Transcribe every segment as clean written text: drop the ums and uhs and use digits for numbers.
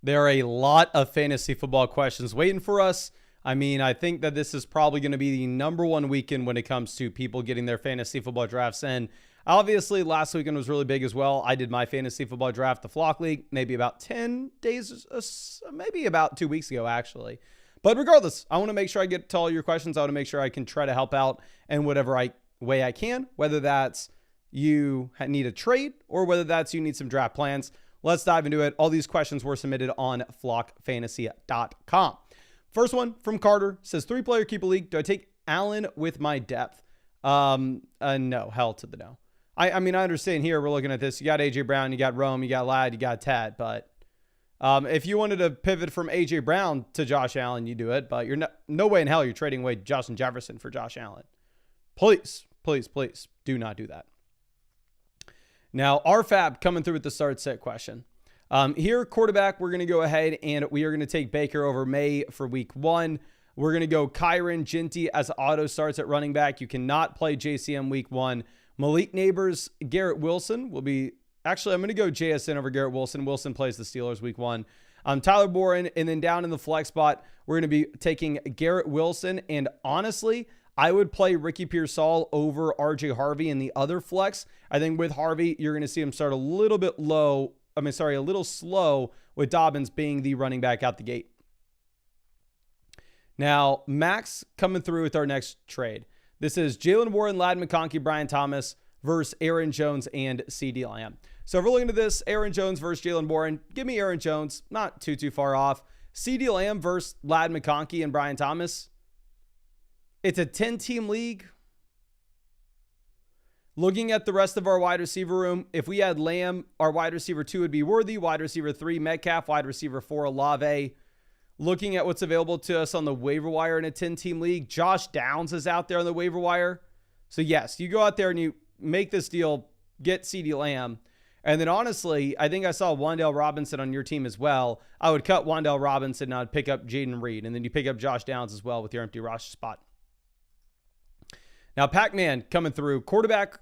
There are a lot of fantasy football questions waiting for us. I mean, I think that this is probably going to be the number one weekend when it comes to people getting their fantasy football drafts in. Obviously, last weekend was really big as well. I did my fantasy football draft, the Flock League, maybe about 10 days, maybe about 2 weeks ago, actually. But regardless, I want to make sure I get to all your questions. I want to make sure I can try to help out in whatever way I can, whether that's you need a trade or whether that's you need some draft plans. Let's dive into it. All these questions were submitted on flockfantasy.com. First one from Carter says, 3-player keeper league. Do I take Allen with my depth? No, hell to the no. I mean, I understand here we're looking at this. You got AJ Brown, you got Rome, you got Ladd, you got Tad, but if you wanted to pivot from AJ Brown to Josh Allen, you do it, but you're no way in hell you're trading away Justin Jefferson for Josh Allen. Please, please, please do not do that. Now, RFAB coming through with the start set question. Here, quarterback, we're going to go ahead and we are going to take Baker over May for week 1. We're going to go Kyron Ginty as auto starts at running back. You cannot play JCM week 1. Malik Neighbors, Garrett Wilson will be... Actually, I'm going to go JSN over Garrett Wilson. Wilson plays the Steelers week 1. Tyler Boren, and then down in the flex spot, we're going to be taking Garrett Wilson. And honestly, I would play Ricky Pearsall over RJ Harvey in the other flex. I think with Harvey, you're going to see him start a little slow with Dobbins being the running back out the gate. Now, Max coming through with our next trade. This is Jalen Warren, Ladd McConkey, Brian Thomas versus Aaron Jones and CeeDee Lamb. So if we're looking at this, Aaron Jones versus Jalen Warren, give me Aaron Jones, not too far off. CeeDee Lamb versus Ladd McConkey and Brian Thomas. It's a 10-team league. Looking at the rest of our wide receiver room, if we had Lamb, our wide receiver 2 would be Worthy, wide receiver 3, Metcalf, wide receiver 4, Olave. Looking at what's available to us on the waiver wire in a 10-team league, Josh Downs is out there on the waiver wire. So yes, you go out there and you make this deal, get CeeDee Lamb. And then honestly, I think I saw Wan'Dale Robinson on your team as well. I would cut Wan'Dale Robinson and I'd pick up Jaden Reed. And then you pick up Josh Downs as well with your empty roster spot. Now, Pac-Man coming through. Quarterback,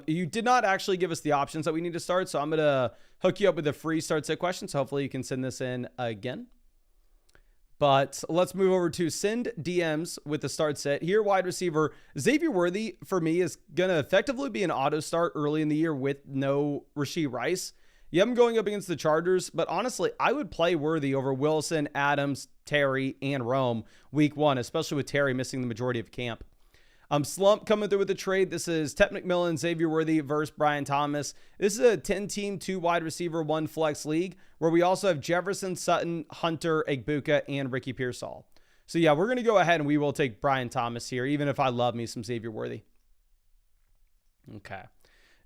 you did not actually give us the options that we need to start, so I'm going to hook you up with a free start set question, so hopefully you can send this in again. But let's move over to send DMs with the start set. Here, wide receiver Xavier Worthy, for me, is going to effectively be an auto start early in the year with no Rashee Rice. You have him going up against the Chargers, but honestly, I would play Worthy over Wilson, Adams, Terry, and Rome week 1, especially with Terry missing the majority of camp. Slump coming through with the trade. This is Ted McMillan, Xavier Worthy versus Brian Thomas. This is a 10-team, 2 wide receiver, 1 flex league where we also have Jefferson, Sutton, Hunter, Egbuka, and Ricky Pearsall. So yeah, we're going to go ahead and we will take Brian Thomas here, even if I love me some Xavier Worthy. Okay.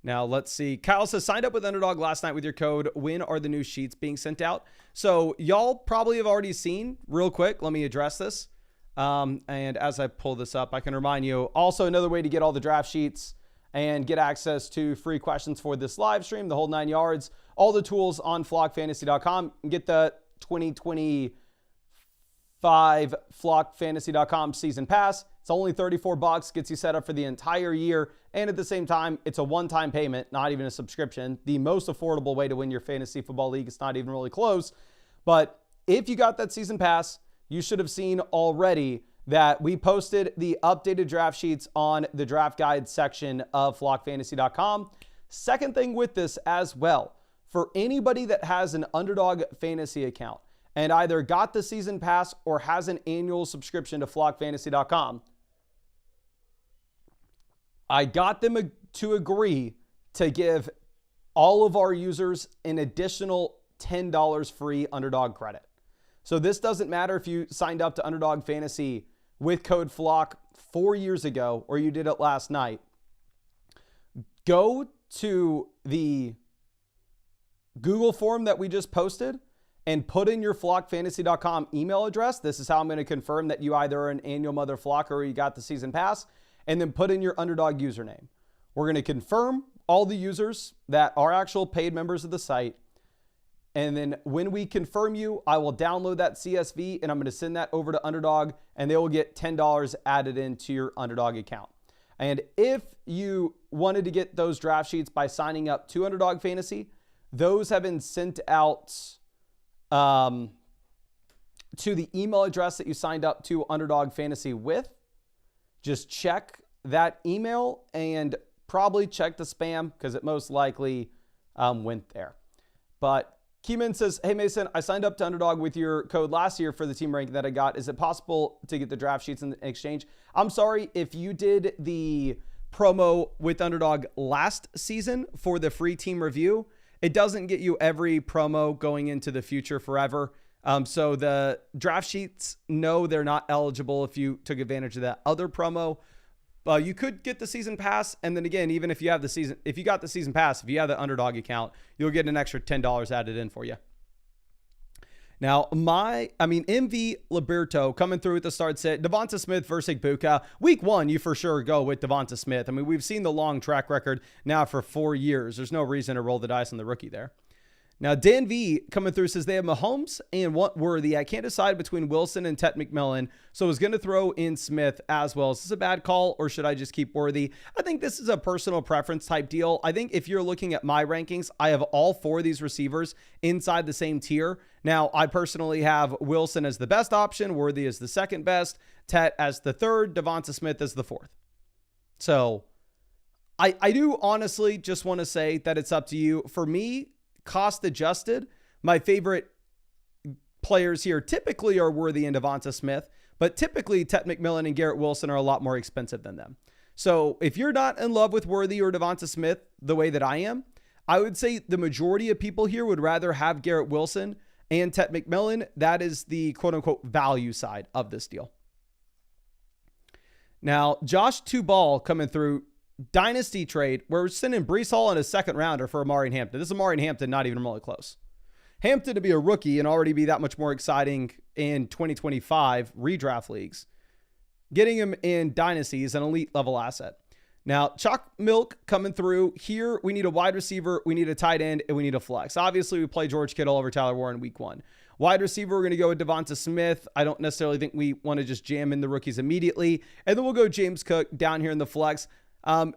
Now let's see. Kyle says, signed up with Underdog last night with your code. When are the new sheets being sent out? So y'all probably have already seen. Real quick, let me address this. And as I pull this up, I can remind you also another way to get all the draft sheets and get access to free questions for this live stream, the whole 9 yards, all the tools on flockfantasy.com. Get the 2025 flockfantasy.com season pass. It's only $34, gets you set up for the entire year. And at the same time, it's a one-time payment, not even a subscription. The most affordable way to win your fantasy football league. It's not even really close. But if you got that season pass, you should have seen already that we posted the updated draft sheets on the draft guide section of flockfantasy.com. Second thing with this as well, for anybody that has an Underdog Fantasy account and either got the season pass or has an annual subscription to flockfantasy.com, I got them to agree to give all of our users an additional $10 free Underdog credit. So this doesn't matter if you signed up to Underdog Fantasy with code FLOCK 4 years ago or you did it last night. Go to the Google form that we just posted and put in your flockfantasy.com email address. This is how I'm going to confirm that you either are an annual mother flocker or you got the season pass, and then put in your Underdog username. We're going to confirm all the users that are actual paid members of the site. And then when we confirm you, I will download that CSV and I'm going to send that over to Underdog and they will get $10 added into your Underdog account. And if you wanted to get those draft sheets by signing up to Underdog Fantasy, those have been sent out to the email address that you signed up to Underdog Fantasy with. Just check that email and probably check the spam because it most likely went there. But Keyman says, hey, Mason, I signed up to Underdog with your code last year for the team ranking that I got. Is it possible to get the draft sheets in exchange? I'm sorry, if you did the promo with Underdog last season for the free team review, it doesn't get you every promo going into the future forever. So the draft sheets, no, they're not eligible if you took advantage of that other promo. You could get the season pass. And then again, even if you have if you got the season pass, if you have the Underdog account, you'll get an extra $10 added in for you. Now, MV Liberto coming through with the start set. Devonta Smith versus Igbuka. Week 1, you for sure go with Devonta Smith. I mean, we've seen the long track record now for 4 years. There's no reason to roll the dice on the rookie there. Now, Dan V coming through says they have Mahomes and Worthy. I can't decide between Wilson and Tet McMillan, so I was going to throw in Smith as well. Is this a bad call, or should I just keep Worthy? I think this is a personal preference type deal. I think if you're looking at my rankings, I have all 4 of these receivers inside the same tier. Now, I personally have Wilson as the best option, Worthy as the second best, Tet as the third, Devonta Smith as the fourth. So I do honestly just want to say that it's up to you. For me, cost adjusted, my favorite players here typically are Worthy and Devonta Smith, but typically Tet McMillan and Garrett Wilson are a lot more expensive than them. So if you're not in love with Worthy or Devonta Smith the way that I am, I would say the majority of people here would rather have Garrett Wilson and Tet McMillan. That is the quote unquote value side of this deal. Now, Josh Tubal coming through. Dynasty trade, we're sending Breece Hall in a second rounder for Amari Hampton. This is Amari Hampton, not even remotely close. Hampton to be a rookie and already be that much more exciting in 2025 redraft leagues. Getting him in Dynasty is an elite level asset. Now, Chalk Milk coming through. Here, we need a wide receiver, we need a tight end, and we need a flex. Obviously, we play George Kittle over Tyler Warren week 1. Wide receiver, we're going to go with Devonta Smith. I don't necessarily think we want to just jam in the rookies immediately. And then we'll go James Cook down here in the flex.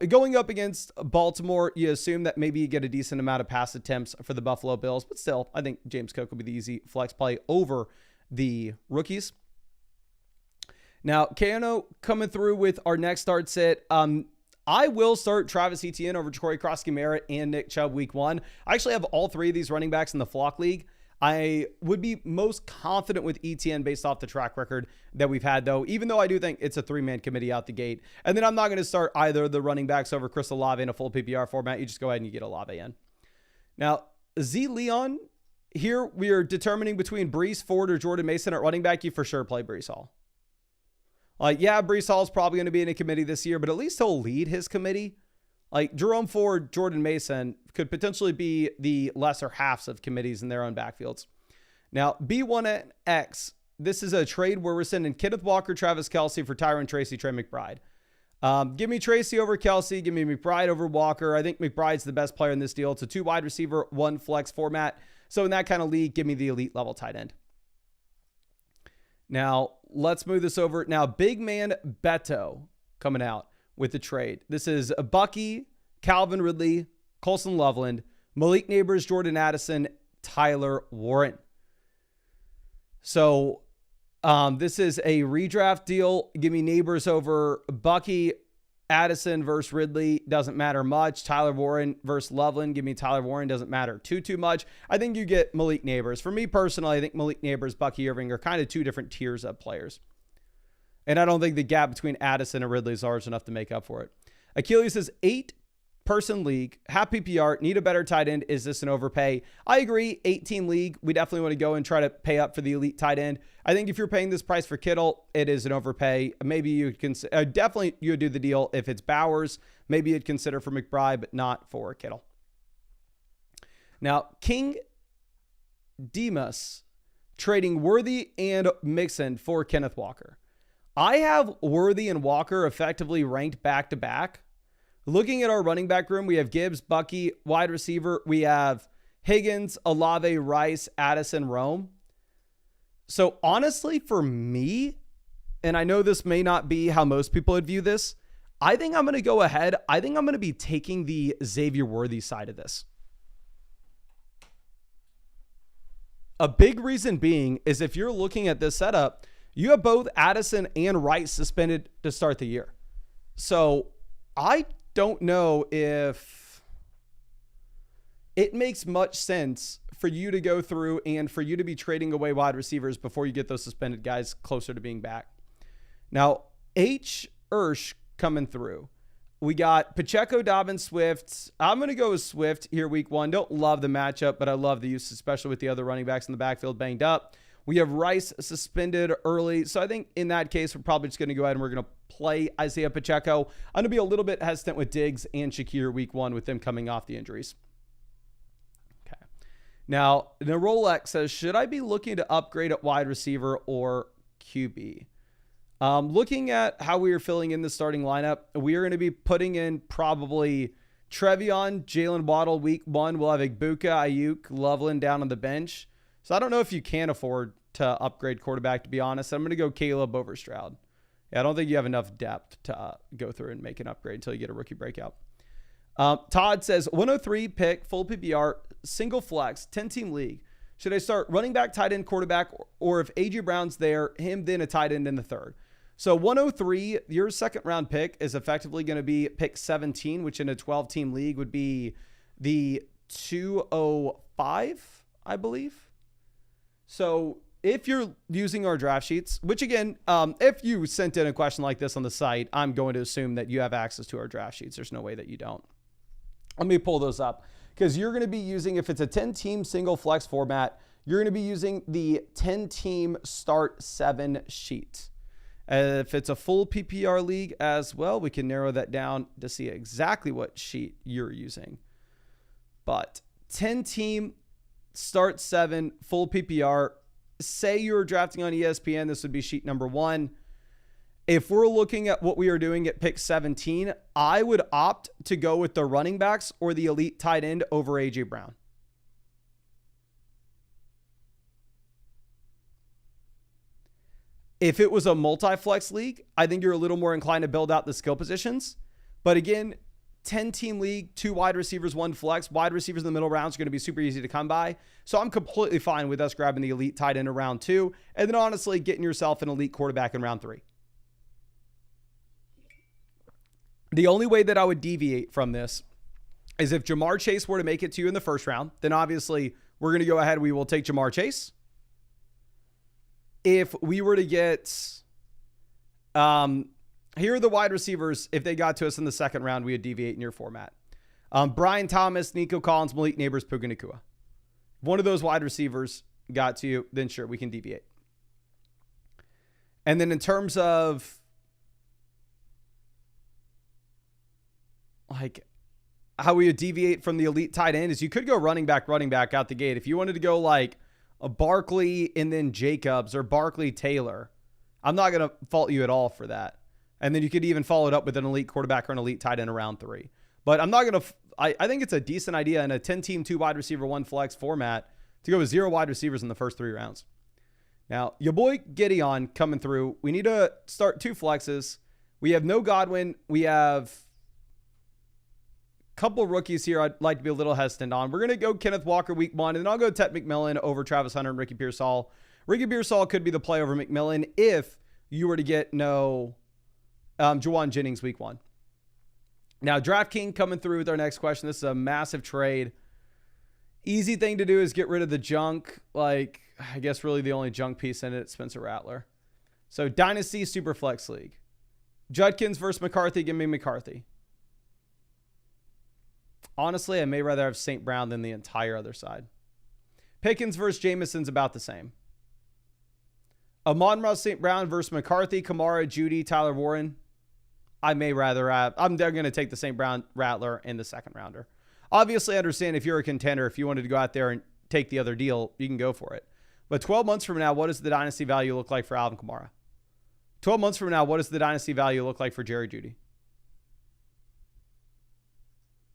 Going up against Baltimore, you assume that maybe you get a decent amount of pass attempts for the Buffalo Bills, but still, I think James Cook will be the easy flex play over the rookies. Now, Kano coming through with our next start sit. I will start Travis Etienne over Corey Krosky-Merritt and Nick Chubb week 1. I actually have all 3 of these running backs in the Flock League. I would be most confident with ETN based off the track record that we've had, though, even though I do think it's a 3-man committee out the gate. And then I'm not going to start either of the running backs over Chris Olave in a full PPR format. You just go ahead and you get Olave in. Now, Z Leon, here we are determining between Breece Ford or Jordan Mason at running back. You for sure play Breece Hall. Yeah, Breece Hall is probably going to be in a committee this year, but at least he'll lead his committee. Like Jerome Ford, Jordan Mason could potentially be the lesser halves of committees in their own backfields. Now, B1X, this is a trade where we're sending Kenneth Walker, Travis Kelce for Tyron Tracy, Trey McBride. Give me Tracy over Kelce. Give me McBride over Walker. I think McBride's the best player in this deal. It's a 2 wide receiver, 1 flex format. So in that kind of league, give me the elite level tight end. Now, let's move this over. Now, Big Man Beto coming out with the trade. This is Bucky, Calvin Ridley, Colson Loveland, Malik Neighbors, Jordan Addison, Tyler Warren. So this is a redraft deal. Give me Neighbors over Bucky. Addison versus Ridley doesn't matter much. Tyler Warren versus Loveland. Give me Tyler Warren. Doesn't matter too much. I think you get Malik Neighbors. For me personally, I think Malik Neighbors, Bucky Irving are kind of 2 different tiers of players. And I don't think the gap between Addison and Ridley is large enough to make up for it. Achilles says 8-person league, half PPR, need a better tight end. Is this an overpay? I agree. 8-team league, we definitely want to go and try to pay up for the elite tight end. I think if you're paying this price for Kittle, it is an overpay. Maybe you can definitely you would do the deal if it's Bowers. Maybe you'd consider for McBride, but not for Kittle. Now, King Demas trading Worthy and Mixon for Kenneth Walker. I have Worthy and Walker effectively ranked back to back. Looking at our running back room, we have Gibbs, Bucky, wide receiver. We have Higgins, Olave, Rice, Addison, Rome. So honestly, for me, and I know this may not be how most people would view this, I think I'm going to go ahead. I think I'm going to be taking the Xavier Worthy side of this. A big reason being is if you're looking at this setup, you have both Addison and Wright suspended to start the year. So I don't know if it makes much sense for you to go through and for you to be trading away wide receivers before you get those suspended guys closer to being back. Now, Ursh coming through. We got Pacheco, Dobbins, Swift. I'm going to go with Swift here week 1. Don't love the matchup, but I love the use, especially with the other running backs in the backfield banged up. We have Rice suspended early. So I think in that case, we're probably just going to go ahead and we're going to play Isaiah Pacheco. I'm going to be a little bit hesitant with Diggs and Shakir week 1 with them coming off the injuries. Okay. Now, Rolex says, should I be looking to upgrade at wide receiver or QB? Looking at how we are filling in the starting lineup, we are going to be putting in probably Trevion, Jalen Waddle week 1. We'll have Igbuka, Ayuk, Loveland down on the bench. So I don't know if you can afford to upgrade quarterback, to be honest. I'm going to go Caleb over Stroud. Yeah, I don't think you have enough depth to go through and make an upgrade until you get a rookie breakout. Todd says, 103 pick, full PPR, single flex, 10-team league. Should I start running back, tight end, quarterback, or if A.J. Brown's there, him then a tight end in the third? So 103, your second round pick is effectively going to be pick 17, which in a 12-team league would be the 205, I believe. So if you're using our draft sheets, which again, if you sent in a question like this on the site, I'm going to assume that you have access to our draft sheets. There's no way that you don't. Let me pull those up because you're going to be using, if it's a 10-team single flex format, you're going to be using the 10-team start 7 sheet. If it's a full PPR league as well, we can narrow that down to see exactly what sheet you're using. But 10-team, start 7, full PPR. Say you're drafting on ESPN, this would be sheet number 1. If we're looking at what we are doing at pick 17, I would opt to go with the running backs or the elite tight end over A.J. Brown. If it was a multi-flex league, I think you're a little more inclined to build out the skill positions. But again, 10-team league, 2 wide receivers, 1 flex. Wide receivers in the middle rounds are going to be super easy to come by. So I'm completely fine with us grabbing the elite tight end in round 2. And then honestly, getting yourself an elite quarterback in round 3. The only way that I would deviate from this is if Jamar Chase were to make it to you in the first round, then obviously we're going to go ahead. We will take Jamar Chase. If we were to get, here are the wide receivers. If they got to us in the second round, we would deviate in your format. Brian Thomas, Nico Collins, Malik Neighbors, Puka Nacua. If one of those wide receivers got to you, then sure, we can deviate. And then in terms of like how we would deviate from the elite tight end is you could go running back out the gate. If you wanted to go like a Barkley and then Jacobs or Barkley Taylor, I'm not going to fault you at all for that. And then you could even follow it up with an elite quarterback or an elite tight end around 3. But I'm not going to, I think it's a decent idea in a 10-team, 2 wide receiver, 1 flex format to go with 0 wide receivers in the first 3 rounds. Now, your boy Gideon coming through. We need to start 2 flexes. We have no Godwin. We have couple rookies here I'd like to be a little hesitant on. We're going to go Kenneth Walker week 1, and then I'll go Ted McMillan over Travis Hunter and Ricky Pearsall. Ricky Pearsall could be the play over McMillan if you were to get no Juwan Jennings week 1. Now, DraftKings coming through with our next question. This is a massive trade. Easy thing to do is get rid of the junk. Like, I guess really the only junk piece in it, Spencer Rattler. So, Dynasty Superflex League. Judkins versus McCarthy. Give me McCarthy. Honestly, I may rather have St. Brown than the entire other side. Pickens versus Jameson's about the same. Amon-Ra St. Brown versus McCarthy, Kamara, Judy, Tyler Warren. I may rather have. I'm going to take the St. Brown Rattler in the second rounder. Obviously, I understand if you're a contender, if you wanted to go out there and take the other deal, you can go for it. But 12 months from now, what does the dynasty value look like for Alvin Kamara? 12 months from now, what does the dynasty value look like for Jerry Judy?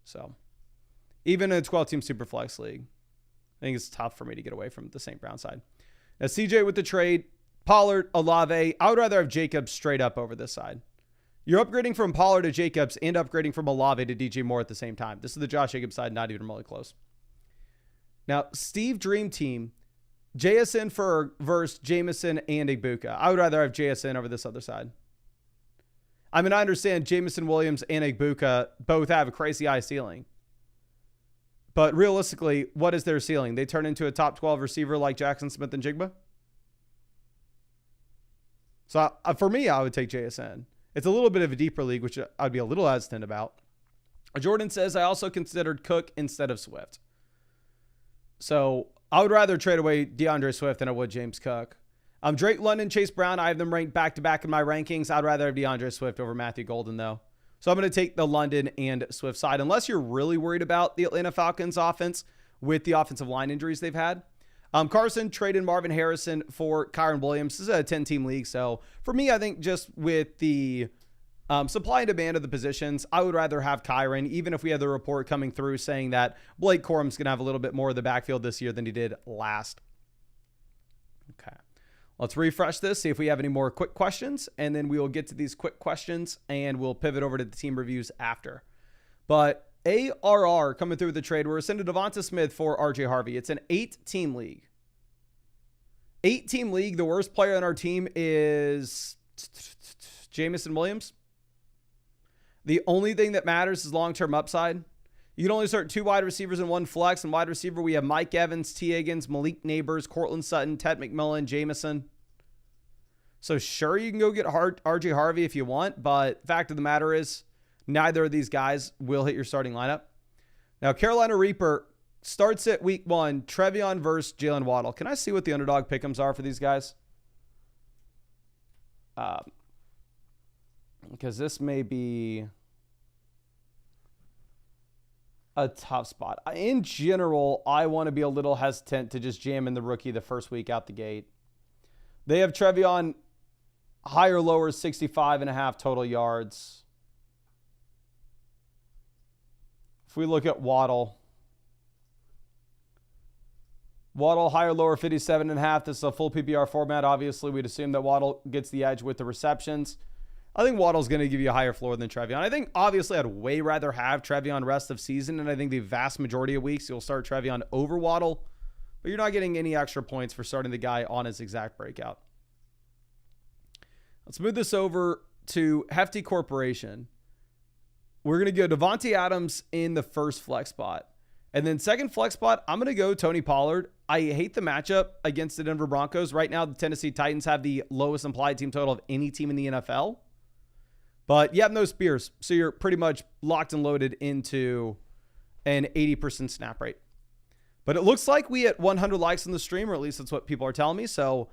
So, even in a 12-team Superflex league, I think it's tough for me to get away from the St. Brown side. Now, CJ with the trade, Pollard, Olave. I would rather have Jacobs straight up over this side. You're upgrading from Pollard to Jacobs and upgrading from Olave to DJ Moore at the same time. This is the Josh Jacobs side, not even remotely close. Now, Steve Dream Team JSN versus Jamison and Igbuka. I would rather have JSN over this other side. I mean, I understand Jamison Williams and Igbuka both have a crazy high ceiling. But realistically, what is their ceiling? They turn into a top 12 receiver like Jackson Smith and Jigba? So for me, I would take JSN. It's a little bit of a deeper league, which I'd be a little hesitant about. Jordan says, I also considered Cook instead of Swift. So I would rather trade away DeAndre Swift than I would James Cook. Drake London, Chase Brown, I have them ranked back-to-back in my rankings. I'd rather have DeAndre Swift over Matthew Golden, though. So I'm going to take the London and Swift side, unless you're really worried about the Atlanta Falcons offense with the offensive line injuries they've had. Carson traded Marvin Harrison for Kyron Williams. This is a 10-team league, so for me, I think just with the supply and demand of the positions, I would rather have Kyron, even if we had the report coming through saying that Blake Corum's going to have a little bit more of the backfield this year than he did last. Okay. Let's refresh this, see if we have any more quick questions, and then we will get to these quick questions, and we'll pivot over to the team reviews after. But ARR coming through with the trade. We're sending Devonta Smith for RJ Harvey. It's an 8-team league. 8-team league. The worst player on our team is Jamison Williams. The only thing that matters is long-term upside. You can only start 2 wide receivers and 1 flex. And wide receiver, we have Mike Evans, T. Higgins, Malik Neighbors, Cortland Sutton, Ted McMillan, Jamison. So sure, you can go get RJ Harvey if you want, but fact of the matter is neither of these guys will hit your starting lineup. Now, Carolina Reaper starts at week 1, Trevion versus Jalen Waddle. Can I see what the underdog pick'ems are for these guys? Because this may be a tough spot. In general, I want to be a little hesitant to just jam in the rookie the first week out the gate. They have Trevion higher, lower, 65.5 total yards. If we look at Waddle higher, lower, 57.5. This is a full PPR format. Obviously, we'd assume that Waddle gets the edge with the receptions. I think Waddle's going to give you a higher floor than Trevion. I think, obviously, I'd way rather have Trevion rest of season, and I think the vast majority of weeks you'll start Trevion over Waddle, but you're not getting any extra points for starting the guy on his exact breakout. Let's move this over to Hefty Corporation. We're going to go Devontae Adams in the first flex spot. And then second flex spot, I'm going to go Tony Pollard. I hate the matchup against the Denver Broncos. Right now, the Tennessee Titans have the lowest implied team total of any team in the NFL. But you have no Spears, so you're pretty much locked and loaded into an 80% snap rate. But it looks like we hit 100 likes on the stream, or at least that's what people are telling me. So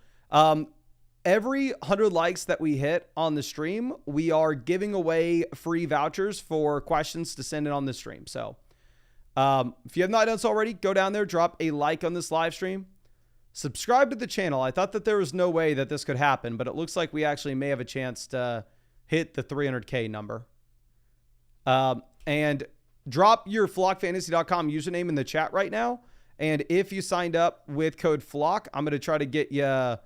every 100 likes that we hit on the stream, we are giving away free vouchers for questions to send in on the stream. So if you have not done so already, go down there, drop a like on this live stream. Subscribe to the channel. I thought that there was no way that this could happen, but it looks like we actually may have a chance to hit the 300K number. And drop your flockfantasy.com username in the chat right now. And if you signed up with code FLOCK, I'm going to try to get you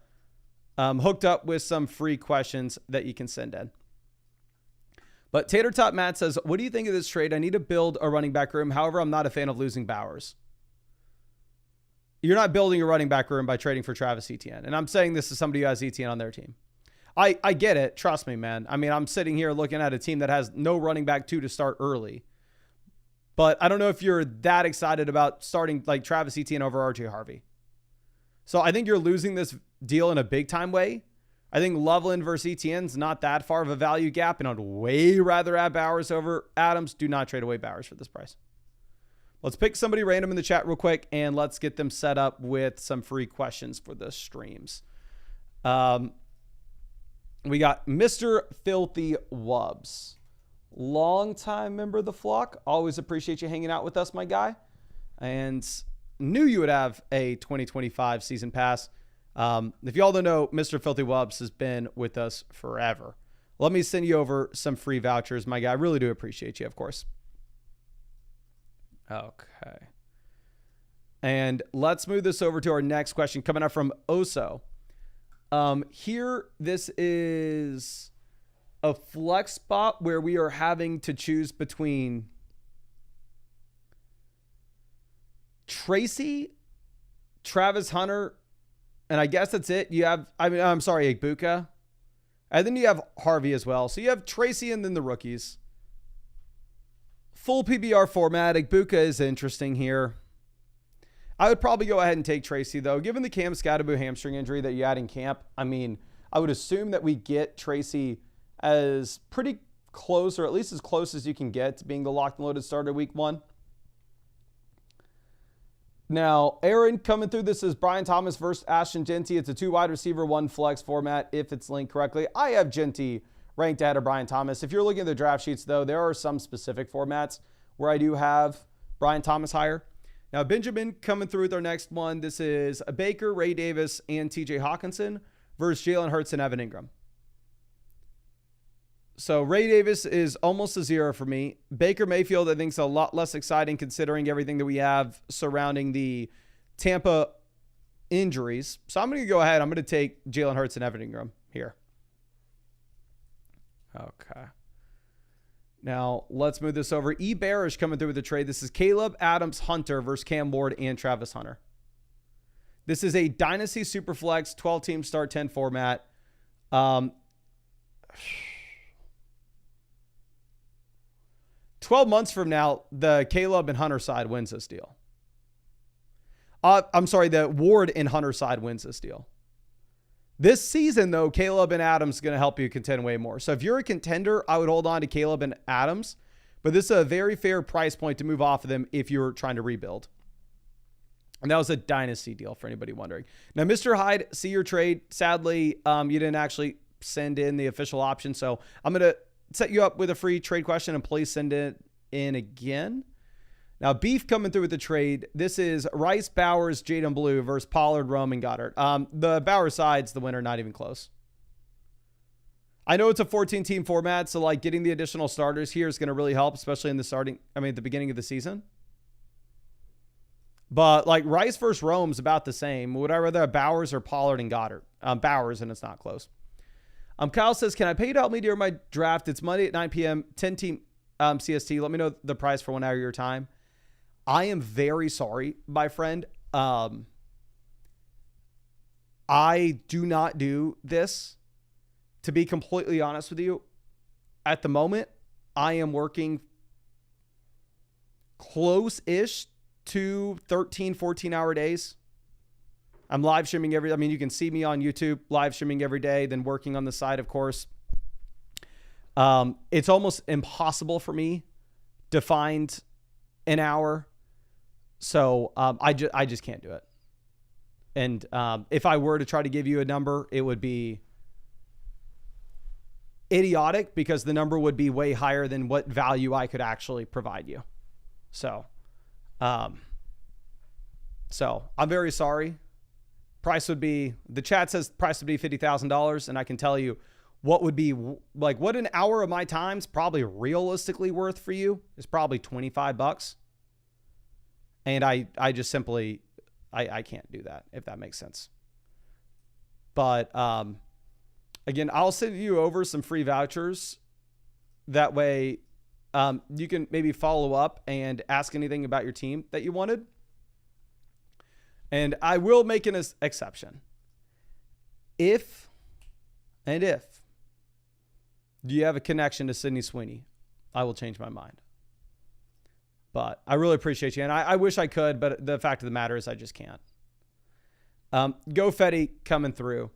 hooked up with some free questions that you can send in. But Tater Top Matt says, what do you think of this trade? I need to build a running back room. However, I'm not a fan of losing Bowers. You're not building a running back room by trading for Travis Etienne. And I'm saying this to somebody who has Etienne on their team. I get it. Trust me, man. I mean, I'm sitting here looking at a team that has no running back 2 to start early. But I don't know if you're that excited about starting like Travis Etienne over RJ Harvey. So I think you're losing this deal in a big time way. I think Loveland versus Etienne's not that far of a value gap, and I'd way rather have Bowers over Adams. Do not trade away Bowers for this price. Let's pick somebody random in the chat real quick, and let's get them set up with some free questions for the streams. We got Mr. Filthy Wubs. Long-time member of the flock. Always appreciate you hanging out with us, my guy. And knew you would have a 2025 season pass. If y'all don't know, Mr. Filthy Wubs has been with us forever. Let me send you over some free vouchers, my guy. I really do appreciate you, of course. Okay. And let's move this over to our next question coming up from Oso. Here, this is a flex spot where we are having to choose between Tracy, Travis Hunter, And I guess that's it. You have, I'm sorry, Egbuka. And then you have Harvey as well. So you have Tracy and then the rookies. Full PBR format. Egbuka is interesting here. I would probably go ahead and take Tracy, though. Given the Cam Scadaboo hamstring injury that you had in camp, I mean, I would assume that we get Tracy as pretty close, or at least as close as you can get to being the locked and loaded starter week 1. Now, Aaron coming through, this is Brian Thomas versus Ashton Genty. It's a 2 wide receiver, 1 flex format if it's linked correctly. I have Genty ranked ahead of Brian Thomas. If you're looking at the draft sheets, though, there are some specific formats where I do have Brian Thomas higher. Now, Benjamin coming through with our next one. This is a Baker, Ray Davis, and TJ Hawkinson versus Jalen Hurts and Evan Ingram. So Ray Davis is almost a 0 for me. Baker Mayfield, I think, is a lot less exciting considering everything that we have surrounding the Tampa injuries. So I'm going to go ahead. I'm going to take Jalen Hurts and Evan Ingram here. Okay. Now, let's move this over. E. Barish coming through with the trade. This is Caleb Adams Hunter versus Cam Ward and Travis Hunter. This is a Dynasty Superflex 12-team start 10 format. 12 months from now, the Caleb and Hunter side wins this deal. I'm sorry, the Ward and Hunter side wins this deal. This season, though, Caleb and Adams is going to help you contend way more. So if you're a contender, I would hold on to Caleb and Adams. But this is a very fair price point to move off of them if you're trying to rebuild. And that was a dynasty deal for anybody wondering. Now, Mr. Hyde, see your trade. Sadly, you didn't actually send in the official option. So I'm going to set you up with a free trade question and please send it in again. Now, Beef coming through with the trade. This is Rice, Bowers, Jaden Blue versus Pollard, Rome, and Goddard. The Bowers side's the winner, not even close. I know it's a 14-team format, so like getting the additional starters here is going to really help, especially in the beginning of the season. But like Rice versus Rome's about the same. Would I rather have Bowers or Pollard and Goddard? Bowers, and it's not close. Kyle says, can I pay you to help me during my draft? It's Monday at 9 p.m., 10-team CST. Let me know the price for 1 hour of your time. I am very sorry, my friend. I do not do this. To be completely honest with you, at the moment, I am working close-ish to 13, 14-hour days. I'm live streaming you can see me on YouTube, live streaming every day, then working on the side, of course. It's almost impossible for me to find an hour. So I just can't do it. And if I were to try to give you a number, it would be idiotic because the number would be way higher than what value I could actually provide you. So I'm very sorry. The chat says price would be $50,000. And I can tell you what would be like, what an hour of my time's probably realistically worth for you is probably $25. And I just simply, I can't do that, if that makes sense. But again, I'll send you over some free vouchers. That way you can maybe follow up and ask anything about your team that you wanted. And I will make an exception. If you have a connection to Sydney Sweeney, I will change my mind. But I really appreciate you. And I wish I could, but the fact of the matter is I just can't. Go Fetty coming through.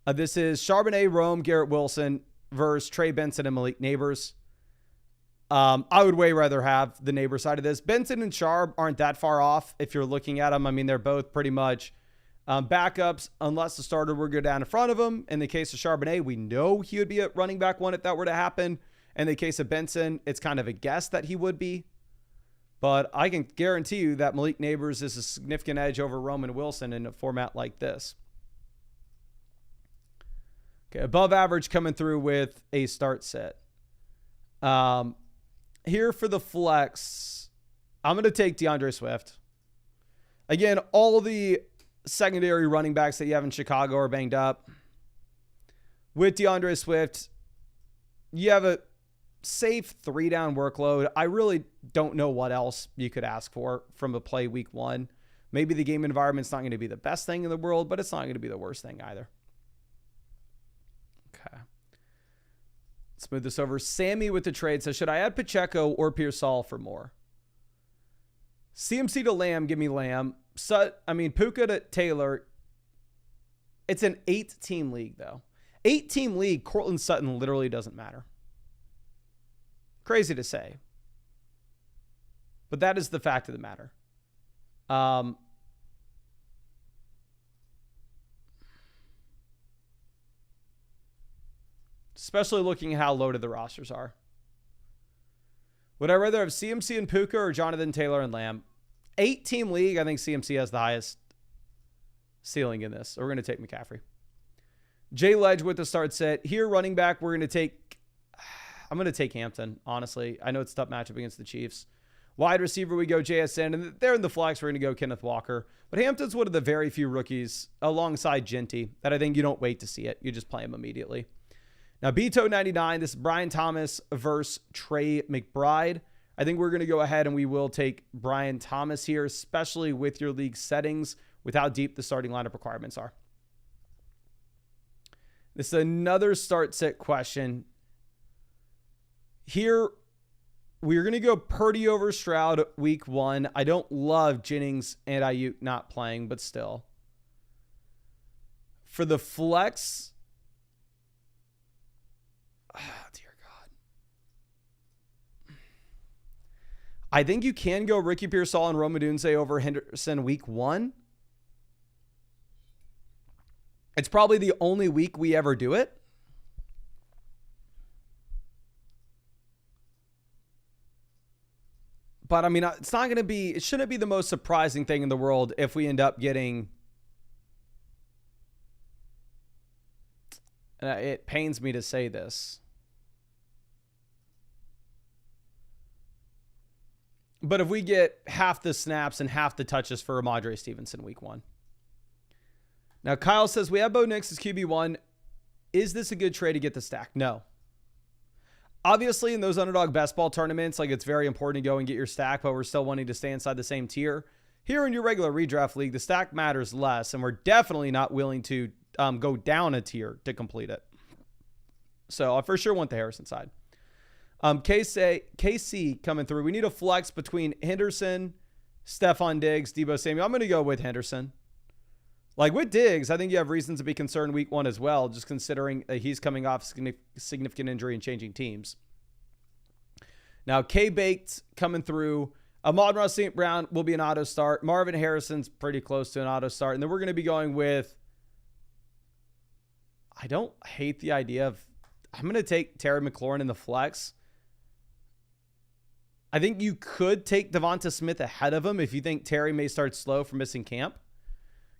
This is Charbonnet, Rome, Garrett Wilson versus Trey Benson and Malik Neighbors. I would way rather have the neighbor side of this. Benson and Sharp aren't that far off if you're looking at them. I mean, they're both pretty much backups unless the starter were go down in front of them. In the case of Charbonnet, we know he would be at running back 1 if that were to happen. In the case of Benson, it's kind of a guess that he would be. But I can guarantee you that Malik Neighbors is a significant edge over Roman Wilson in a format like this. Okay, above average coming through with a start set. Here for the flex, I'm going to take DeAndre Swift. Again, all the secondary running backs that you have in Chicago are banged up. With DeAndre Swift, you have a safe 3-down workload. I really don't know what else you could ask for from a play week 1. Maybe the game environment's not going to be the best thing in the world, but it's not going to be the worst thing either. Okay. Let's move this over. Sammy with the trade says, should I add Pacheco or Pearsall for more? CMC to Lamb, give me Lamb. Puka to Taylor. It's an 8-team league, though. 8-team league, Cortland Sutton literally doesn't matter. Crazy to say. But that is the fact of the matter. Especially looking at how loaded the rosters are. Would I rather have CMC and Puka or Jonathan Taylor and Lamb? 8-team league, I think CMC has the highest ceiling in this. So we're going to take McCaffrey. Jay Ledge with the start set. Here, running back, I'm going to take Hampton, honestly. I know it's a tough matchup against the Chiefs. Wide receiver, we go JSN, and they're in the flex. We're going to go Kenneth Walker. But Hampton's one of the very few rookies alongside Genty that I think you don't wait to see it. You just play him immediately. Now, Beto99, this is Brian Thomas versus Trey McBride. I think we're going to go ahead and we will take Brian Thomas here, especially with your league settings, with how deep the starting lineup requirements are. This is another start set question. Here, we're going to go Purdy over Stroud week 1. I don't love Jennings and Ayuk not playing, but still. For the flex, dear God. I think you can go Ricky Pearsall and Rome Odunze over Henderson week 1. It's probably the only week we ever do it. But I mean, it shouldn't be the most surprising thing in the world if we end up getting, it pains me to say this, but if we get half the snaps and half the touches for Ramondre Stevenson week 1. Now, Kyle says, we have Bo Nix as QB1. Is this a good trade to get the stack? No. Obviously, in those underdog best ball tournaments, it's very important to go and get your stack, but we're still wanting to stay inside the same tier. Here in your regular redraft league, the stack matters less, and we're definitely not willing to go down a tier to complete it. So I for sure want the Harrison side. KC coming through. We need a flex between Henderson, Stephon Diggs, Deebo Samuel. I'm going to go with Henderson. With Diggs, I think you have reasons to be concerned week 1 as well, just considering that he's coming off significant injury and changing teams. Now, K-Baked coming through. Amon-Ra St. Brown will be an auto start. Marvin Harrison's pretty close to an auto start. And then we're going to be going with, I don't hate the idea of, I'm going to take Terry McLaurin in the flex. I think you could take Devonta Smith ahead of him if you think Terry may start slow for missing camp.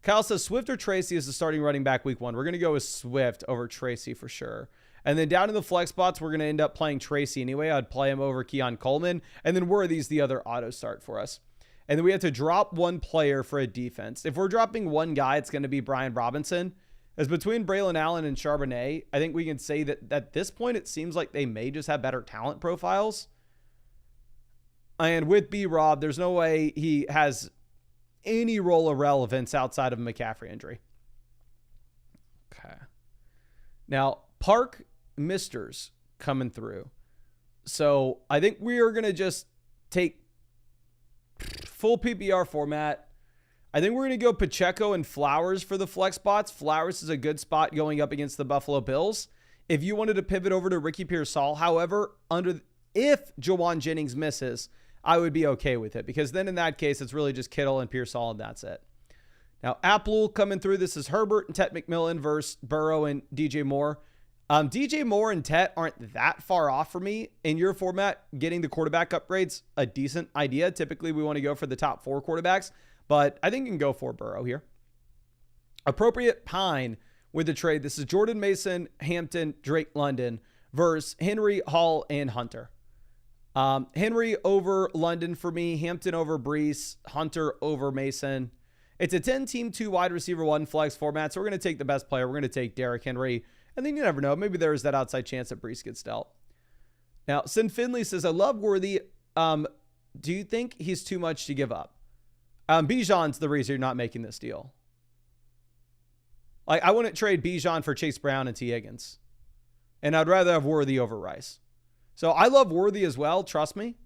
Kyle says Swift or Tracy is the starting running back week 1. We're going to go with Swift over Tracy for sure. And then down in the flex spots, we're going to end up playing Tracy anyway. I'd play him over Keon Coleman. And then Worthy's the other auto start for us. And then we have to drop one player for a defense. If we're dropping one guy, it's going to be Brian Robinson. As between Braylon Allen and Charbonnet, I think we can say that at this point, it seems like they may just have better talent profiles. And with B-Rob, there's no way he has any role of relevance outside of a McCaffrey injury. Okay. Now, Park Misters coming through. So I think we are going to just take full PPR format. I think we're going to go Pacheco and Flowers for the flex spots. Flowers is a good spot going up against the Buffalo Bills. If you wanted to pivot over to Ricky Pearsall, however, if Jawan Jennings misses, I would be okay with it, because then in that case, it's really just Kittle and Pearsall, and that's it. Now, Apple coming through. This is Herbert and Tet McMillan versus Burrow and DJ Moore. DJ Moore and Tet aren't that far off for me. In your format, getting the quarterback upgrades, a decent idea. Typically, we want to go for the top 4 quarterbacks, but I think you can go for Burrow here. Appropriate Pine with the trade. This is Jordan Mason, Hampton, Drake London versus Henry, Hall, and Hunter. Henry over London for me, Hampton over Brees, Hunter over Mason. It's a 10-team, 2 wide receiver, 1 flex format, so we're going to take the best player. We're going to take Derrick Henry, and then you never know. Maybe there's that outside chance that Brees gets dealt. Now, Sin Finley says, I love Worthy. Do you think he's too much to give up? Bijan's the reason you're not making this deal. Like, I wouldn't trade Bijan for Chase Brown and T. Higgins. And I'd rather have Worthy over Rice. So I love Worthy as well, trust me.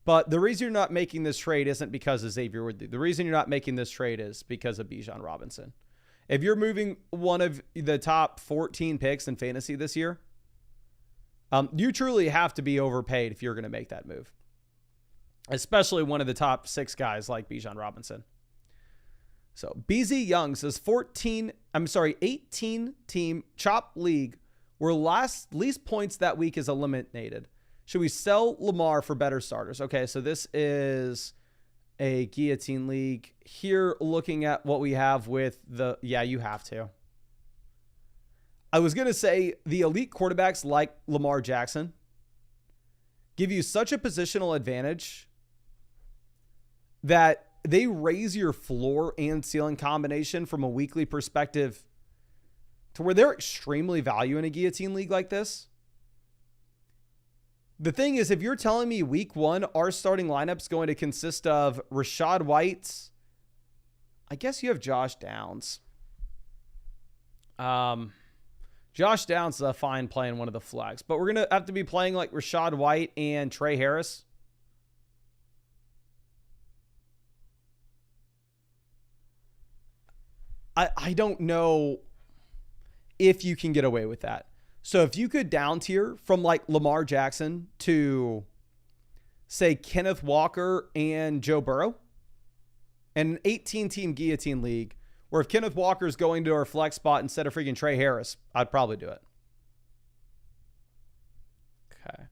But the reason you're not making this trade isn't because of Xavier Worthy. The reason you're not making this trade is because of Bijan Robinson. If you're moving one of the top 14 picks in fantasy this year, you truly have to be overpaid if you're going to make that move. Especially one of the top 6 guys like Bijan Robinson. So BZ Young says 18 team chop league where least points that week is eliminated. Should we sell Lamar for better starters? Okay, so this is a guillotine league. Here, looking at what we have with yeah, you have to. I was going to say the elite quarterbacks like Lamar Jackson give you such a positional advantage that they raise your floor and ceiling combination from a weekly perspective to where they're extremely valuable in a guillotine league like this. The thing is, if you're telling me week 1, our starting lineup's going to consist of Rachaad White, I guess you have Josh Downs. Josh Downs is a fine play in one of the flags, but we're going to have to be playing like Rachaad White and Trey Harris. I don't know if you can get away with that. So if you could down tier from like Lamar Jackson to, say, Kenneth Walker and Joe Burrow, and an 18-team guillotine league, where if Kenneth Walker is going to our flex spot instead of freaking Trey Harris, I'd probably do it. Okay.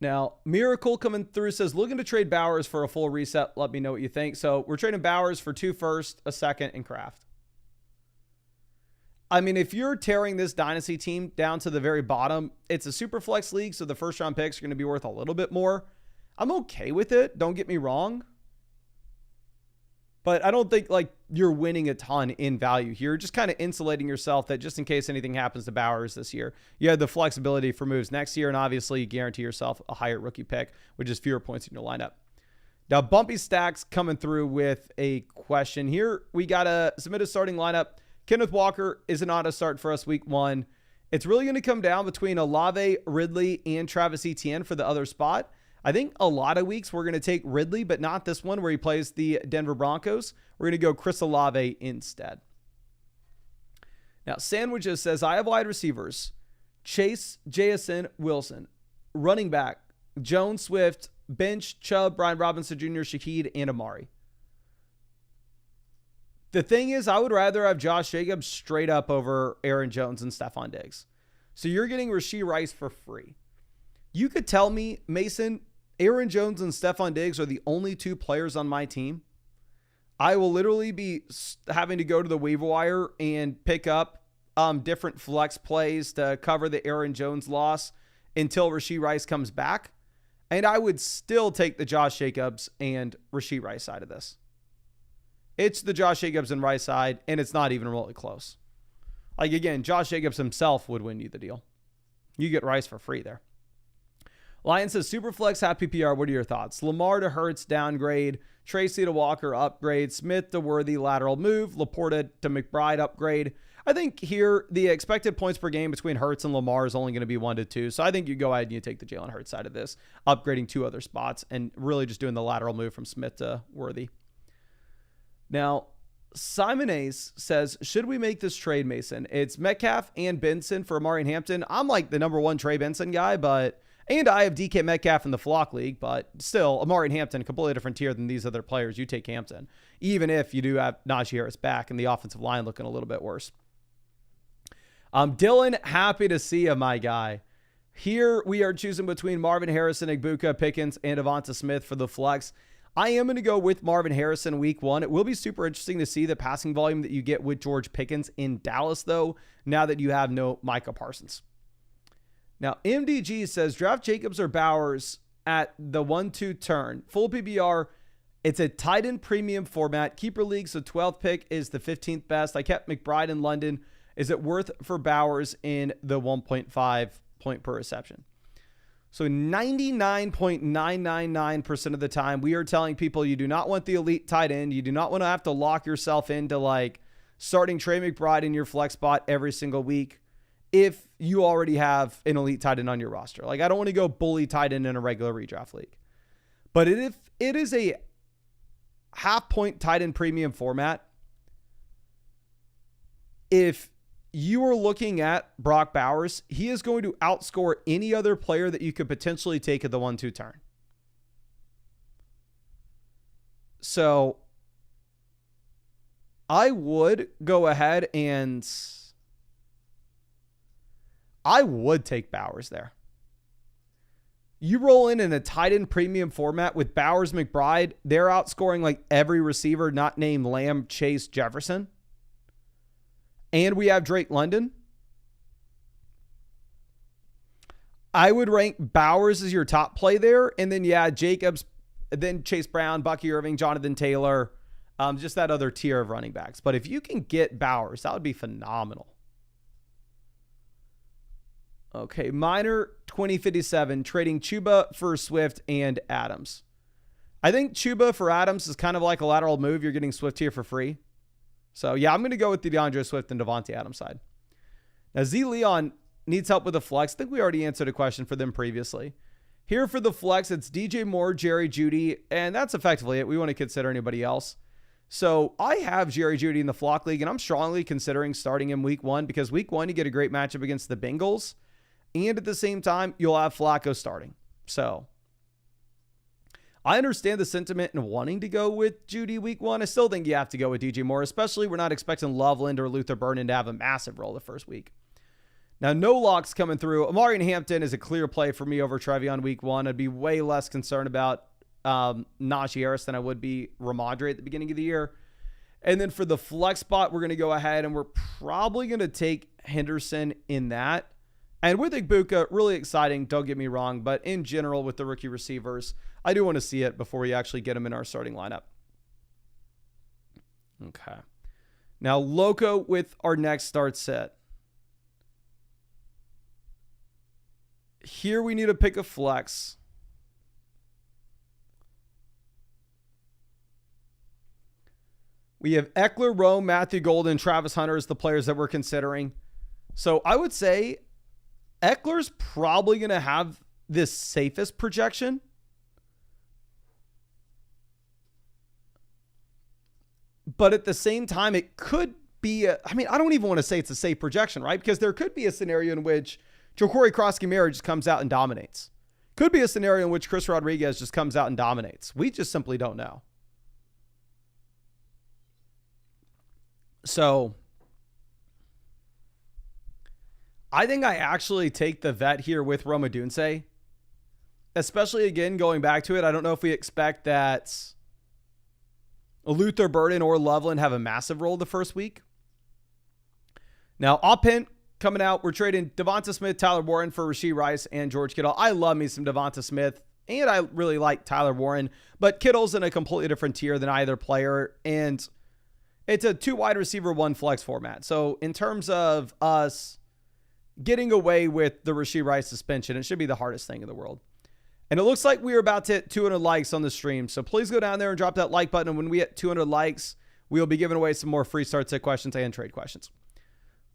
Now, Miracle coming through says, looking to trade Bowers for a full reset. Let me know what you think. So we're trading Bowers for 2 firsts, a second, and Kraft. I mean, if you're tearing this dynasty team down to the very bottom, it's a super flex league, so the first round picks are going to be worth a little bit more. I'm okay with it. Don't get me wrong. But I don't think like you're winning a ton in value here. Just kind of insulating yourself that just in case anything happens to Bowers this year, you have the flexibility for moves next year. And obviously you guarantee yourself a higher rookie pick, which is fewer points in your lineup. Now, Bumpy Stacks coming through with a question here. We got to submit a starting lineup. Kenneth Walker is an auto start for us week 1. It's really going to come down between Olave, Ridley, and Travis Etienne for the other spot. I think a lot of weeks we're going to take Ridley, but not this one where he plays the Denver Broncos. We're going to go Chris Olave instead. Now, Sandwiches says, I have wide receivers. Chase, JSN, Wilson. Running back, Jones, Swift, bench, Chubb, Brian Robinson Jr., Shaheed, and Amari. The thing is, I would rather have Josh Jacobs straight up over Aaron Jones and Stephon Diggs. So you're getting Rashee Rice for free. You could tell me, Mason, Aaron Jones and Stephon Diggs are the only 2 players on my team. I will literally be having to go to the waiver wire and pick up different flex plays to cover the Aaron Jones loss until Rashee Rice comes back. And I would still take the Josh Jacobs and Rashee Rice side of this. It's the Josh Jacobs and Rice side, and it's not even remotely close. Like, again, Josh Jacobs himself would win you the deal. You get Rice for free there. Lion says, Superflex, happy PPR. What are your thoughts? Lamar to Hurts, downgrade. Tracy to Walker, upgrade. Smith to Worthy, lateral move. Laporta to McBride, upgrade. I think here, the expected points per game between Hurts and Lamar is only going to be 1 to 2. So I think you go ahead and you take the Jalen Hurts side of this, upgrading 2 other spots, and really just doing the lateral move from Smith to Worthy. Now, Simon Ace says, should we make this trade, Mason? It's Metcalf and Benson for Amari and Hampton. I'm like the number 1 Trey Benson guy, and I have DK Metcalf in the flock league, but still, Amari and Hampton, a completely different tier than these other players. You take Hampton, even if you do have Najee Harris back and the offensive line looking a little bit worse. Dylan, happy to see you, my guy. Here we are choosing between Marvin Harrison, Igbuka, Pickens, and Devonta Smith for the flex. I am going to go with Marvin Harrison week 1. It will be super interesting to see the passing volume that you get with George Pickens in Dallas, though, now that you have no Micah Parsons. Now, MDG says, draft Jacobs or Bowers at the 1-2 turn. Full PBR, it's a tight end premium format. Keeper league, so 12th pick is the 15th best. I kept McBride in London. Is it worth for Bowers in the 1.5 point per reception? So 99.999% of the time, we are telling people you do not want the elite tight end. You do not want to have to lock yourself into like starting Trey McBride in your flex spot every single week if you already have an elite tight end on your roster. Like, I don't want to go bully tight end in a regular redraft league. But if it is a half-point tight end premium format, if you are looking at Brock Bowers, he is going to outscore any other player that you could potentially take at the 1-2 turn. So I would go ahead and I would take Bowers there. You roll in a tight end premium format with Bowers, McBride, they're outscoring like every receiver not named Lamb, Chase, Jefferson. And we have Drake London. I would rank Bowers as your top play there. And then, yeah, Jacobs, then Chase Brown, Bucky Irving, Jonathan Taylor, just that other tier of running backs. But if you can get Bowers, that would be phenomenal. Okay, Miner 2057, trading Chuba for Swift and Adams. I think Chuba for Adams is kind of like a lateral move. You're getting Swift here for free. So, yeah, I'm going to go with the DeAndre Swift and Devontae Adams side. Now, Z Leon needs help with the flex. I think we already answered a question for them previously. Here for the flex, it's DJ Moore, Jerry Jeudy, and that's effectively it. We want to consider anybody else. So, I have Jerry Jeudy in the Flock League, and I'm strongly considering starting him week 1 because week 1, you get a great matchup against the Bengals, and at the same time, you'll have Flacco starting. So, I understand the sentiment in wanting to go with Jeudy week 1. I still think you have to go with DJ Moore, especially we're not expecting Loveland or Luther Burden to have a massive role the first week. Now, no locks coming through. Amari Hampton is a clear play for me over Trevion week 1. I'd be way less concerned about Najee Harris than I would be Ramondre at the beginning of the year. And then for the flex spot, we're going to go ahead and we're probably going to take Henderson in that. And with Igbuka, really exciting, don't get me wrong, but in general with the rookie receivers, I do want to see it before we actually get them in our starting lineup. Okay. Now, Loco with our next start set. Here we need to pick a flex. We have Eckler, Rome, Matthew Golden, Travis Hunter as the players that we're considering. So I would say Eckler's probably going to have this safest projection. But at the same time, it could be, I don't even want to say it's a safe projection, right? Because there could be a scenario in which Ja'Cory Krosky-Mara just comes out and dominates. Could be a scenario in which Chris Rodriguez just comes out and dominates. We just simply don't know. So I think I actually take the vet here with Rome Odunze. Especially, again, going back to it, I don't know if we expect that Luther Burden or Loveland have a massive role the first week. Now, Opint coming out. We're trading Devonta Smith, Tyler Warren for Rashee Rice and George Kittle. I love me some Devonta Smith, and I really like Tyler Warren, but Kittle's in a completely different tier than either player, and it's a 2 wide receiver, 1 flex format. So in terms of us getting away with the Rashee Rice suspension, it should be the hardest thing in the world. And it looks like we are about to hit 200 likes on the stream. So please go down there and drop that like button. And when we hit 200 likes, we'll be giving away some more free start set questions and trade questions.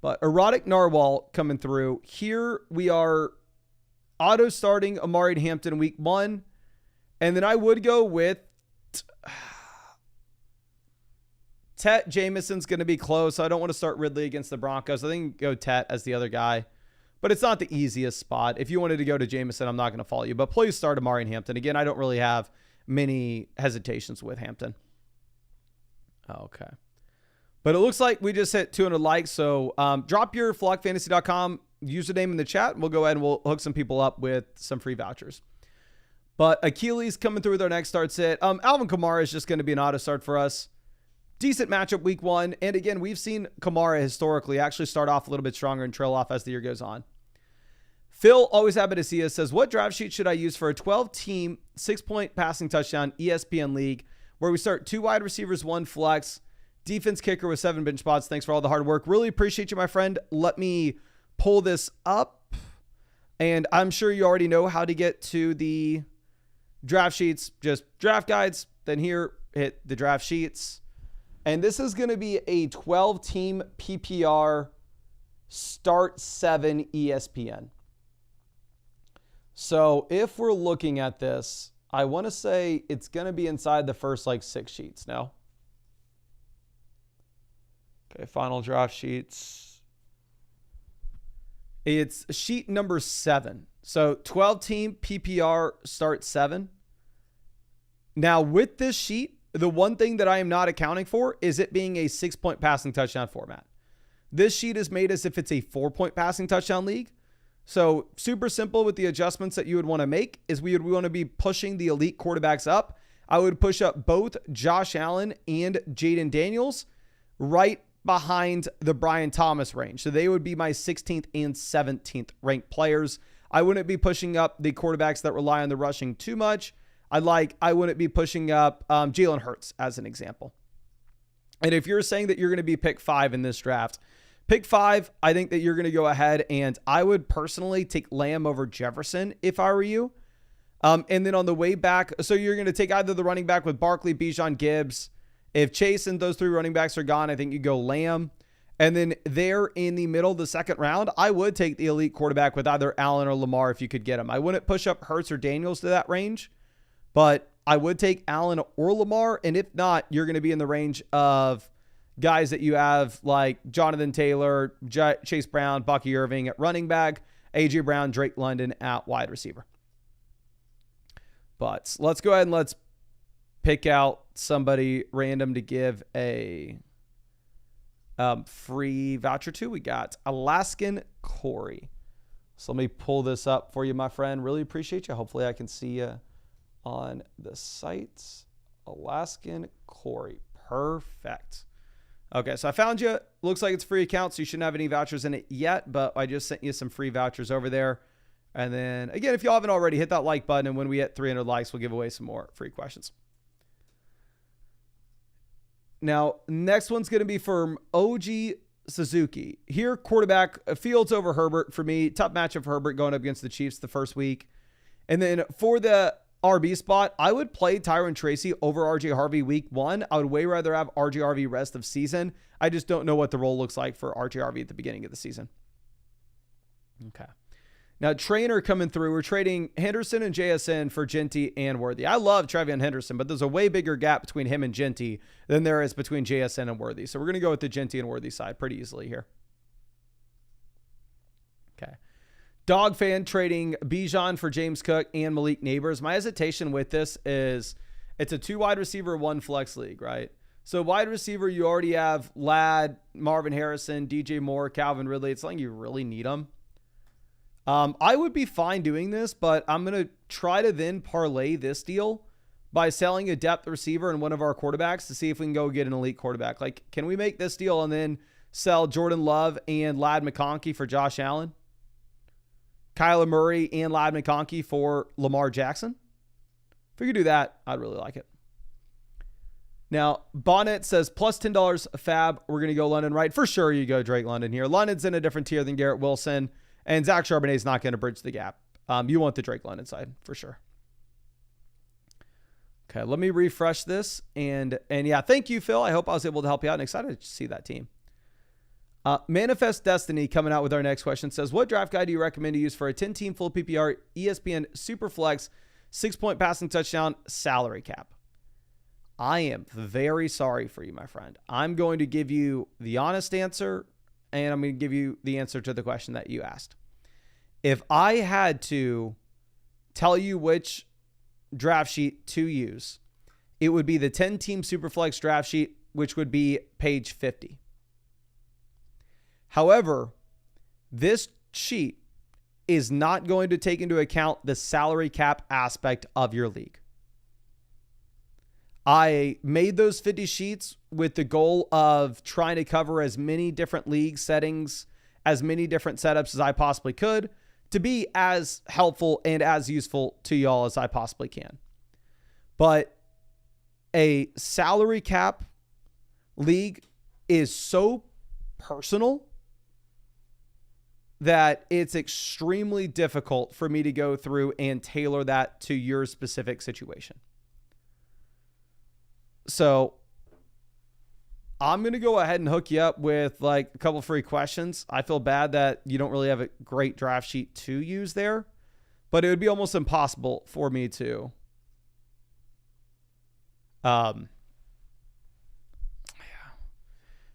But Erotic Narwhal coming through. Here we are auto starting Amari Hampton week 1. And then I would go with Tet Jameson's going to be close. So I don't want to start Ridley against the Broncos. I think go Tet as the other guy. But it's not the easiest spot. If you wanted to go to Jameson, I'm not going to follow you. But please start Amari Hampton. Again, I don't really have many hesitations with Hampton. Okay. But it looks like we just hit 200 likes. So drop your flockfantasy.com username in the chat. And we'll go ahead and we'll hook some people up with some free vouchers. But Achilles coming through with our next start sit. Alvin Kamara is just going to be an auto start for us. Decent matchup week 1. And again, we've seen Kamara historically actually start off a little bit stronger and trail off as the year goes on. Phil, always happy to see us, says, what draft sheet should I use for a 12-team, 6-point passing touchdown ESPN league where we start 2 wide receivers, 1 flex, defense kicker with 7 bench spots? Thanks for all the hard work. Really appreciate you, my friend. Let me pull this up. And I'm sure you already know how to get to the draft sheets, just draft guides. Then here, hit the draft sheets. And this is going to be a 12-team PPR start 7 ESPN. So if we're looking at this, I want to say it's going to be inside the first 6 sheets now. Okay, final draft sheets. It's sheet number 7. So 12-team PPR start 7. Now with this sheet, the one thing that I am not accounting for is it being a 6-point passing touchdown format. This sheet is made as if it's a 4-point passing touchdown league. So super simple with the adjustments that you would want to make is we would want to be pushing the elite quarterbacks up. I would push up both Josh Allen and Jaden Daniels right behind the Brian Thomas range. So they would be my 16th and 17th ranked players. I wouldn't be pushing up the quarterbacks that rely on the rushing too much. I wouldn't be pushing up Jalen Hurts as an example. And if you're saying that you're going to be pick 5 in this draft, pick 5, I think that you're going to go ahead and I would personally take Lamb over Jefferson if I were you. And then on the way back, so you're going to take either the running back with Barkley, Bijan, Gibbs. If Chase and those 3 running backs are gone, I think you go Lamb. And then there in the middle of the second round, I would take the elite quarterback with either Allen or Lamar if you could get him. I wouldn't push up Hurts or Daniels to that range, but I would take Allen or Lamar. And if not, you're going to be in the range of guys that you have like Jonathan Taylor, Chase Brown, Bucky Irving at running back, A.J. Brown, Drake London at wide receiver. But let's go ahead and let's pick out somebody random to give a free voucher to. We got Alaskan Corey. So let me pull this up for you, my friend. Really appreciate you. Hopefully I can see you on the sites. Alaskan Corey. Perfect. Okay, so I found you. Looks like it's free account, so you shouldn't have any vouchers in it yet, but I just sent you some free vouchers over there. And then, again, if y'all haven't already, hit that like button, and when we hit 300 likes, we'll give away some more free questions. Now, next one's going to be from OG Suzuki. Here, quarterback, Fields over Herbert for me. Tough matchup for Herbert going up against the Chiefs the first week. And then for the RB spot, I would play Tyron Tracy over RJ Harvey week 1. I would way rather have RJ Harvey rest of season. I just don't know what the role looks like for RJ Harvey at the beginning of the season. Okay. Now, trainer coming through. We're trading Henderson and JSN for Genty and Worthy. I love Travion Henderson, but there's a way bigger gap between him and Genty than there is between JSN and Worthy. So we're going to go with the Genty and Worthy side pretty easily here. Okay. Dog fan trading Bijan for James Cook and Malik Neighbors. My hesitation with this is it's a 2 wide receiver, 1 flex league, right? So wide receiver, you already have Ladd, Marvin Harrison, DJ Moore, Calvin Ridley. It's like you really need them. I would be fine doing this, but I'm going to try to then parlay this deal by selling a depth receiver and one of our quarterbacks to see if we can go get an elite quarterback. Like, can we make this deal and then sell Jordan Love and Ladd McConkey for Josh Allen? Kyler Murray and Ladd McConkey for Lamar Jackson? If we could do that, I'd really like it. Now, Bonnet says plus $10 fab. We're going to go London right. For sure, you go Drake London here. London's in a different tier than Garrett Wilson. And Zach Charbonnet is not going to bridge the gap. You want the Drake London side for sure. Okay, let me refresh this. And yeah, thank you, Phil. I hope I was able to help you out and excited to see that team. Manifest Destiny coming out with our next question says, what draft guide do you recommend to use for a 10-team full PPR ESPN Superflex 6-point passing touchdown salary cap? I am very sorry for you, my friend. I'm going to give you the honest answer, and I'm going to give you the answer to the question that you asked. If I had to tell you which draft sheet to use, it would be the 10-team Superflex draft sheet, which would be page 50. However, this sheet is not going to take into account the salary cap aspect of your league. I made those 50 sheets with the goal of trying to cover as many different league settings, as many different setups as I possibly could to be as helpful and as useful to y'all as I possibly can. But a salary cap league is so personal that it's extremely difficult for me to go through and tailor that to your specific situation. So I'm going to go ahead and hook you up with like a couple free questions. I feel bad that you don't really have a great draft sheet to use there, but it would be almost impossible for me to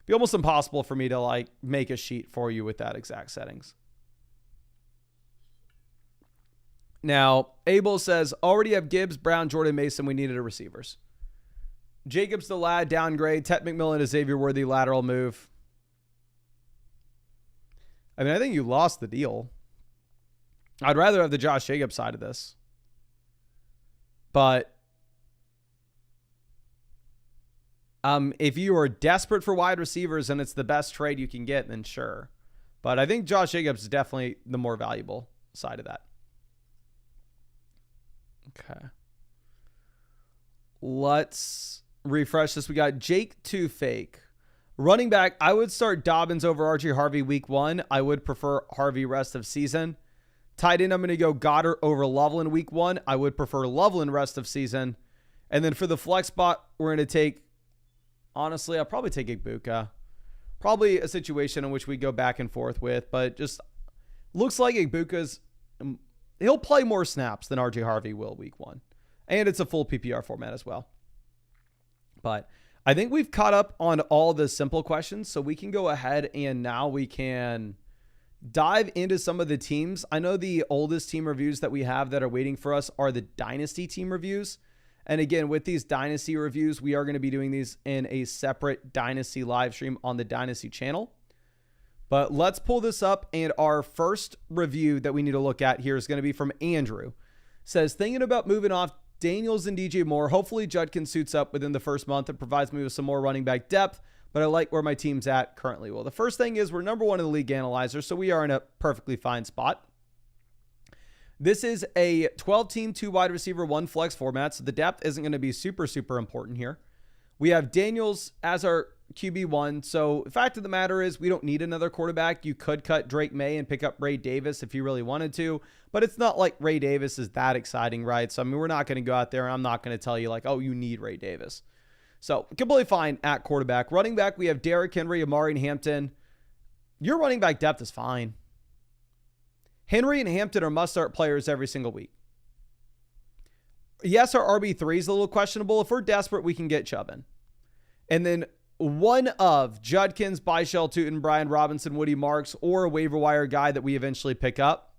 be almost impossible for me to like make a sheet for you with that exact settings. Now, Abel says, already have Gibbs, Brown, Jordan Mason. We needed a receivers. Jacobs the lad, downgrade. Tet McMillan to Xavier Worthy, lateral move. I mean, I think you lost the deal. I'd rather have the Josh Jacobs side of this. But if you are desperate for wide receivers and it's the best trade you can get, then sure. But I think Josh Jacobs is definitely the more valuable side of that. Okay. Let's refresh this. We got Jake 2 Fake. Running back, I would start Dobbins over RJ Harvey week 1. I would prefer Harvey rest of season. Tight end, I'm going to go Goddard over Loveland week 1. I would prefer Loveland rest of season. And then for the flex spot, we're going to take, honestly, I'll probably take Igbuka. Probably a situation in which we go back and forth with, but just looks like Igbuka's, he'll play more snaps than RJ Harvey will week 1. And it's a full PPR format as well. But I think we've caught up on all the simple questions, so we can go ahead and now we can dive into some of the teams. I know the oldest team reviews that we have that are waiting for us are the Dynasty team reviews. And again, with these Dynasty reviews, we are going to be doing these in a separate Dynasty live stream on the Dynasty channel. But let's pull this up, and our first review that we need to look at here is going to be from Andrew. Says, thinking about moving off Daniels and DJ Moore. Hopefully Judkins suits up within the first month and provides me with some more running back depth, but I like where my team's at currently. Well, the first thing is we're number 1 in the league analyzer, so we are in a perfectly fine spot. This is a 12-team, 2 wide receiver, 1 flex format, so the depth isn't going to be super, super important here. We have Daniels as our QB1, so the fact of the matter is we don't need another quarterback. You could cut Drake May and pick up Ray Davis if you really wanted to, but it's not like Ray Davis is that exciting, right? So, I mean, we're not going to go out there, and I'm not going to tell you like, oh, you need Ray Davis. So, completely fine at quarterback. Running back, we have Derrick Henry, Amari, and Hampton. Your running back depth is fine. Henry and Hampton are must-start players every single week. Yes, our RB3 is a little questionable. If we're desperate, we can get Chubb in. And then one of Judkins, Byshell, Tootin, Brian Robinson, Woody Marks, or a waiver wire guy that we eventually pick up.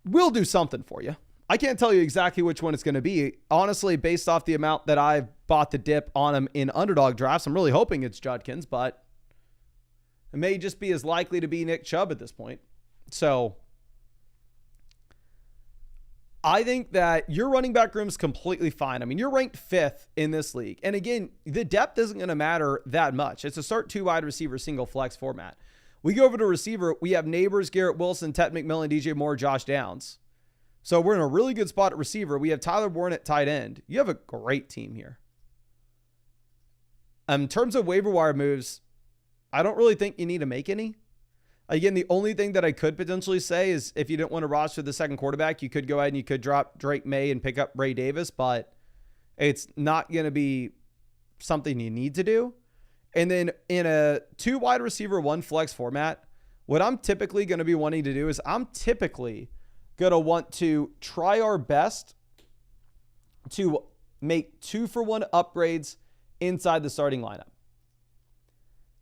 We'll do something for you. I can't tell you exactly which one it's going to be. Honestly, based off the amount that I've bought the dip on him in underdog drafts, I'm really hoping it's Judkins, but it may just be as likely to be Nick Chubb at this point. So I think that your running back room is completely fine. I mean, you're ranked 5th in this league. And again, the depth isn't going to matter that much. It's a start 2 wide receiver, single flex format. We go over to receiver. We have Neighbors, Garrett Wilson, Tet McMillan, DJ Moore, Josh Downs. So we're in a really good spot at receiver. We have Tyler Bourne at tight end. You have a great team here. In terms of waiver wire moves, I don't really think you need to make any. Again, the only thing that I could potentially say is if you didn't want to roster the second quarterback, you could go ahead and you could drop Drake May and pick up Ray Davis, but it's not going to be something you need to do. And then in a 2 wide receiver, 1 flex format, what I'm typically going to be wanting to do is I'm typically going to want to try our best to make 2-for-1 upgrades inside the starting lineup.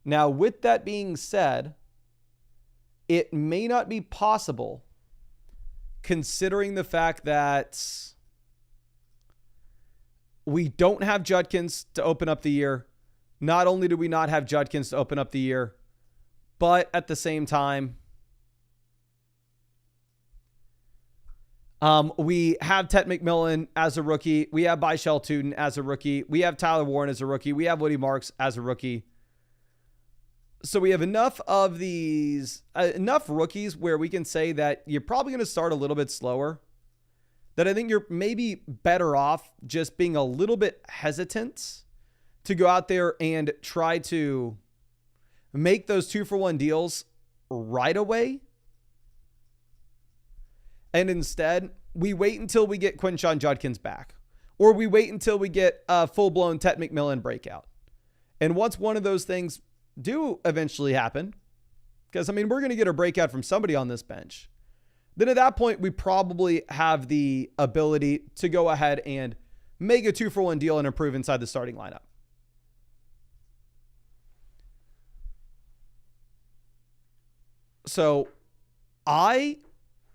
Now, with that being said, it may not be possible considering the fact that we don't have Judkins to open up the year. Not only do we not have Judkins to open up the year, but at the same time, we have Tet McMillan as a rookie. We have Byshell Tootin as a rookie. We have Tyler Warren as a rookie. We have Woody Marks as a rookie. So we have enough of these, enough rookies where we can say that you're probably going to start a little bit slower. That I think you're maybe better off just being a little bit hesitant to go out there and try to make those 2-for-1 deals right away. And instead, we wait until we get Quinshon Judkins back. Or we wait until we get a full-blown Tet McMillan breakout. And once one of those things do eventually happen, because, I mean, we're going to get a breakout from somebody on this bench, then at that point, we probably have the ability to go ahead and make a 2-for-1 deal and improve inside the starting lineup. So I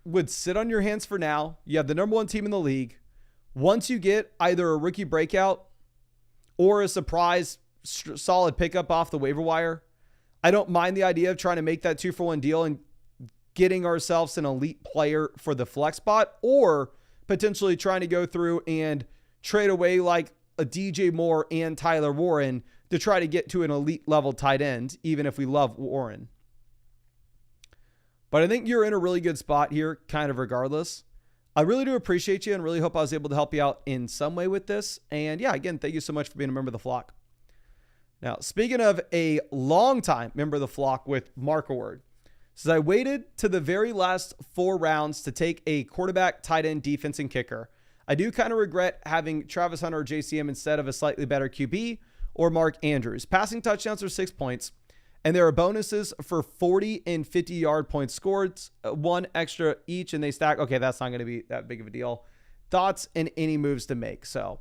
would sit on your hands for now. You have the number 1 team in the league. Once you get either a rookie breakout or a surprise solid pickup off the waiver wire, I don't mind the idea of trying to make that 2-for-1 deal and getting ourselves an elite player for the flex spot, or potentially trying to go through and trade away like a DJ Moore and Tyler Warren to try to get to an elite level tight end, even if we love Warren. But I think you're in a really good spot here, kind of regardless. I really do appreciate you and really hope I was able to help you out in some way with this. And yeah, again, thank you so much for being a member of the flock. Now, speaking of a long-time member of the flock with Mark Award, says I waited to the very last 4 rounds to take a quarterback, tight end, defense, and kicker. I do kind of regret having Travis Hunter or JCM instead of a slightly better QB or Mark Andrews. Passing touchdowns are 6 points, and there are bonuses for 40 and 50-yard points scored, 1 extra each, and they stack. Okay, that's not going to be that big of a deal. Thoughts and any moves to make. So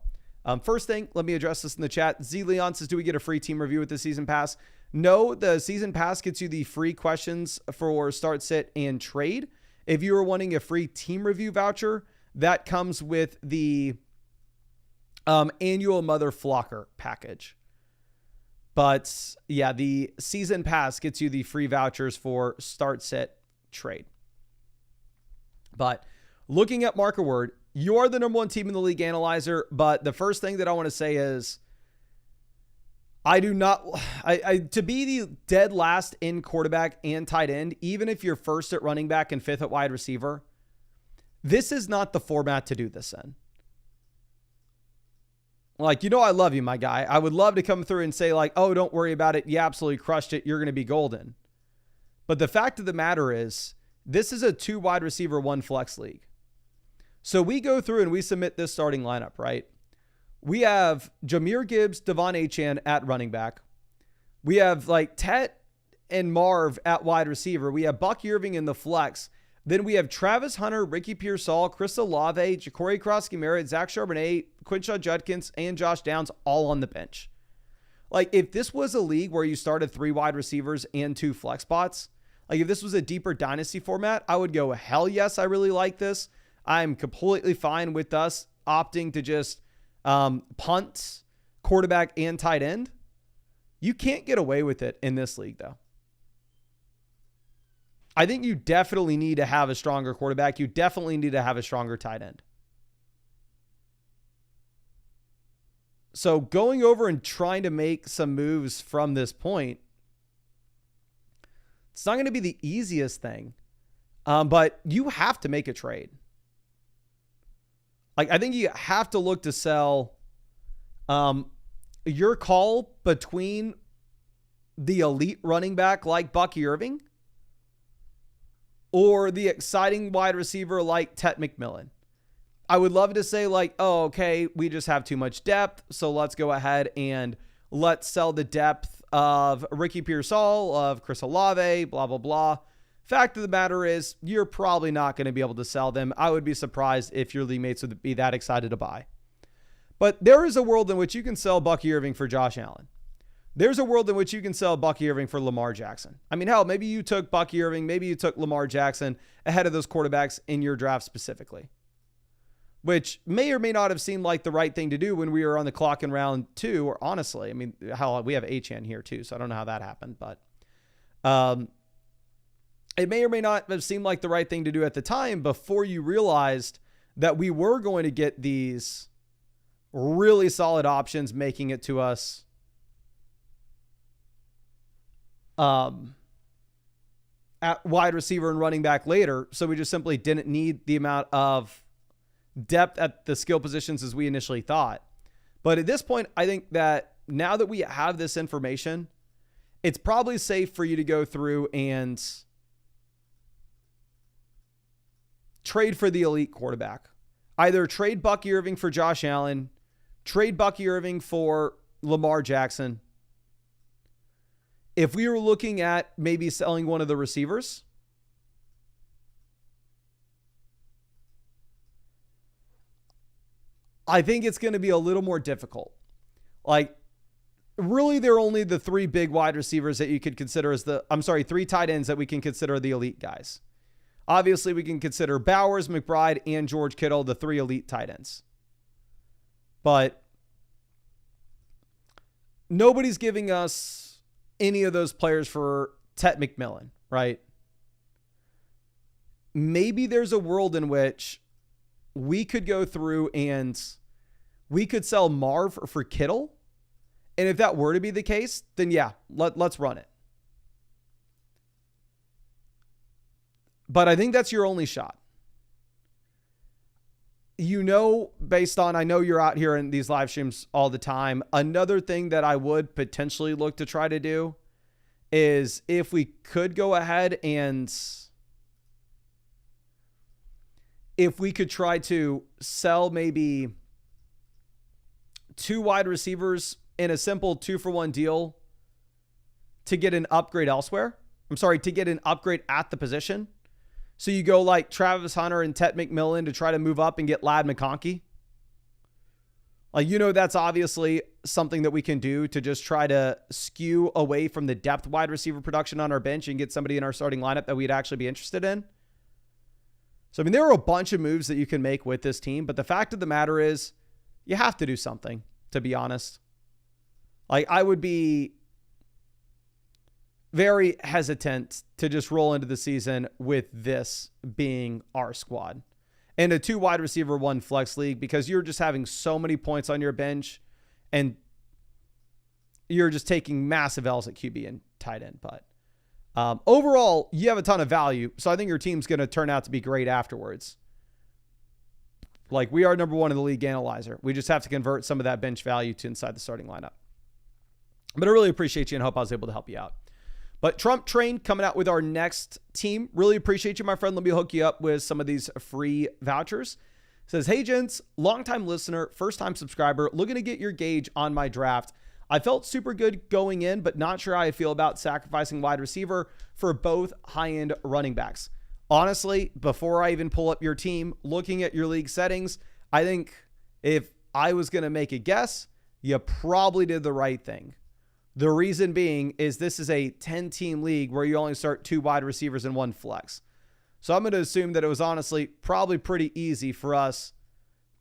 first thing, let me address this in the chat. Z Leon says, do we get a free team review with the season pass? No, the season pass gets you the free questions for start, sit, and trade. If you are wanting a free team review voucher, that comes with the annual Mother Flocker package. But yeah, the season pass gets you the free vouchers for start, sit, trade. But looking at Marker Word, you are the number 1 team in the league analyzer. But the first thing that I want to say is I do not, to be the dead last in quarterback and tight end, even if you're first at running back and 5th at wide receiver, this is not the format to do this in. Like, you know, I love you, my guy. I would love to come through and say like, oh, don't worry about it. You absolutely crushed it. You're going to be golden. But the fact of the matter is, this is a 2 wide receiver, 1 flex league. So we go through and we submit this starting lineup, right? We have Jahmyr Gibbs, Devon Achane at running back. We have like Tet and Marv at wide receiver. We have Buck Irving in the flex. Then we have Travis Hunter, Ricky Pearsall, Chris Olave, Ja'Cory Krosky-Merritt, Zach Charbonnet, Quinshon Judkins, and Josh Downs all on the bench. Like, if this was a league where you started 3 wide receivers and 2 flex spots, like if this was a deeper dynasty format, I would go, hell yes, I really like this. I'm completely fine with us opting to just punt, quarterback, and tight end. You can't get away with it in this league, though. I think you definitely need to have a stronger quarterback. You definitely need to have a stronger tight end. So going over and trying to make some moves from this point, it's not going to be the easiest thing, but you have to make a trade. Like, I think you have to look to sell your call between the elite running back like Bucky Irving or the exciting wide receiver like Tet McMillan. I would love to say like, oh, okay, we just have too much depth, so let's go ahead and let's sell the depth of Ricky Pearsall, of Chris Olave, blah, blah, blah. Fact of the matter is, you're probably not going to be able to sell them. I would be surprised if your league mates would be that excited to buy. But there is a world in which you can sell Bucky Irving for Josh Allen. There's a world in which you can sell Bucky Irving for Lamar Jackson. I mean, hell, maybe you took Bucky Irving, maybe you took Lamar Jackson ahead of those quarterbacks in your draft specifically, which may or may not have seemed like the right thing to do when we were on the clock in round 2, or honestly, I mean, hell, we have Achane here too, so I don't know how that happened, but it may or may not have seemed like the right thing to do at the time before you realized that we were going to get these really solid options making it to us at wide receiver and running back later. So we just simply didn't need the amount of depth at the skill positions as we initially thought. But at this point, I think that now that we have this information it's probably safe for you to go through and trade for the elite quarterback. Either trade Bucky Irving for Josh Allen, trade Bucky Irving for Lamar Jackson. If we were looking at maybe selling one of the receivers, I think it's going to be a little more difficult. Like, really, there are only the three big wide receivers that you could consider as three tight ends that we can consider the elite guys. Obviously, we can consider Bowers, McBride, and George Kittle the three elite tight ends. But nobody's giving us any of those players for Tet McMillan, right? Maybe there's a world in which we could go through and we could sell Marv for Kittle. And if that were to be the case, then yeah, let's run it. But I think that's your only shot. Based on, I know you're out here in these live streams all the time. Another thing that I would potentially look to try to do is if we could go ahead and if we could try to sell maybe two wide receivers in a simple 2-for-1 deal to get an upgrade elsewhere. To get an upgrade at the position. So you go like Travis Hunter and Tet McMillan to try to move up and get Ladd McConkey. That's obviously something that we can do to just try to skew away from the depth wide receiver production on our bench and get somebody in our starting lineup that we'd actually be interested in. So, there are a bunch of moves that you can make with this team, but the fact of the matter is you have to do something, to be honest. I would be very hesitant to just roll into the season with this being our squad. And a 2 wide receiver, 1 flex league, because you're just having so many points on your bench and you're just taking massive L's at QB and tight end. But overall, you have a ton of value. So I think your team's going to turn out to be great afterwards. We are number 1 in the league analyzer. We just have to convert some of that bench value to inside the starting lineup. But I really appreciate you and hope I was able to help you out. But Trump Train coming out with our next team. Really appreciate you, my friend. Let me hook you up with some of these free vouchers. Says, hey, gents, longtime listener, first-time subscriber, looking to get your gauge on my draft. I felt super good going in, but not sure how I feel about sacrificing wide receiver for both high-end running backs. Honestly, before I even pull up your team, looking at your league settings, I think if I was going to make a guess, you probably did the right thing. The reason being is this is a 10-team league where you only start 2 wide receivers and 1 flex. So I'm going to assume that it was honestly probably pretty easy for us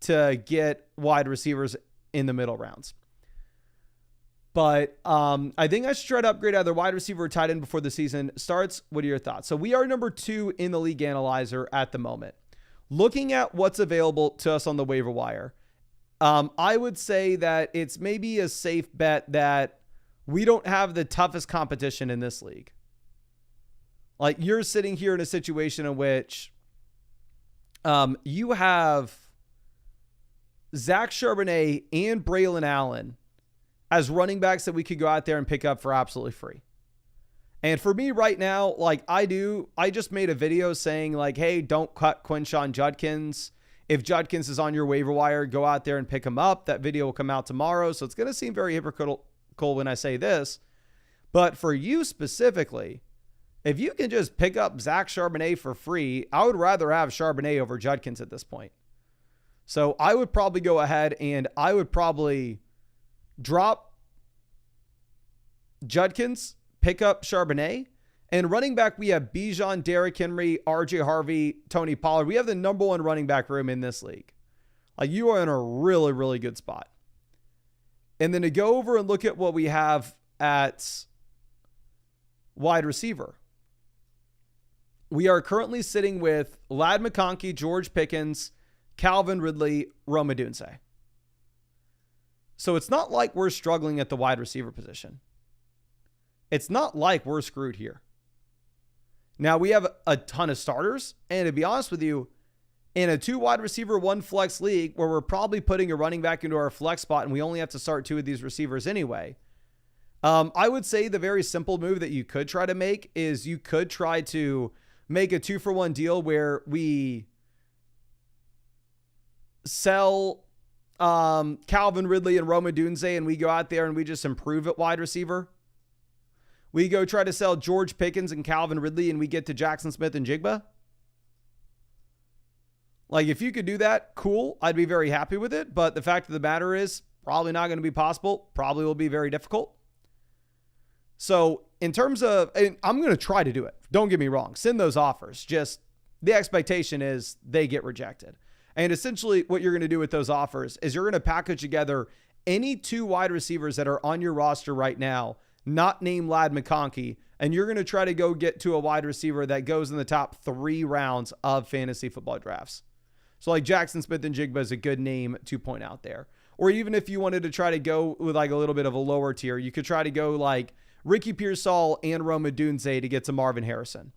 to get wide receivers in the middle rounds. But I think I should try to upgrade either wide receiver or tight end before the season starts. What are your thoughts? So we are number 2 in the league analyzer at the moment. Looking at what's available to us on the waiver wire, I would say that it's maybe a safe bet that we don't have the toughest competition in this league. You're sitting here in a situation in which you have Zach Charbonnet and Braylon Allen as running backs that we could go out there and pick up for absolutely free. And for me right now, I just made a video saying hey, don't cut Quinshon Judkins. If Judkins is on your waiver wire, go out there and pick him up. That video will come out tomorrow. So it's going to seem very hypocritical when I say this, but for you specifically, if you can just pick up Zach Charbonnet for free, I would rather have Charbonnet over Judkins at this point. So I would probably go ahead and I would probably drop Judkins, pick up Charbonnet, and running back, we have Bijan, Derrick Henry, RJ Harvey, Tony Pollard. We have the number 1 running back room in this league. You are in a really, really good spot. And then to go over and look at what we have at wide receiver. We are currently sitting with Ladd McConkey, George Pickens, Calvin Ridley, Rome Odunze. So it's not like we're struggling at the wide receiver position. It's not like we're screwed here. Now we have a ton of starters. And to be honest with you, in a 2 wide receiver, 1 flex league where we're probably putting a running back into our flex spot and we only have to start 2 of these receivers anyway, I would say the very simple move that you could try to make is you could try to make a 2-for-1 deal where we sell Calvin Ridley and Rome Odunze and we go out there and we just improve at wide receiver. We go try to sell George Pickens and Calvin Ridley and we get to Jackson Smith and Jigba. Like, if you could do that, cool. I'd be very happy with it. But the fact of the matter is, probably not going to be possible. Probably will be very difficult. So in terms of, and I'm going to try to do it. Don't get me wrong. Send those offers. Just the expectation is they get rejected. And essentially what you're going to do with those offers is you're going to package together any 2 wide receivers that are on your roster right now, not named Ladd McConkey, and you're going to try to go get to a wide receiver that goes in the top 3 rounds of fantasy football drafts. So like Jackson Smith and Jigba is a good name to point out there. Or even if you wanted to try to go with like a little bit of a lower tier, you could try to go like Ricky Pearsall and Rome Odunze to get to Marvin Harrison.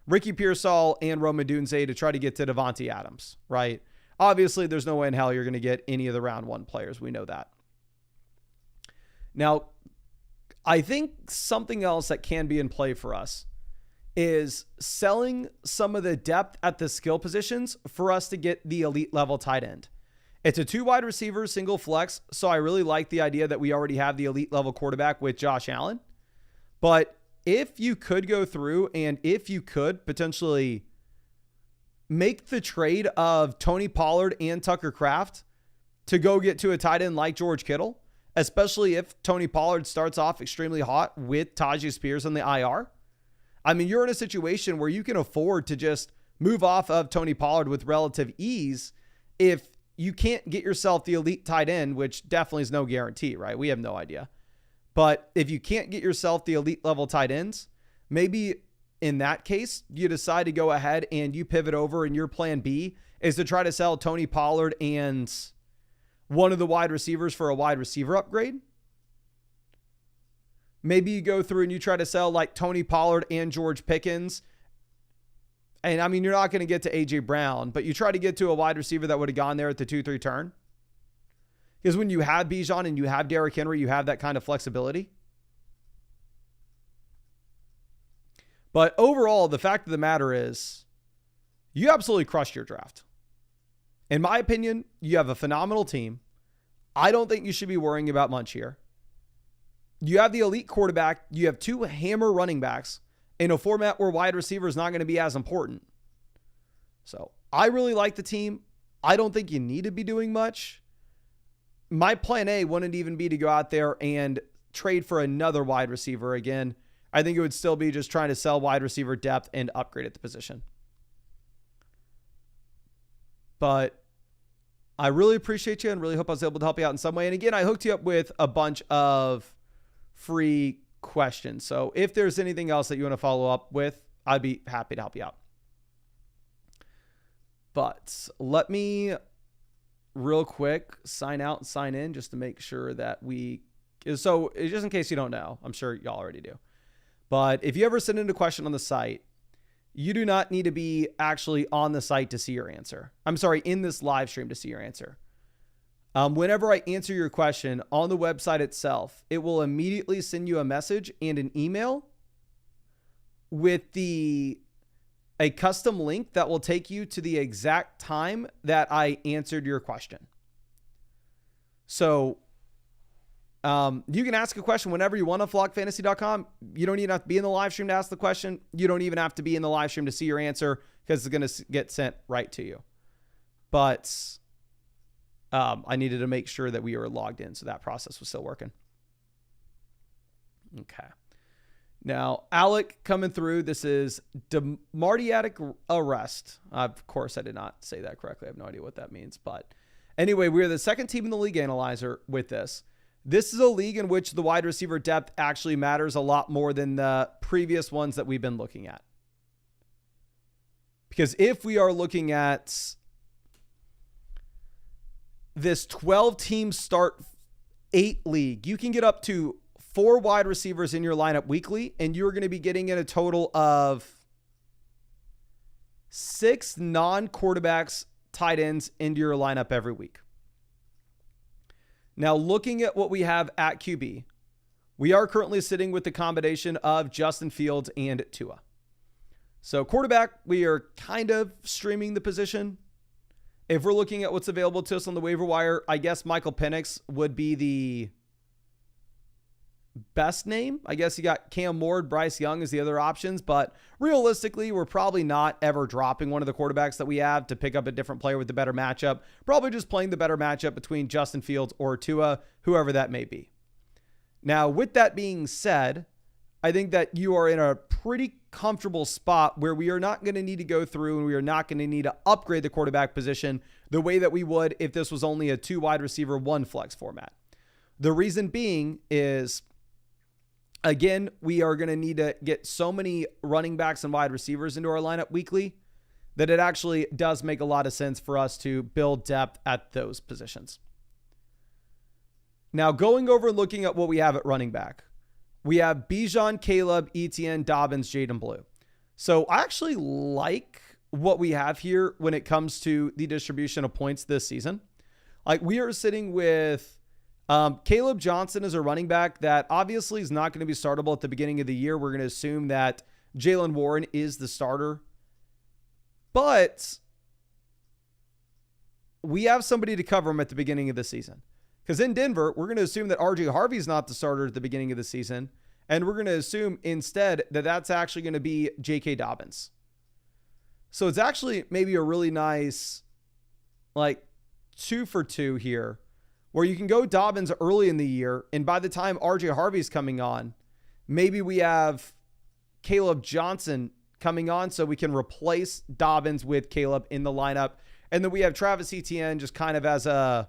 Ricky Pearsall and Rome Odunze to try to get to Devontae Adams, right? Obviously, there's no way in hell you're going to get any of the round 1 players. We know that. Now, I think something else that can be in play for us is selling some of the depth at the skill positions for us to get the elite level tight end. It's a 2 wide receiver, single flex. So I really like the idea that we already have the elite level quarterback with Josh Allen. But if you could go through and if you could potentially make the trade of Tony Pollard and Tucker Kraft to go get to a tight end like George Kittle, especially if Tony Pollard starts off extremely hot with Tajay Spears on the IR. I mean, you're in a situation where you can afford to just move off of Tony Pollard with relative ease if you can't get yourself the elite tight end, which definitely is no guarantee, right? We have no idea. But if you can't get yourself the elite level tight ends, maybe in that case, you decide to go ahead and you pivot over and your plan B is to try to sell Tony Pollard and one of the wide receivers for a wide receiver upgrade. Maybe you go through and you try to sell like Tony Pollard and George Pickens. And I mean, you're not going to get to AJ Brown, but you try to get to a wide receiver that would have gone there at the 2-3 turn. Because when you have Bijan and you have Derrick Henry, you have that kind of flexibility. But overall, the fact of the matter is you absolutely crushed your draft. In my opinion, you have a phenomenal team. I don't think you should be worrying about much here. You have the elite quarterback. You have 2 hammer running backs in a format where wide receiver is not going to be as important. So I really like the team. I don't think you need to be doing much. My plan A wouldn't even be to go out there and trade for another wide receiver again. I think it would still be just trying to sell wide receiver depth and upgrade at the position. But I really appreciate you and really hope I was able to help you out in some way. And again, I hooked you up with a bunch of free questions. So if there's anything else that you want to follow up with, I'd be happy to help you out. But let me real quick sign out and sign in just to make sure that so just in case you don't know, I'm sure y'all already do. But if you ever send in a question on the site, you do not need to be actually on the site to see your answer. I'm sorry, in this live stream to see your answer. Whenever I answer your question on the website itself, it will immediately send you a message and an email with a custom link that will take you to the exact time that I answered your question. So you can ask a question whenever you want on flockfantasy.com. You don't even have to be in the live stream to ask the question. You don't even have to be in the live stream to see your answer because it's going to get sent right to you. But I needed to make sure that we were logged in, so that process was still working. Okay. Now, Alec coming through. This is demartiatic arrest. Of course, I did not say that correctly. I have no idea what that means. But anyway, we're the second team in the league analyzer with this. This is a league in which the wide receiver depth actually matters a lot more than the previous ones that we've been looking at. Because if we are looking at this 12-team start 8 league, you can get up to 4 wide receivers in your lineup weekly, and you're going to be getting in a total of 6 non-quarterbacks tight ends into your lineup every week. Now, looking at what we have at QB, we are currently sitting with the combination of Justin Fields and Tua. So quarterback, we are kind of streaming the position. If we're looking at what's available to us on the waiver wire, I guess Michael Penix would be the best name. I guess you got Cam Ward, Bryce Young as the other options, but realistically, we're probably not ever dropping one of the quarterbacks that we have to pick up a different player with the better matchup. Probably just playing the better matchup between Justin Fields or Tua, whoever that may be. Now, with that being said, I think that you are in a pretty comfortable spot where we are not going to need to go through and we are not going to need to upgrade the quarterback position the way that we would if this was only a 2 wide receiver, 1 flex format. The reason being is, again, we are going to need to get so many running backs and wide receivers into our lineup weekly that it actually does make a lot of sense for us to build depth at those positions. Now, going over and looking at what we have at running back, we have Bijan, Caleb, Etienne, Dobbins, Jaden Blue. So I actually like what we have here when it comes to the distribution of points this season. Like, we are sitting with Caleb Johnson as a running back that obviously is not going to be startable at the beginning of the year. We're going to assume that Jaylen Warren is the starter. But we have somebody to cover him at the beginning of the season. Because in Denver, we're going to assume that RJ Harvey's not the starter at the beginning of the season. And we're going to assume instead that that's actually going to be J.K. Dobbins. So it's actually maybe a really nice, 2 for 2 here, where you can go Dobbins early in the year. And by the time RJ Harvey's coming on, maybe we have Caleb Johnson coming on so we can replace Dobbins with Caleb in the lineup. And then we have Travis Etienne just kind of as a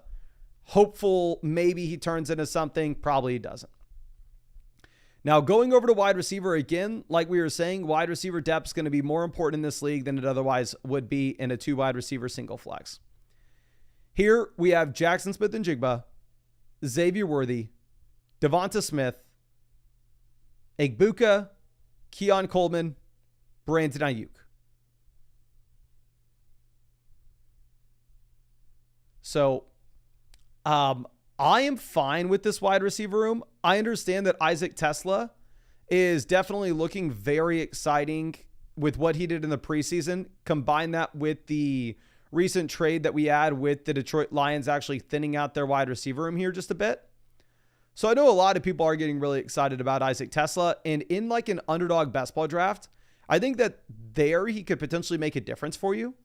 hopeful, maybe he turns into something. Probably he doesn't. Now, going over to wide receiver again, like we were saying, wide receiver depth is going to be more important in this league than it otherwise would be in a 2 wide receiver single flex. Here we have Jackson Smith-Njigba, Xavier Worthy, Devonta Smith, Egbuka, Keon Coleman, Brandon Ayuk. So, I am fine with this wide receiver room. I understand that Isaac Tesla is definitely looking very exciting with what he did in the preseason. Combine that with the recent trade that we had with the Detroit Lions actually thinning out their wide receiver room here just a bit. So I know a lot of people are getting really excited about Isaac Tesla. And in an underdog best ball draft, I think that there he could potentially make a difference for you.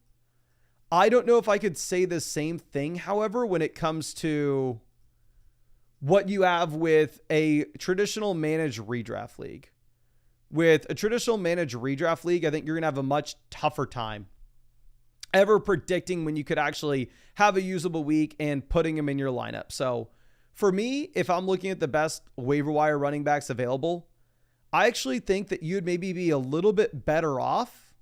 I don't know if I could say the same thing, however, when it comes to what you have with a traditional managed redraft league. With a traditional managed redraft league, I think you're going to have a much tougher time ever predicting when you could actually have a usable week and putting him in your lineup. So for me, if I'm looking at the best waiver wire running backs available, I actually think that you'd maybe be a little bit better off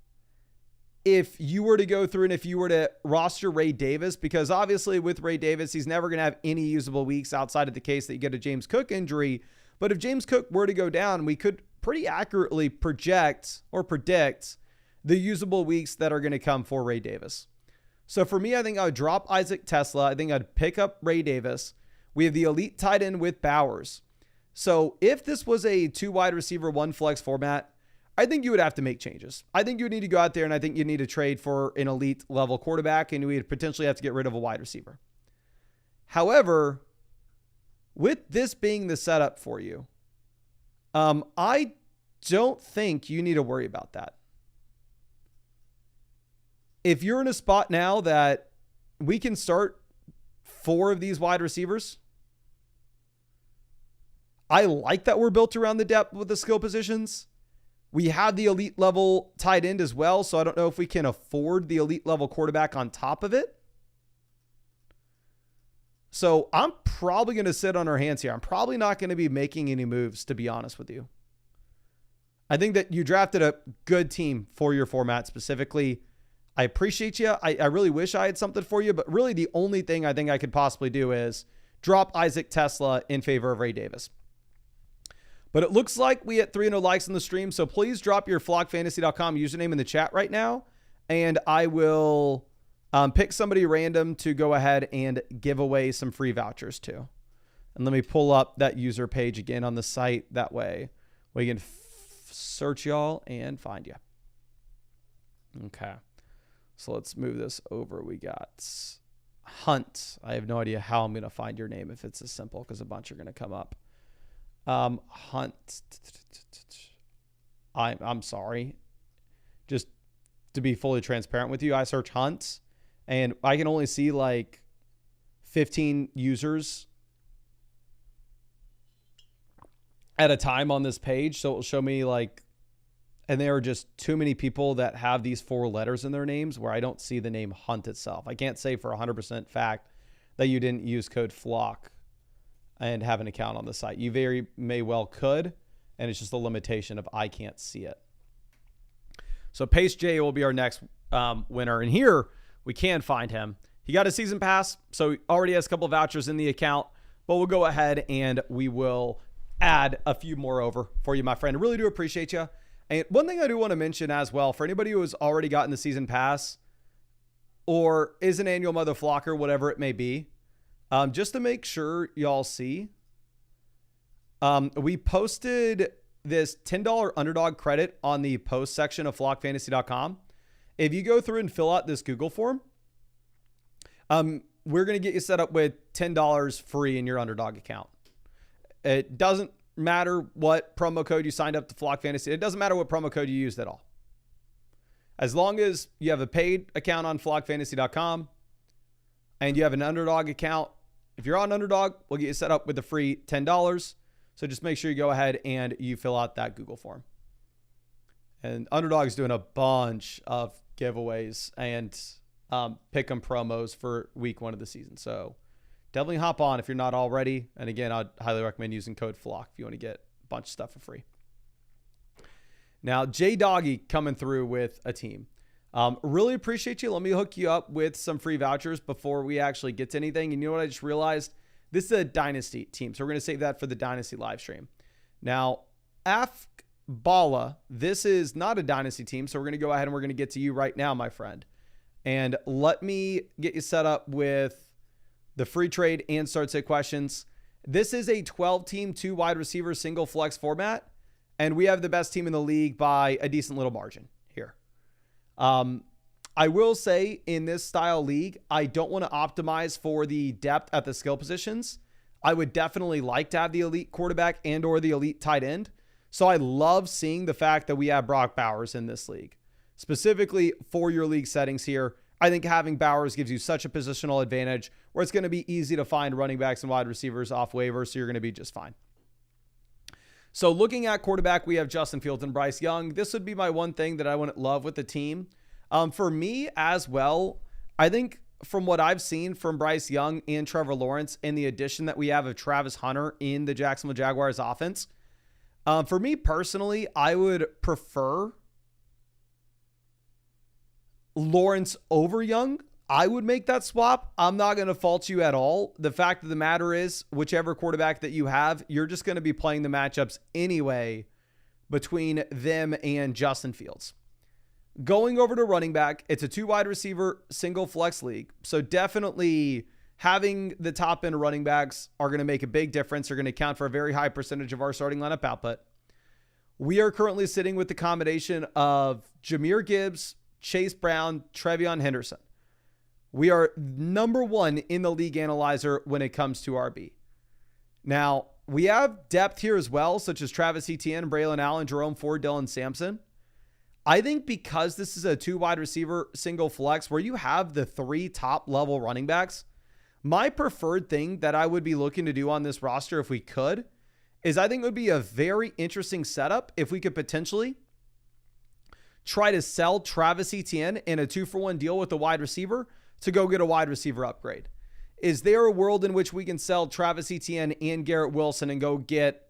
if you were to go through and if you were to roster Ray Davis, because obviously with Ray Davis, he's never going to have any usable weeks outside of the case that you get a James Cook injury. But if James Cook were to go down, we could pretty accurately project or predict the usable weeks that are going to come for Ray Davis. So for me, I think I would drop Isaac Tesla. I think I'd pick up Ray Davis. We have the elite tight end with Bowers. So if this was a 2 wide receiver, 1 flex format, I think you would have to make changes. I think you would need to go out there and I think you need to trade for an elite level quarterback and we would potentially have to get rid of a wide receiver. However, with this being the setup for you, I don't think you need to worry about that. If you're in a spot now that we can start 4 of these wide receivers, I like that we're built around the depth with the skill positions. We have the elite level tight end as well, so I don't know if we can afford the elite level quarterback on top of it. So I'm probably going to sit on our hands here. I'm probably not going to be making any moves, to be honest with you. I think that you drafted a good team for your format specifically. I appreciate you. I really wish I had something for you, but really the only thing I think I could possibly do is drop Isaac Tesla in favor of Ray Davis. But it looks like we hit 300 likes on the stream, so please drop your flockfantasy.com username in the chat right now, and I will pick somebody random to go ahead and give away some free vouchers to. And let me pull up that user page again on the site. That way we can search y'all and find you. Okay. So let's move this over. We got Hunt. I have no idea how I'm going to find your name if it's as simple because a bunch are going to come up. Hunt. I'm sorry. Just to be fully transparent with you, I search Hunt and I can only see like 15 users at a time on this page. So it will show me like, and there are just too many people that have these 4 letters in their names where I don't see the name Hunt itself. I can't say for 100% fact that you didn't use code FLOCK and have an account on the site. You very may well could, and it's just a limitation of I can't see it. So Pace J will be our next winner. And here we can find him. He got a season pass, so he already has a couple of vouchers in the account, but we'll go ahead and we will add a few more over for you, my friend. I really do appreciate you. And one thing I do want to mention as well, for anybody who has already gotten the season pass or is an annual mother flocker, whatever it may be, just to make sure y'all see, we posted this $10 underdog credit on the post section of flockfantasy.com. If you go through and fill out this Google form, we're going to get you set up with $10 free in your underdog account. It doesn't matter what promo code you signed up to Flock Fantasy. It doesn't matter what promo code you used at all. As long as you have a paid account on flockfantasy.com and you have an underdog account, if you're on Underdog, we'll get you set up with the free $10. So just make sure you go ahead and you fill out that Google form. And Underdog is doing a bunch of giveaways and pick 'em promos for week 1 of the season. So definitely hop on if you're not already. And again, I'd highly recommend using code FLOCK if you want to get a bunch of stuff for free. Now, J Doggy coming through with a team. Really appreciate you. Let me hook you up with some free vouchers before we actually get to anything. And you know what I just realized? This is a Dynasty team. So we're going to save that for the Dynasty live stream. Now, Bala, this is not a Dynasty team. So we're going to go ahead and we're going to get to you right now, my friend. And let me get you set up with the free trade and start sit questions. This is a 12-team, 2 wide receiver, single flex format. And we have the best team in the league by a decent little margin here. I will say in this style league, I don't want to optimize for the depth at the skill positions. I would definitely like to have the elite quarterback and or the elite tight end. So I love seeing the fact that we have Brock Bowers in this league. Specifically for your league settings here, I think having Bowers gives you such a positional advantage where it's going to be easy to find running backs and wide receivers off waivers, so you're going to be just fine. So looking at quarterback, we have Justin Fields and Bryce Young. This would be my one thing that I wouldn't love with the team. For me as well, I think from what I've seen from Bryce Young and Trevor Lawrence and the addition that we have of Travis Hunter in the Jacksonville Jaguars offense, for me personally, I would prefer Lawrence over Young. I would make that swap. I'm not going to fault you at all. The fact of the matter is, whichever quarterback that you have, you're just going to be playing the matchups anyway between them and Justin Fields. Going over to running back, it's a 2 wide receiver, single flex league. So definitely having the top end running backs are going to make a big difference. They're going to account for a very high percentage of our starting lineup output. We are currently sitting with the combination of Jahmyr Gibbs, Chase Brown, Trevion Henderson. We are number 1 in the league analyzer when it comes to RB. Now, we have depth here as well, such as Travis Etienne, Braylon Allen, Jerome Ford, Dylan Sampson. I think because this is a 2 wide receiver, single flex, where you have the 3 top level running backs, my preferred thing that I would be looking to do on this roster if we could is I think it would be a very interesting setup if we could potentially try to sell Travis Etienne in a 2-for-1 deal with a wide receiver to go get a wide receiver upgrade. Is there a world in which we can sell Travis Etienne and Garrett Wilson and go get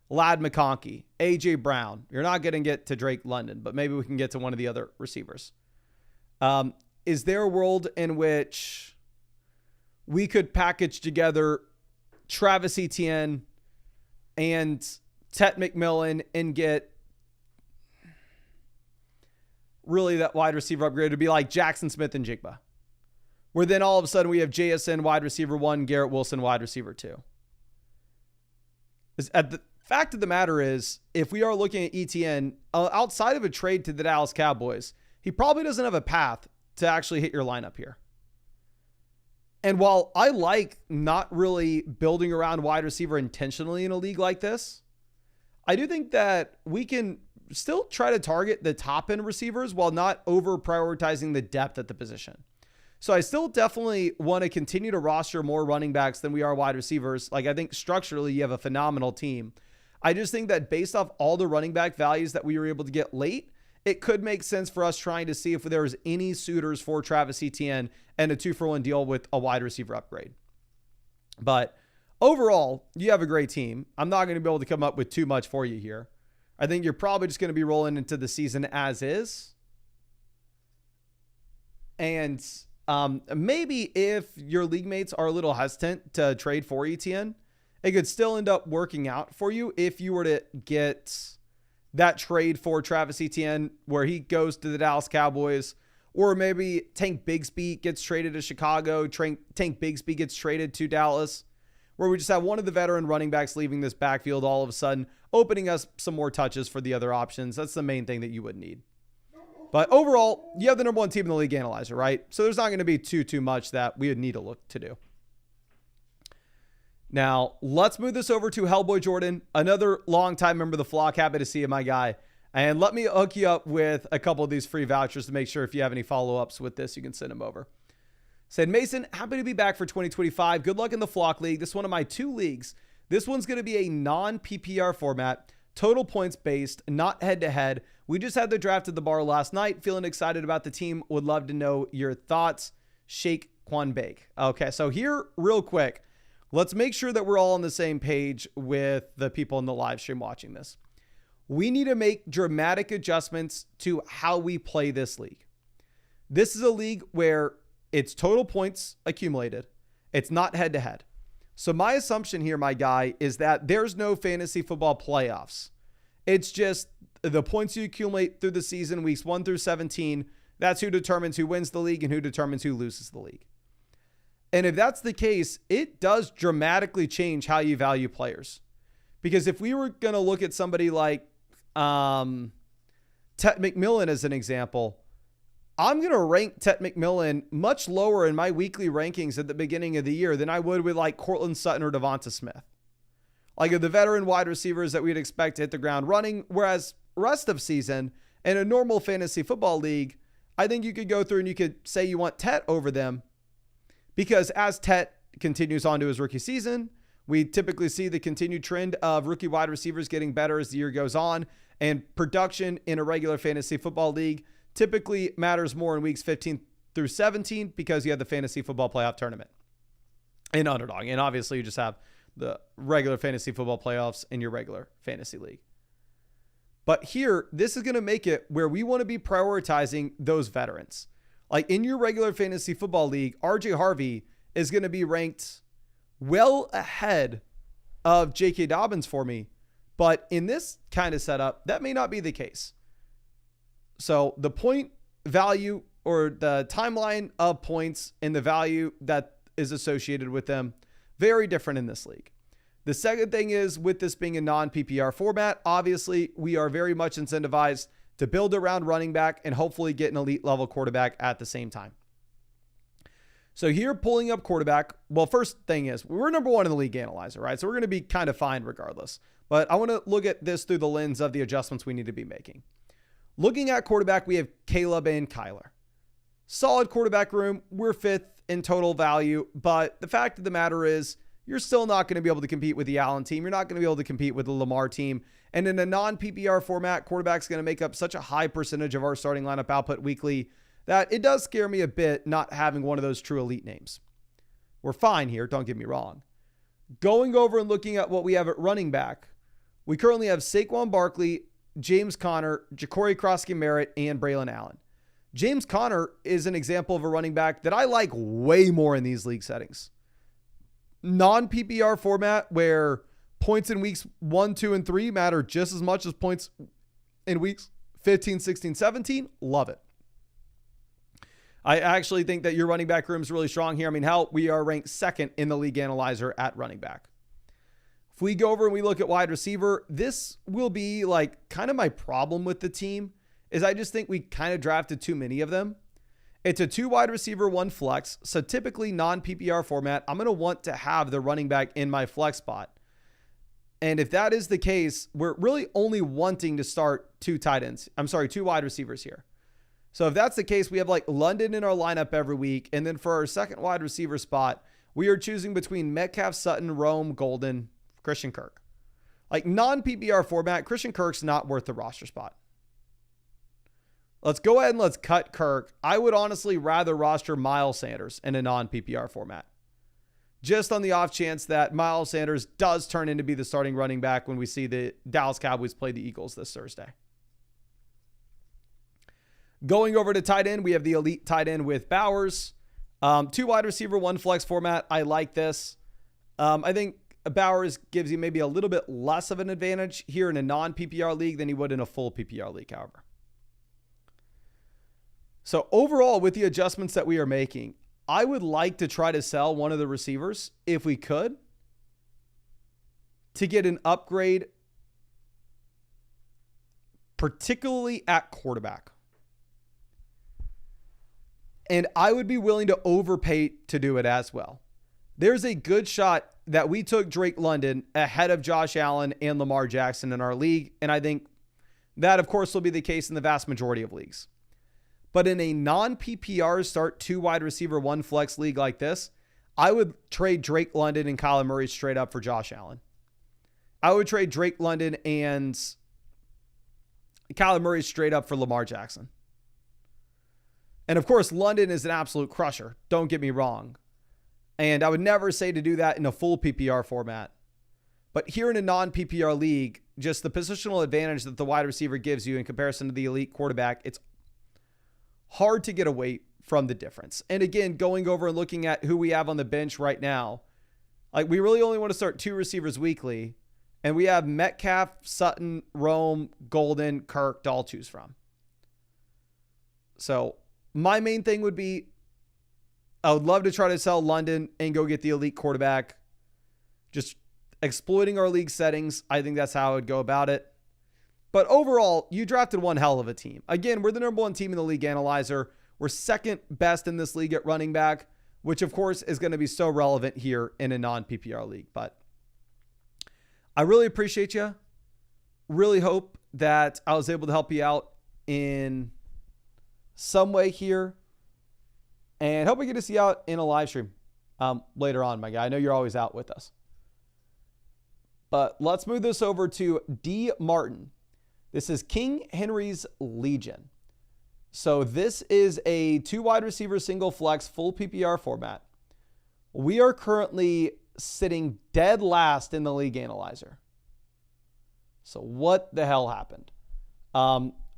Ladd McConkey, A.J. Brown? You're not going to get to Drake London, but maybe we can get to one of the other receivers. Is there a world in which we could package together Travis Etienne and Tet McMillan and get really that wide receiver upgrade to be like Jackson Smith and Jigba, where then all of a sudden we have JSN wide receiver 1, Garrett Wilson wide receiver 2. The fact of the matter is, if we are looking at ETN outside of a trade to the Dallas Cowboys, he probably doesn't have a path to actually hit your lineup here. And while I like not really building around wide receiver intentionally in a league like this, I do think that we can still try to target the top end receivers while not over prioritizing the depth at the position. So I still definitely want to continue to roster more running backs than we are wide receivers. Like, I think structurally you have a phenomenal team. I just think that based off all the running back values that we were able to get late, it could make sense for us trying to see if there was any suitors for Travis Etienne and a 2-for-1 deal with a wide receiver upgrade. But overall, you have a great team. I'm not going to be able to come up with too much for you here. I think you're probably just going to be rolling into the season as is. And maybe if your league mates are a little hesitant to trade for Etienne, it could still end up working out for you if you were to get that trade for Travis Etienne where he goes to the Dallas Cowboys, or maybe Tank Bigsby gets traded to Chicago, Tank Bigsby gets traded to Dallas, where we just have one of the veteran running backs leaving this backfield all of a sudden, opening us some more touches for the other options. That's the main thing that you would need. But overall, you have the number one team in the league analyzer, right? So there's not going to be too much that we would need to look to do. Now, let's move this over to Hellboy Jordan, another longtime member of the flock. Happy to see you, my guy. And let me hook you up with a couple of these free vouchers to make sure if you have any follow-ups with this, you can send them over. Said, Mason, happy to be back for 2025. Good luck in the flock league. This is one of my 2 leagues. This one's going to be a non-PPR format, total points based, not head-to-head. We just had the draft at the bar last night. Feeling excited about the team. Would love to know your thoughts. Shake Quan Bake. Okay, so here, real quick, let's make sure that we're all on the same page with the people in the live stream watching this. We need to make dramatic adjustments to how we play this league. This is a league where it's total points accumulated. It's not head-to-head. So my assumption here, my guy, is that there's no fantasy football playoffs. It's just the points you accumulate through the season, weeks 1 through 17. That's who determines who wins the league and who determines who loses the league. And if that's the case, it does dramatically change how you value players. Because if we were going to look at somebody like Tet McMillan as an example, I'm going to rank Tet McMillan much lower in my weekly rankings at the beginning of the year than I would with like Cortland Sutton or Devonta Smith. Like the veteran wide receivers that we'd expect to hit the ground running, whereas rest of season in a normal fantasy football league, I think you could go through and you could say you want Tet over them. Because as Tet continues on to his rookie season, we typically see the continued trend of rookie wide receivers getting better as the year goes on, and production in a regular fantasy football league typically matters more in weeks 15 through 17 because you have the fantasy football playoff tournament in Underdog. And obviously you just have the regular fantasy football playoffs in your regular fantasy league. But here, this is going to make it where we want to be prioritizing those veterans. Like in your regular fantasy football league, RJ Harvey is going to be ranked well ahead of J.K. Dobbins for me. But in this kind of setup, that may not be the case. So the point value or the timeline of points and the value that is associated with them, very different in this league. The second thing is, with this being a non-PPR format, obviously we are very much incentivized to build around running back and hopefully get an elite level quarterback at the same time. So here, pulling up quarterback, well, first thing is we're number 1 in the league analyzer, right? So we're going to be kind of fine regardless. But I want to look at this through the lens of the adjustments we need to be making. Looking at quarterback, we have Caleb and Kyler. Solid quarterback room. We're 5th in total value. But the fact of the matter is, you're still not going to be able to compete with the Allen team. You're not going to be able to compete with the Lamar team. And in a non-PPR format, quarterback's going to make up such a high percentage of our starting lineup output weekly that it does scare me a bit not having one of those true elite names. We're fine here, don't get me wrong. Going over and looking at what we have at running back, we currently have Saquon Barkley, James Conner, Ja'Cory Crosky-Merritt, and Braylon Allen. James Conner is an example of a running back that I like way more in these league settings. Non-PPR format where points in weeks 1, 2, and 3 matter just as much as points in weeks 15, 16, 17. Love it. I actually think that your running back room is really strong here. I mean, hell, we are ranked 2nd in the league analyzer at running back. If we go over and we look at wide receiver, this will be like kind of my problem with the team is I just think we kind of drafted too many of them. It's a 2 wide receiver, 1 flex. So typically non-PPR format, I'm going to want to have the running back in my flex spot. And if that is the case, we're really only wanting to start 2 wide receivers here. So if that's the case, we have like London in our lineup every week. And then for our second wide receiver spot, we are choosing between Metcalf, Sutton, Rome, Golden, Christian Kirk. Like non-PPR format, Christian Kirk's not worth the roster spot. Let's go ahead and let's cut Kirk. I would honestly rather roster Miles Sanders in a non-PPR format. Just on the off chance that Miles Sanders does turn into be the starting running back when we see the Dallas Cowboys play the Eagles this Thursday. Going over to tight end, we have the elite tight end with Bowers. 2 wide receiver, 1 flex format. I like this. I think Bowers gives you maybe a little bit less of an advantage here in a non-PPR league than he would in a full PPR league, however. So overall, with the adjustments that we are making, I would like to try to sell one of the receivers if we could to get an upgrade, particularly at quarterback. And I would be willing to overpay to do it as well. There's a good shot that we took Drake London ahead of Josh Allen and Lamar Jackson in our league. And I think that, of course, will be the case in the vast majority of leagues. But in a non-PPR start 2 wide receiver, 1 flex league like this, I would trade Drake London and Kyler Murray straight up for Josh Allen. I would trade Drake London and Kyler Murray straight up for Lamar Jackson. And of course, London is an absolute crusher. Don't get me wrong. And I would never say to do that in a full PPR format. But here in a non-PPR league, just the positional advantage that the wide receiver gives you in comparison to the elite quarterback, it's hard to get away from the difference. And again, going over and looking at who we have on the bench right now, like we really only want to start 2 receivers weekly. And we have Metcalf, Sutton, Rome, Golden, Kirk to all choose from. So my main thing would be, I would love to try to sell London and go get the elite quarterback. Just exploiting our league settings. I think that's how I would go about it. But overall, you drafted one hell of a team. Again, we're the number 1 team in the league analyzer. We're second best in this league at running back, which of course is going to be so relevant here in a non-PPR league. But I really appreciate you. Really hope that I was able to help you out in some way here. And hope we get to see you out in a live stream later on, my guy. I know you're always out with us. But let's move this over to D. Martin. This is King Henry's Legion. So this is a 2 wide receiver, single flex, full PPR format. We are currently sitting dead last in the league analyzer. So what the hell happened?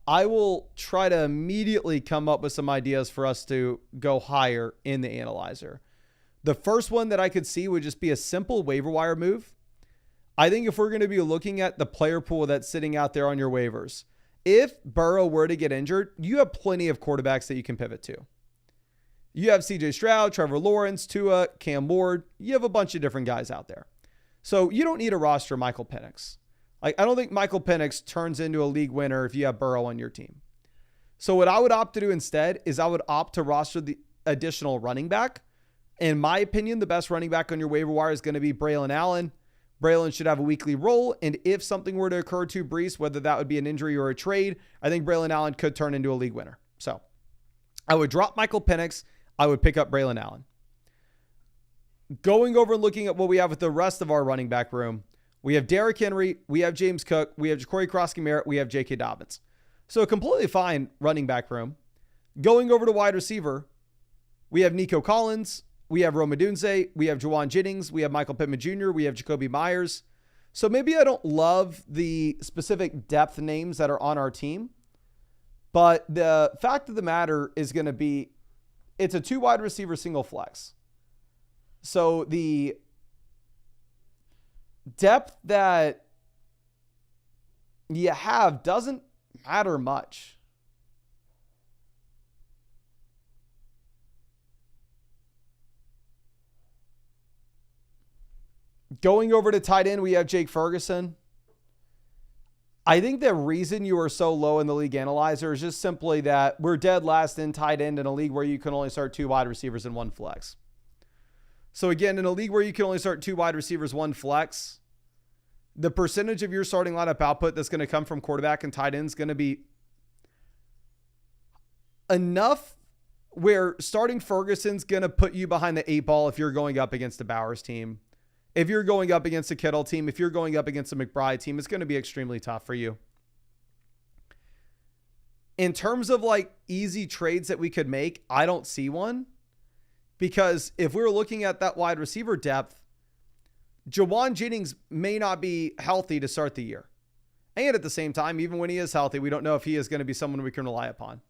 I will try to immediately come up with some ideas for us to go higher in the analyzer. The first one that I could see would just be a simple waiver wire move. I think if we're going to be looking at the player pool that's sitting out there on your waivers, if Burrow were to get injured, you have plenty of quarterbacks that you can pivot to. You have CJ Stroud, Trevor Lawrence, Tua, Cam Ward. You have a bunch of different guys out there. So you don't need a roster Michael Penix. I don't think Michael Penix turns into a league winner if you have Burrow on your team. So what I would opt to do instead is I would opt to roster the additional running back. In my opinion, the best running back on your waiver wire is going to be Braylon Allen. Braylon should have a weekly role. And if something were to occur to Breece, whether that would be an injury or a trade, I think Braylon Allen could turn into a league winner. So I would drop Michael Penix. I would pick up Braylon Allen. Going over and looking at what we have with the rest of our running back room, we have Derrick Henry, we have James Cook, we have Ja'Cory Cross-Merritt, we have J.K. Dobbins. So a completely fine running back room. Going over to wide receiver, we have Nico Collins, we have Rome Odunze, we have Juwan Jennings, we have Michael Pittman Jr., we have Jacoby Myers. So maybe I don't love the specific depth names that are on our team, but the fact of the matter is going to be it's a 2 wide receiver single flex. So the depth that you have doesn't matter much. Going over to tight end, we have Jake Ferguson. I think the reason you are so low in the league analyzer is just simply that we're dead last in tight end in a league where you can only start 2 wide receivers and 1 flex. So again, in a league where you can only start 2 wide receivers, 1 flex, the percentage of your starting lineup output that's going to come from quarterback and tight end is going to be enough where starting Ferguson's going to put you behind the 8 ball if you're going up against the Bowers team. If you're going up against a Kittle team, if you're going up against a McBride team, it's going to be extremely tough for you. In terms of like easy trades that we could make, I don't see one. Because if we were looking at that wide receiver depth, Juwan Jennings may not be healthy to start the year. And at the same time, even when he is healthy, we don't know if he is going to be someone we can rely upon.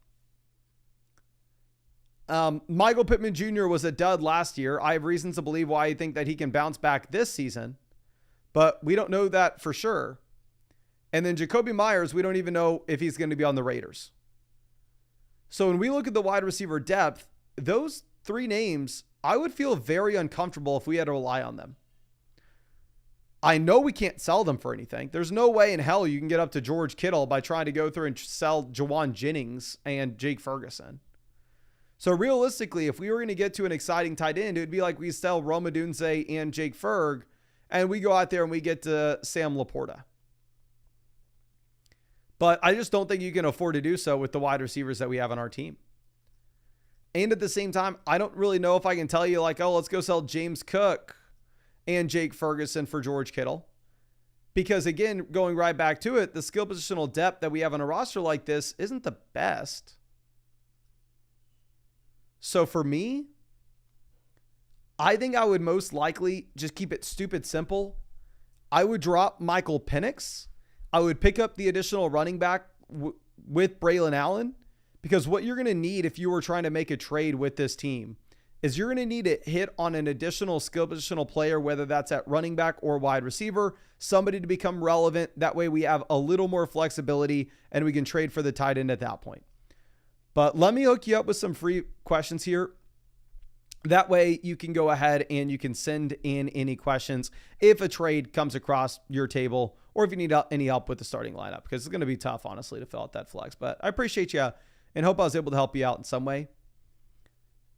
Michael Pittman Jr. was a dud last year. I have reasons to believe why I think that he can bounce back this season, but we don't know that for sure. And then Jacoby Myers, we don't even know if he's going to be on the Raiders. So when we look at the wide receiver depth, those 3 names, I would feel very uncomfortable if we had to rely on them. I know we can't sell them for anything. There's no way in hell you can get up to George Kittle by trying to go through and sell Juwan Jennings and Jake Ferguson. So realistically, if we were going to get to an exciting tight end, it would be like we sell Rome Odunze and Jake Ferg, and we go out there and we get to Sam Laporta. But I just don't think you can afford to do so with the wide receivers that we have on our team. And at the same time, I don't really know if I can tell you like, oh, let's go sell James Cook and Jake Ferguson for George Kittle. Because again, going right back to it, the skill positional depth that we have on a roster like this isn't the best. So for me, I think I would most likely just keep it stupid simple. I would drop Michael Penix. I would pick up the additional running back with Braylon Allen, because what you're going to need if you were trying to make a trade with this team is you're going to need to hit on an additional skill positional player, whether that's at running back or wide receiver, somebody to become relevant. That way we have a little more flexibility and we can trade for the tight end at that point. But let me hook you up with some free questions here. That way you can go ahead and you can send in any questions if a trade comes across your table or if you need any help with the starting lineup, because it's going to be tough, honestly, to fill out that flex. But I appreciate you and hope I was able to help you out in some way.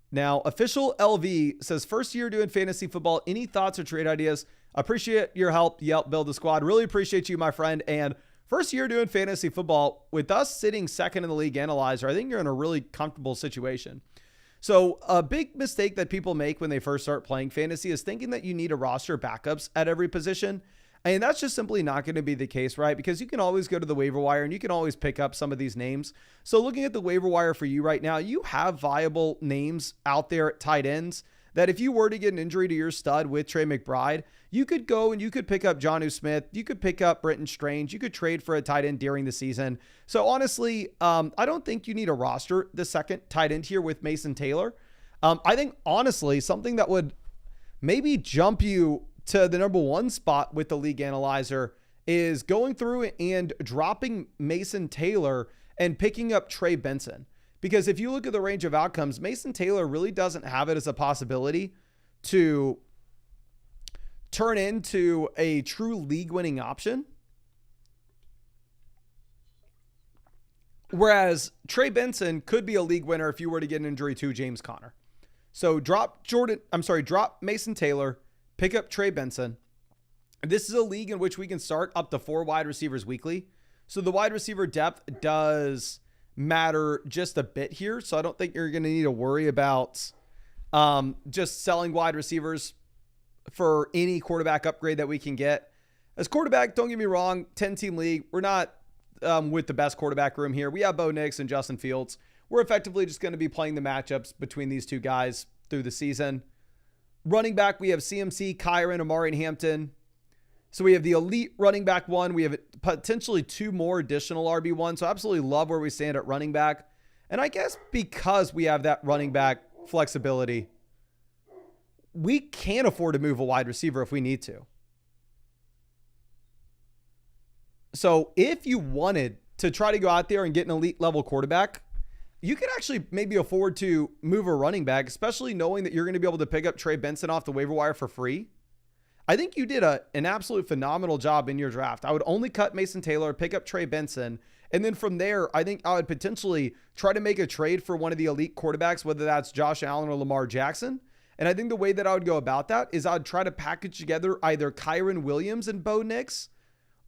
Now, Official LV says, first year doing fantasy football. Any thoughts or trade ideas? I appreciate your help. You helped build the squad. Really appreciate you, my friend. And first year doing fantasy football, with us sitting second in the league analyzer, I think you're in a really comfortable situation. So a big mistake that people make when they first start playing fantasy is thinking that you need to roster backups at every position. And that's just simply not going to be the case, right? Because you can always go to the waiver wire and you can always pick up some of these names. So looking at the waiver wire for you right now, you have viable names out there at tight ends that if you were to get an injury to your stud with Trey McBride, you could go and you could pick up Jonnu Smith. You could pick up Brenton Strange. You could trade for a tight end during the season. So honestly, I don't think you need to roster the second tight end here with Mason Taylor. I think honestly, something that would maybe jump you to the number 1 spot with the league analyzer is going through and dropping Mason Taylor and picking up Trey Benson. Because if you look at the range of outcomes, Mason Taylor really doesn't have it as a possibility to turn into a true league-winning option. Whereas Trey Benson could be a league winner if you were to get an injury to James Conner. So drop Mason Taylor, pick up Trey Benson. This is a league in which we can start up to 4 wide receivers weekly. So the wide receiver depth does matter just a bit here. So I don't think you're going to need to worry about just selling wide receivers for any quarterback upgrade that we can get. As quarterback, don't get me wrong, 10-team league, we're not with the best quarterback room here. We have Bo Nix and Justin Fields. We're effectively just going to be playing the matchups between these two guys through the season. Running back, we have CMC, Kyron, Amari, and Hampton. So we have the elite running back 1. We have potentially 2 more additional RB1. So I absolutely love where we stand at running back. And I guess because we have that running back flexibility, we can afford to move a wide receiver if we need to. So if you wanted to try to go out there and get an elite level quarterback, you could actually maybe afford to move a running back, especially knowing that you're going to be able to pick up Trey Benson off the waiver wire for free. I think you did an absolute phenomenal job in your draft. I would only cut Mason Taylor, pick up Trey Benson. And then from there, I think I would potentially try to make a trade for one of the elite quarterbacks, whether that's Josh Allen or Lamar Jackson. And I think the way that I would go about that is I'd try to package together either Kyron Williams and Bo Nix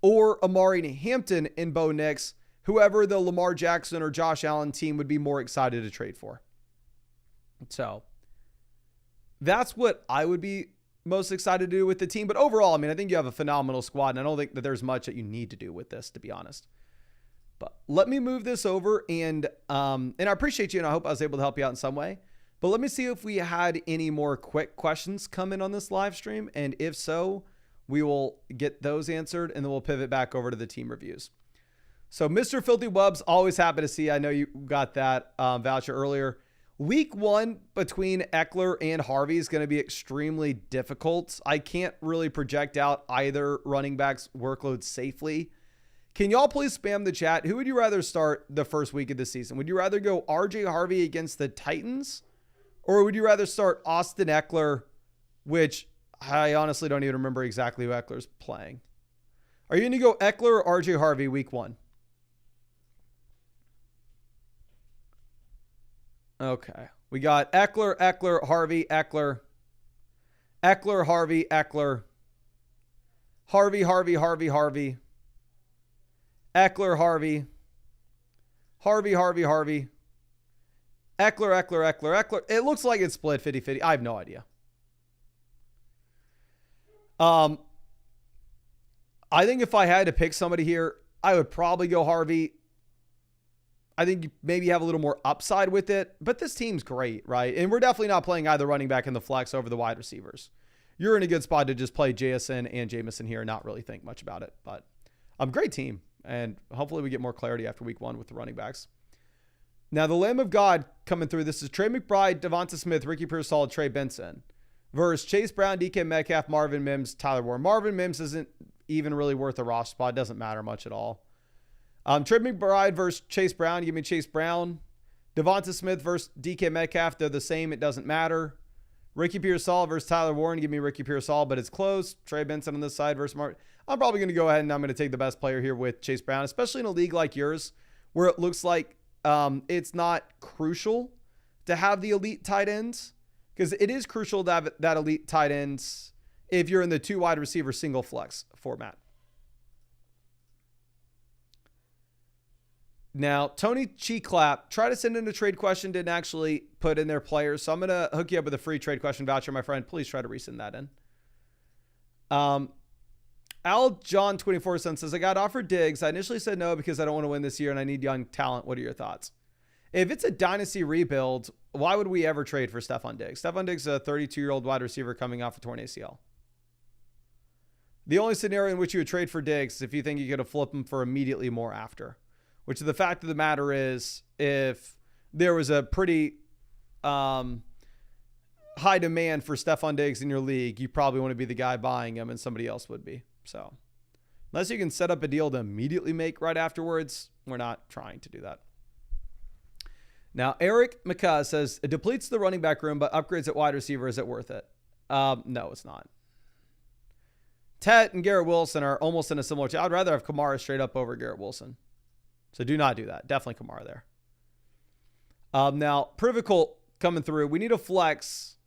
or Amari Hampton and Bo Nix, whoever the Lamar Jackson or Josh Allen team would be more excited to trade for. So that's what I would be most excited to do with the team. But overall, I mean, I think you have a phenomenal squad, and I don't think that there's much that you need to do with this, to be honest. But let me move this over, and I appreciate you, and I hope I was able to help you out in some way. But let me see if we had any more quick questions come in on this live stream, and if so, we will get those answered, and then we'll pivot back over to the team reviews. So Mr. Filthy Wubs, always happy to see. I know you got that voucher earlier. Week 1 between Eckler and Harvey is going to be extremely difficult. I can't really project out either running back's workload safely. Can y'all please spam the chat? Who would you rather start the first week of the season? Would you rather go RJ Harvey against the Titans? Or would you rather start Austin Eckler, which I honestly don't even remember exactly who Eckler's playing. Are you going to go Eckler or RJ Harvey week 1? Okay. We got Eckler, Harvey, Eckler, Harvey, Eckler, Harvey, Eckler, Harvey, Eckler. It looks like it's split 50-50. I have no idea. I think if I had to pick somebody here, I would probably go Harvey. I think you maybe have a little more upside with it, but this team's great, right? And we're definitely not playing either running back in the flex over the wide receivers. You're in a good spot to just play JSN and Jameson here and not really think much about it, but great team. And hopefully we get more clarity after week 1 with the running backs. Now the Lamb of God coming through. This is Trey McBride, Devonta Smith, Ricky Pearsall, Trey Benson versus Chase Brown, DK Metcalf, Marvin Mims, Tyler Warren. Marvin Mims isn't even really worth a roster spot. Doesn't matter much at all. Trey McBride versus Chase Brown. Give me Chase Brown. Devonta Smith versus DK Metcalf. They're the same. It doesn't matter. Ricky Pearsall versus Tyler Warren. Give me Ricky Pearsall, but it's close. Trey Benson on this side versus Martin. I'm probably going to go ahead and I'm going to take the best player here with Chase Brown, especially in a league like yours where it looks like it's not crucial to have the elite tight ends, because it is crucial to have that elite tight ends if you're in the 2 wide receiver single flex format. Now, Tony Cheeclap tried to send in a trade question, didn't actually put in their players. So I'm going to hook you up with a free trade question voucher, my friend. Please try to resend that in. Al John 24 cents says, I got offered Diggs. I initially said no because I don't want to win this year and I need young talent. What are your thoughts? If it's a dynasty rebuild, why would we ever trade for Stephon Diggs? Stephon Diggs is a 32-year-old wide receiver coming off a torn ACL. The only scenario in which you would trade for Diggs is if you think you could have flipped him for immediately more after. Which the fact of the matter is, if there was a pretty high demand for Stephon Diggs in your league, you probably want to be the guy buying him and somebody else would be. So unless you can set up a deal to immediately make right afterwards, we're not trying to do that. Now, Eric McCaw says, it depletes the running back room, but upgrades at wide receiver. Is it worth it? No, it's not. Ted and Garrett Wilson are almost in a similar. I'd rather have Kamara straight up over Garrett Wilson. So do not do that. Definitely Kamara there. Now, Privical coming through. We need a flex.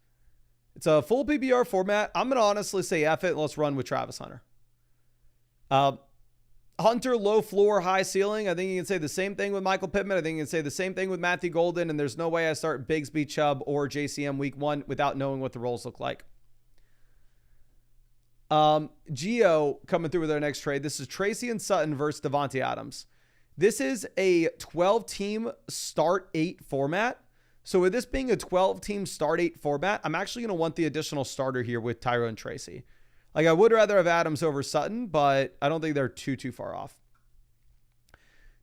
It's a full PPR format. I'm going to honestly say F it. Let's run with Travis Hunter. Hunter, low floor, high ceiling. I think you can say the same thing with Michael Pittman. I think you can say the same thing with Matthew Golden. And there's no way I start Bigsby, Chubb, or JCM week 1 without knowing what the roles look like. Geo coming through with our next trade. This is Tracy and Sutton versus Devontae Adams. This is a 12-team start 8 format. So with this being a 12-team start 8 format, I'm actually going to want the additional starter here with Tyrone Tracy. Like, I would rather have Adams over Sutton, but I don't think they're too far off.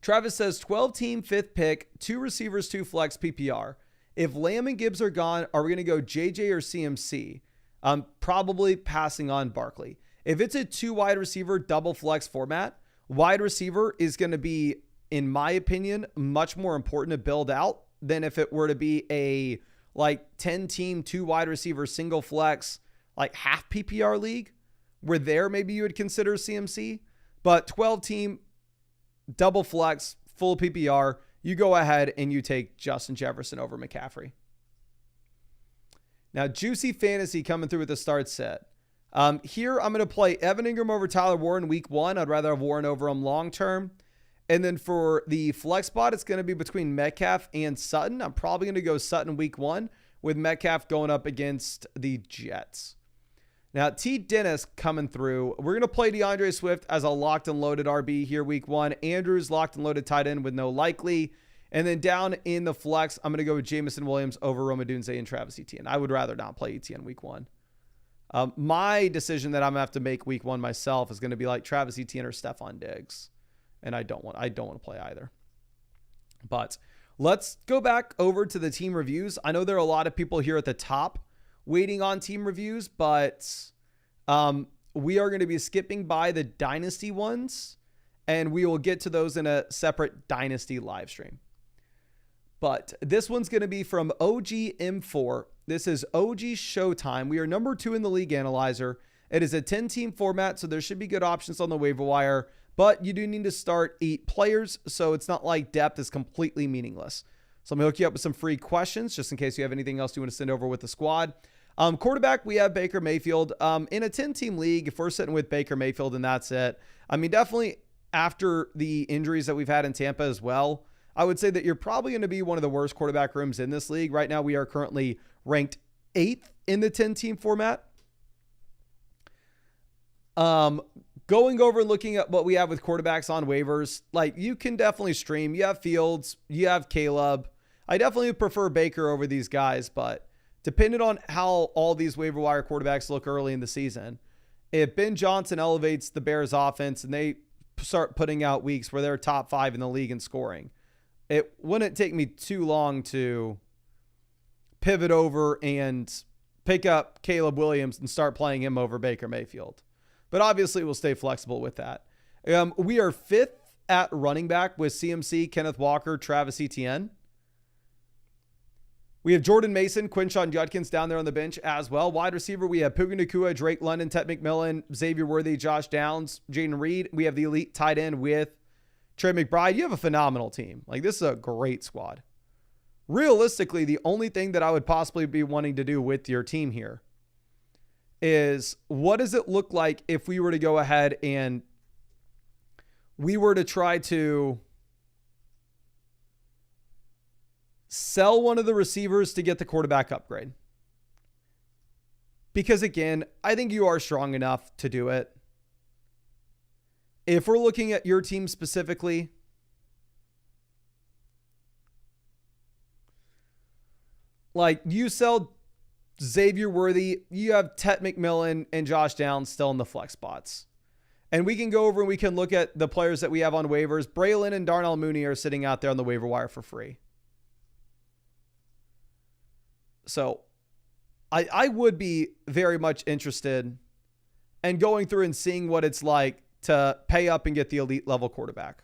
Travis says 12-team 5th pick, 2 receivers, 2 flex PPR. If Lamb and Gibbs are gone, are we going to go JJ or CMC? Probably passing on Barkley. If it's a 2 wide receiver double flex format, wide receiver is going to be, in my opinion, much more important to build out than if it were to be a like 10-team 2 wide receiver single flex, like half PPR league. where there maybe you would consider CMC. But 12 team, double flex, full PPR, you go ahead and you take Justin Jefferson over McCaffrey. Now, juicy fantasy coming through with the start set. Here, I'm going to play Evan Ingram over Tyler Warren week 1. I'd rather have Warren over him long term. And then for the flex spot, it's going to be between Metcalf and Sutton. I'm probably going to go Sutton week 1 with Metcalf going up against the Jets. Now, T. Dennis coming through. We're going to play DeAndre Swift as a locked and loaded RB here week 1. Andrews locked and loaded tight end with no likely. And then down in the flex, I'm going to go with Jameson Williams over Roma Dunze and Travis Etienne. I would rather not play Etienne week 1. My decision that I'm going to have to make week 1 myself is going to be like Travis Etienne or Stephon Diggs. And I don't want to play either. But let's go back over to the team reviews. I know there are a lot of people here at the top waiting on team reviews, but we are going to be skipping by the dynasty ones, and we will get to those in a separate dynasty live stream. But this one's going to be from OG M4. This is OG Showtime. We are number 2 in the league analyzer. It is a 10-team format, so there should be good options on the waiver wire, but you do need to start 8 players, so it's not like depth is completely meaningless. So I'm going to hook you up with some free questions just in case you have anything else you want to send over with the squad. Quarterback, we have Baker Mayfield. In a 10-team league, if we're sitting with Baker Mayfield and that's it, I mean, definitely after the injuries that we've had in Tampa as well, I would say that you're probably going to be one of the worst quarterback rooms in this league. Right now, we are currently ranked 8th in the 10-team format. Going over and looking at what we have with quarterbacks on waivers, like you can definitely stream. You have Fields, you have Caleb. I definitely prefer Baker over these guys, but depending on how all these waiver wire quarterbacks look early in the season, if Ben Johnson elevates the Bears offense and they start putting out weeks where they're top 5 in the league in scoring, it wouldn't take me too long to pivot over and pick up Caleb Williams and start playing him over Baker Mayfield. But obviously we'll stay flexible with that. We are 5th at running back with CMC, Kenneth Walker, Travis Etienne. We have Jordan Mason, Quinshon Judkins down there on the bench as well. Wide receiver, we have Puka Nacua, Drake London, Ted McMillan, Xavier Worthy, Josh Downs, Jaden Reed. We have the elite tight end with Trey McBride. You have a phenomenal team. Like, this is a great squad. Realistically, the only thing that I would possibly be wanting to do with your team here is what does it look like if we were to go ahead and we were to try to sell one of the receivers to get the quarterback upgrade? Because again, I think you are strong enough to do it. If we're looking at your team specifically, like you sell Xavier Worthy, you have Ted McMillan and Josh Downs still in the flex spots. And we can go over and we can look at the players that we have on waivers. Braylon and Darnell Mooney are sitting out there on the waiver wire for free. So I would be very much interested in going through and seeing what it's like to pay up and get the elite level quarterback.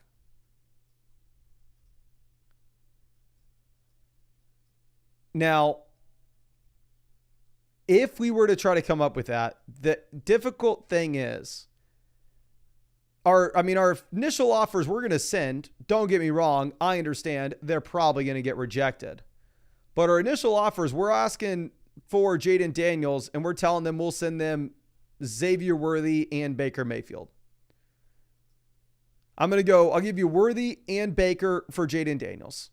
Now, if we were to try to come up with that, the difficult thing is our initial offers we're going to send, don't get me wrong, I understand they're probably going to get rejected. But our initial offers, we're asking for Jaden Daniels and we're telling them we'll send them Xavier Worthy and Baker Mayfield. I'll give you Worthy and Baker for Jaden Daniels.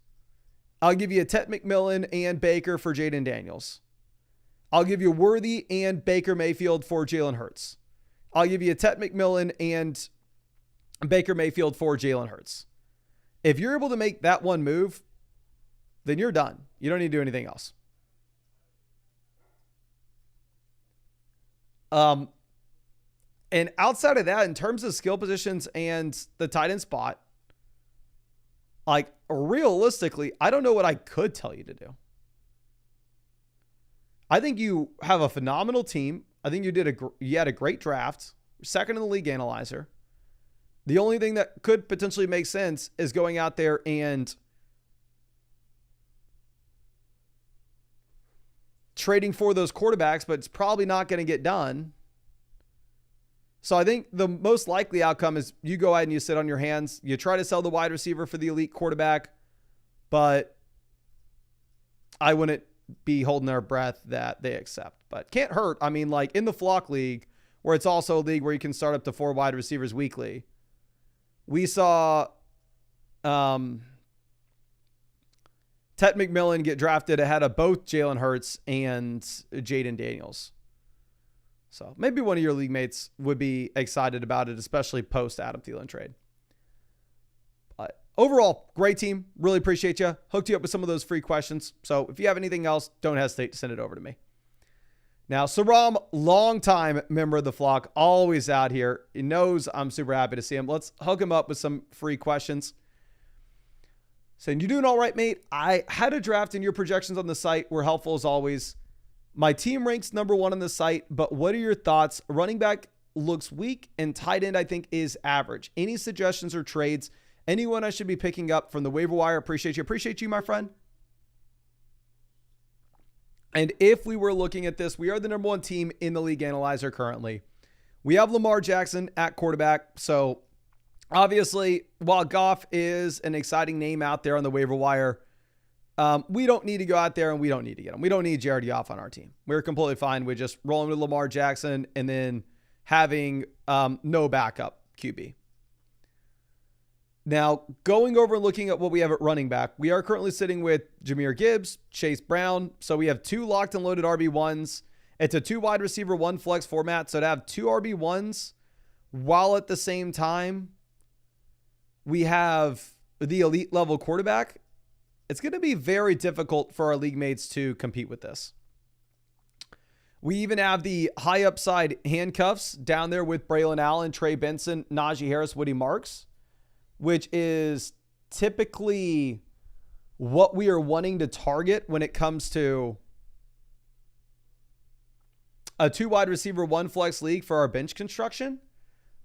I'll give you a Ted McMillan and Baker for Jaden Daniels. I'll give you Worthy and Baker Mayfield for Jalen Hurts. I'll give you a Ted McMillan and Baker Mayfield for Jalen Hurts. If you're able to make that one move, then you're done. You don't need to do anything else. And outside of that, in terms of skill positions and the tight end spot, like realistically, I don't know what I could tell you to do. I think you have a phenomenal team. I think you had a great draft. Second in the league analyzer. The only thing that could potentially make sense is going out there and trading for those quarterbacks, but it's probably not going to get done. So I think the most likely outcome is you go ahead and you sit on your hands. You try to sell the wide receiver for the elite quarterback, but I wouldn't be holding their breath that they accept. But can't hurt. I mean, like in the flock league, where it's also a league where you can start up to 4 wide receivers weekly, we saw Ted McMillan get drafted ahead of both Jalen Hurts and Jaden Daniels. So maybe one of your league mates would be excited about it, especially post Adam Thielen trade. But overall, great team. Really appreciate you. Hooked you up with some of those free questions. So if you have anything else, don't hesitate to send it over to me. Now, Saram, longtime member of the flock, always out here. He knows I'm super happy to see him. Let's hook him up with some free questions. Saying, you doing all right, mate? I had a draft and your projections on the site were helpful as always. My team ranks number 1 on the site, but what are your thoughts? Running back looks weak and tight end, I think, is average. Any suggestions or trades? Anyone I should be picking up from the waiver wire? Appreciate you. Appreciate you, my friend. And if we were looking at this, we are the number 1 team in the league analyzer currently. We have Lamar Jackson at quarterback. So obviously, while Goff is an exciting name out there on the waiver wire, we don't need to go out there and we don't need to get him. We don't need Jared Goff on our team. We're completely fine with just rolling with Lamar Jackson and then having no backup QB. Now, going over and looking at what we have at running back, we are currently sitting with Jahmyr Gibbs, Chase Brown. So we have 2 locked and loaded RB1s. It's a 2 wide receiver, 1 flex format. So to have 2 RB1s while at the same time we have the elite level quarterback, it's going to be very difficult for our league mates to compete with this. We even have the high upside handcuffs down there with Braylon Allen, Trey Benson, Najee Harris, Woody Marks, which is typically what we are wanting to target when it comes to a 2 wide receiver, 1 flex league for our bench construction.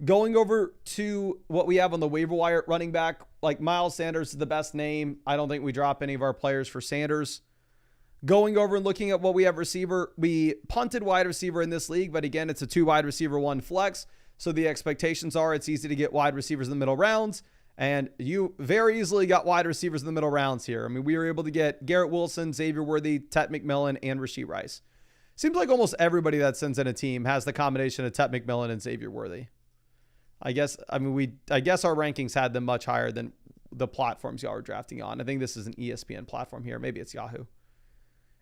Going over to what we have on the waiver wire at running back, like Miles Sanders is the best name. I don't think we drop any of our players for Sanders. Going over and looking at what we have receiver, we punted wide receiver in this league, but again, it's a 2 wide receiver, 1 flex. So the expectations are it's easy to get wide receivers in the middle rounds. And you very easily got wide receivers in the middle rounds here. I mean, we were able to get Garrett Wilson, Xavier Worthy, Ted McMillan, and Rashee Rice. Seems like almost everybody that sends in a team has the combination of Ted McMillan and Xavier Worthy. I guess our rankings had them much higher than the platforms y'all are drafting on. I think this is an ESPN platform here. Maybe it's Yahoo.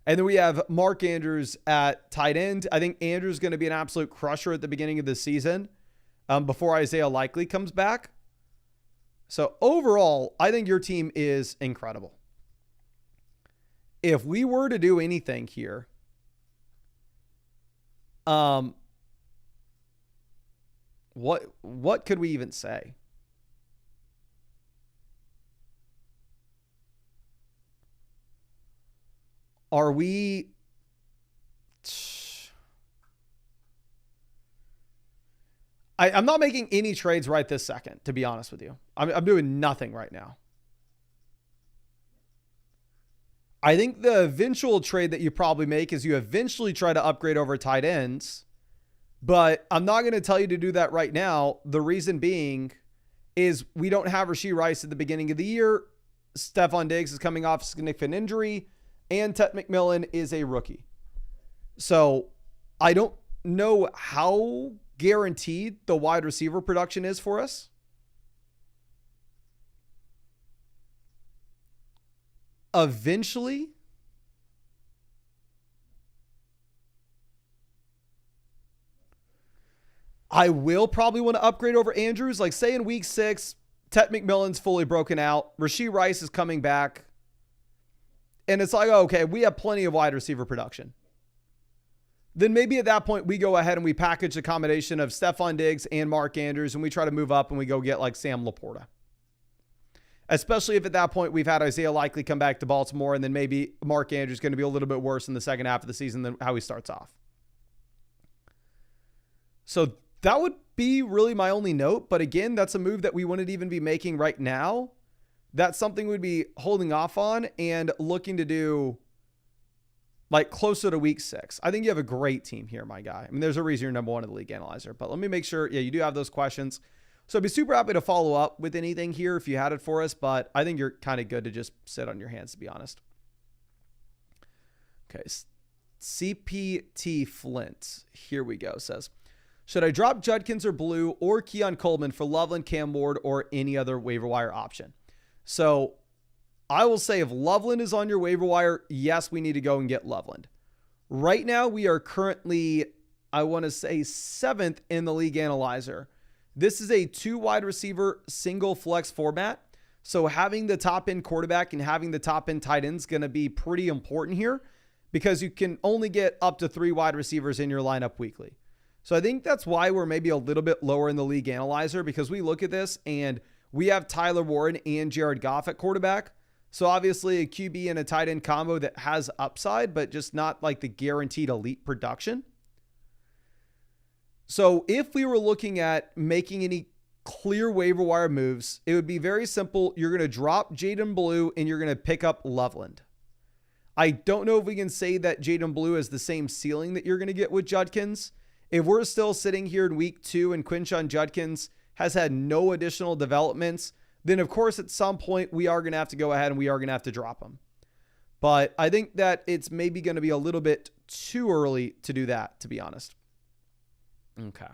And then we have Mark Andrews at tight end. I think Andrews is going to be an absolute crusher at the beginning of the season before Isaiah Likely comes back. So overall, I think your team is incredible. If we were to do anything here, what could we even say? Are we... I'm not making any trades right this second, to be honest with you. I'm doing nothing right now. I think the eventual trade that you probably make is you eventually try to upgrade over tight ends, but I'm not going to tell you to do that right now. The reason being is we don't have Rashee Rice at the beginning of the year. Stephon Diggs is coming off a significant injury, and Ted McMillan is a rookie. So I don't know how guaranteed the wide receiver production is for us. Eventually, I will probably want to upgrade over Andrews. Like say in week 6, Ted McMillan's fully broken out. Rashee Rice is coming back. And it's like, okay, we have plenty of wide receiver production. Then maybe at that point we go ahead and we package a combination of Stephon Diggs and Mark Andrews and we try to move up and we go get like Sam Laporta. Especially if at that point we've had Isaiah Likely come back to Baltimore and then maybe Mark Andrews is going to be a little bit worse in the second half of the season than how he starts off. So that would be really my only note. But again, that's a move that we wouldn't even be making right now. That's something we'd be holding off on and looking to do like closer to week 6. I think you have a great team here, my guy. I mean, there's a reason you're number 1 in the league analyzer, but let me make sure. Yeah, you do have those questions. So I'd be super happy to follow up with anything here if you had it for us, but I think you're kind of good to just sit on your hands, to be honest. Okay. CPT Flint. Here we go. Says, should I drop Judkins or Blue or Keon Coleman for Loveland, Cam Ward, or any other waiver wire option? So I will say if Loveland is on your waiver wire, yes, we need to go and get Loveland. Right now, we are currently, I want to say, 7th in the league analyzer. This is a 2 wide receiver single flex format. So having the top end quarterback and having the top end tight end is going to be pretty important here because you can only get up to 3 wide receivers in your lineup weekly. So I think that's why we're maybe a little bit lower in the league analyzer, because we look at this and we have Tyler Warren and Jared Goff at quarterback. So obviously a QB and a tight end combo that has upside, but just not like the guaranteed elite production. So if we were looking at making any clear waiver wire moves, it would be very simple. You're going to drop Jaden Blue and you're going to pick up Loveland. I don't know if we can say that Jaden Blue is the same ceiling that you're going to get with Judkins. If we're still sitting here in week 2 and Quinshon Judkins has had no additional developments, then of course at some point we are going to have to go ahead and we are going to have to drop him. But I think that it's maybe going to be a little bit too early to do that, to be honest. Okay.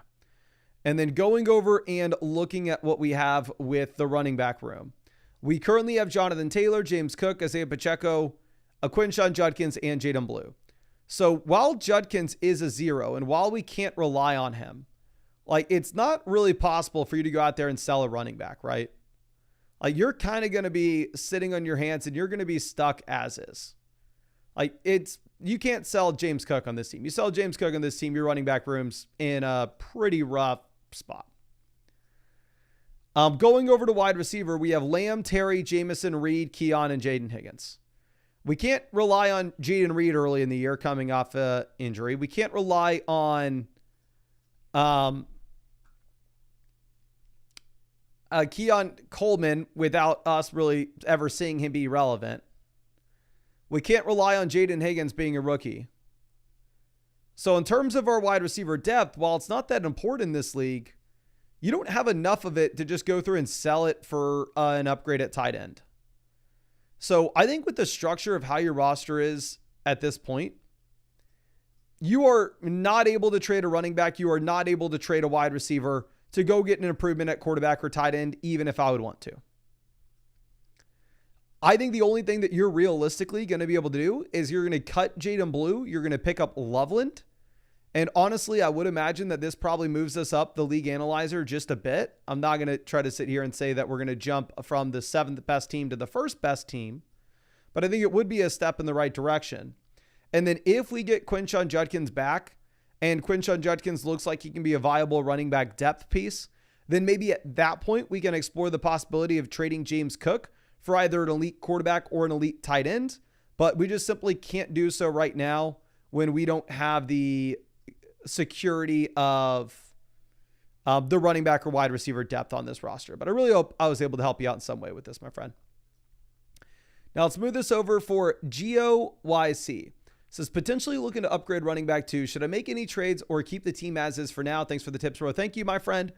And then going over and looking at what we have with the running back room. We currently have Jonathan Taylor, James Cook, Isaiah Pacheco, Quinshon Judkins, and Jaden Blue. So while Judkins is a 0, and while we can't rely on him, like it's not really possible for you to go out there and sell a running back, right? Like you're kind of going to be sitting on your hands and you're going to be stuck as is. Like you can't sell James Cook on this team. You sell James Cook on this team, your running back room's in a pretty rough spot. Going over to wide receiver, we have Lamb, Terry, Jamison, Reed, Keon, and Jaden Higgins. We can't rely on Jaden Reed early in the year coming off injury. We can't rely on Keon Coleman without us really ever seeing him be relevant. We can't rely on Jaden Higgins being a rookie. So in terms of our wide receiver depth, while it's not that important in this league, you don't have enough of it to just go through and sell it for an upgrade at tight end. So I think with the structure of how your roster is at this point, you are not able to trade a running back. You are not able to trade a wide receiver to go get an improvement at quarterback or tight end, even if I would want to. I think the only thing that you're realistically going to be able to do is you're going to cut Jaden Blue. You're going to pick up Loveland. And honestly, I would imagine that this probably moves us up the league analyzer just a bit. I'm not going to try to sit here and say that we're going to jump from the 7th best team to the 1st best team, but I think it would be a step in the right direction. And then if we get Quinshon Judkins back and Quinshon Judkins looks like he can be a viable running back depth piece, then maybe at that point we can explore the possibility of trading James Cook for either an elite quarterback or an elite tight end. But we just simply can't do so right now when we don't have the security of the running back or wide receiver depth on this roster. But I really hope I was able to help you out in some way with this, my friend. Now let's move this over for GOYC. It says potentially looking to upgrade running back 2. Should I make any trades or keep the team as is for now? Thanks for the tips, bro. Thank you, my friend.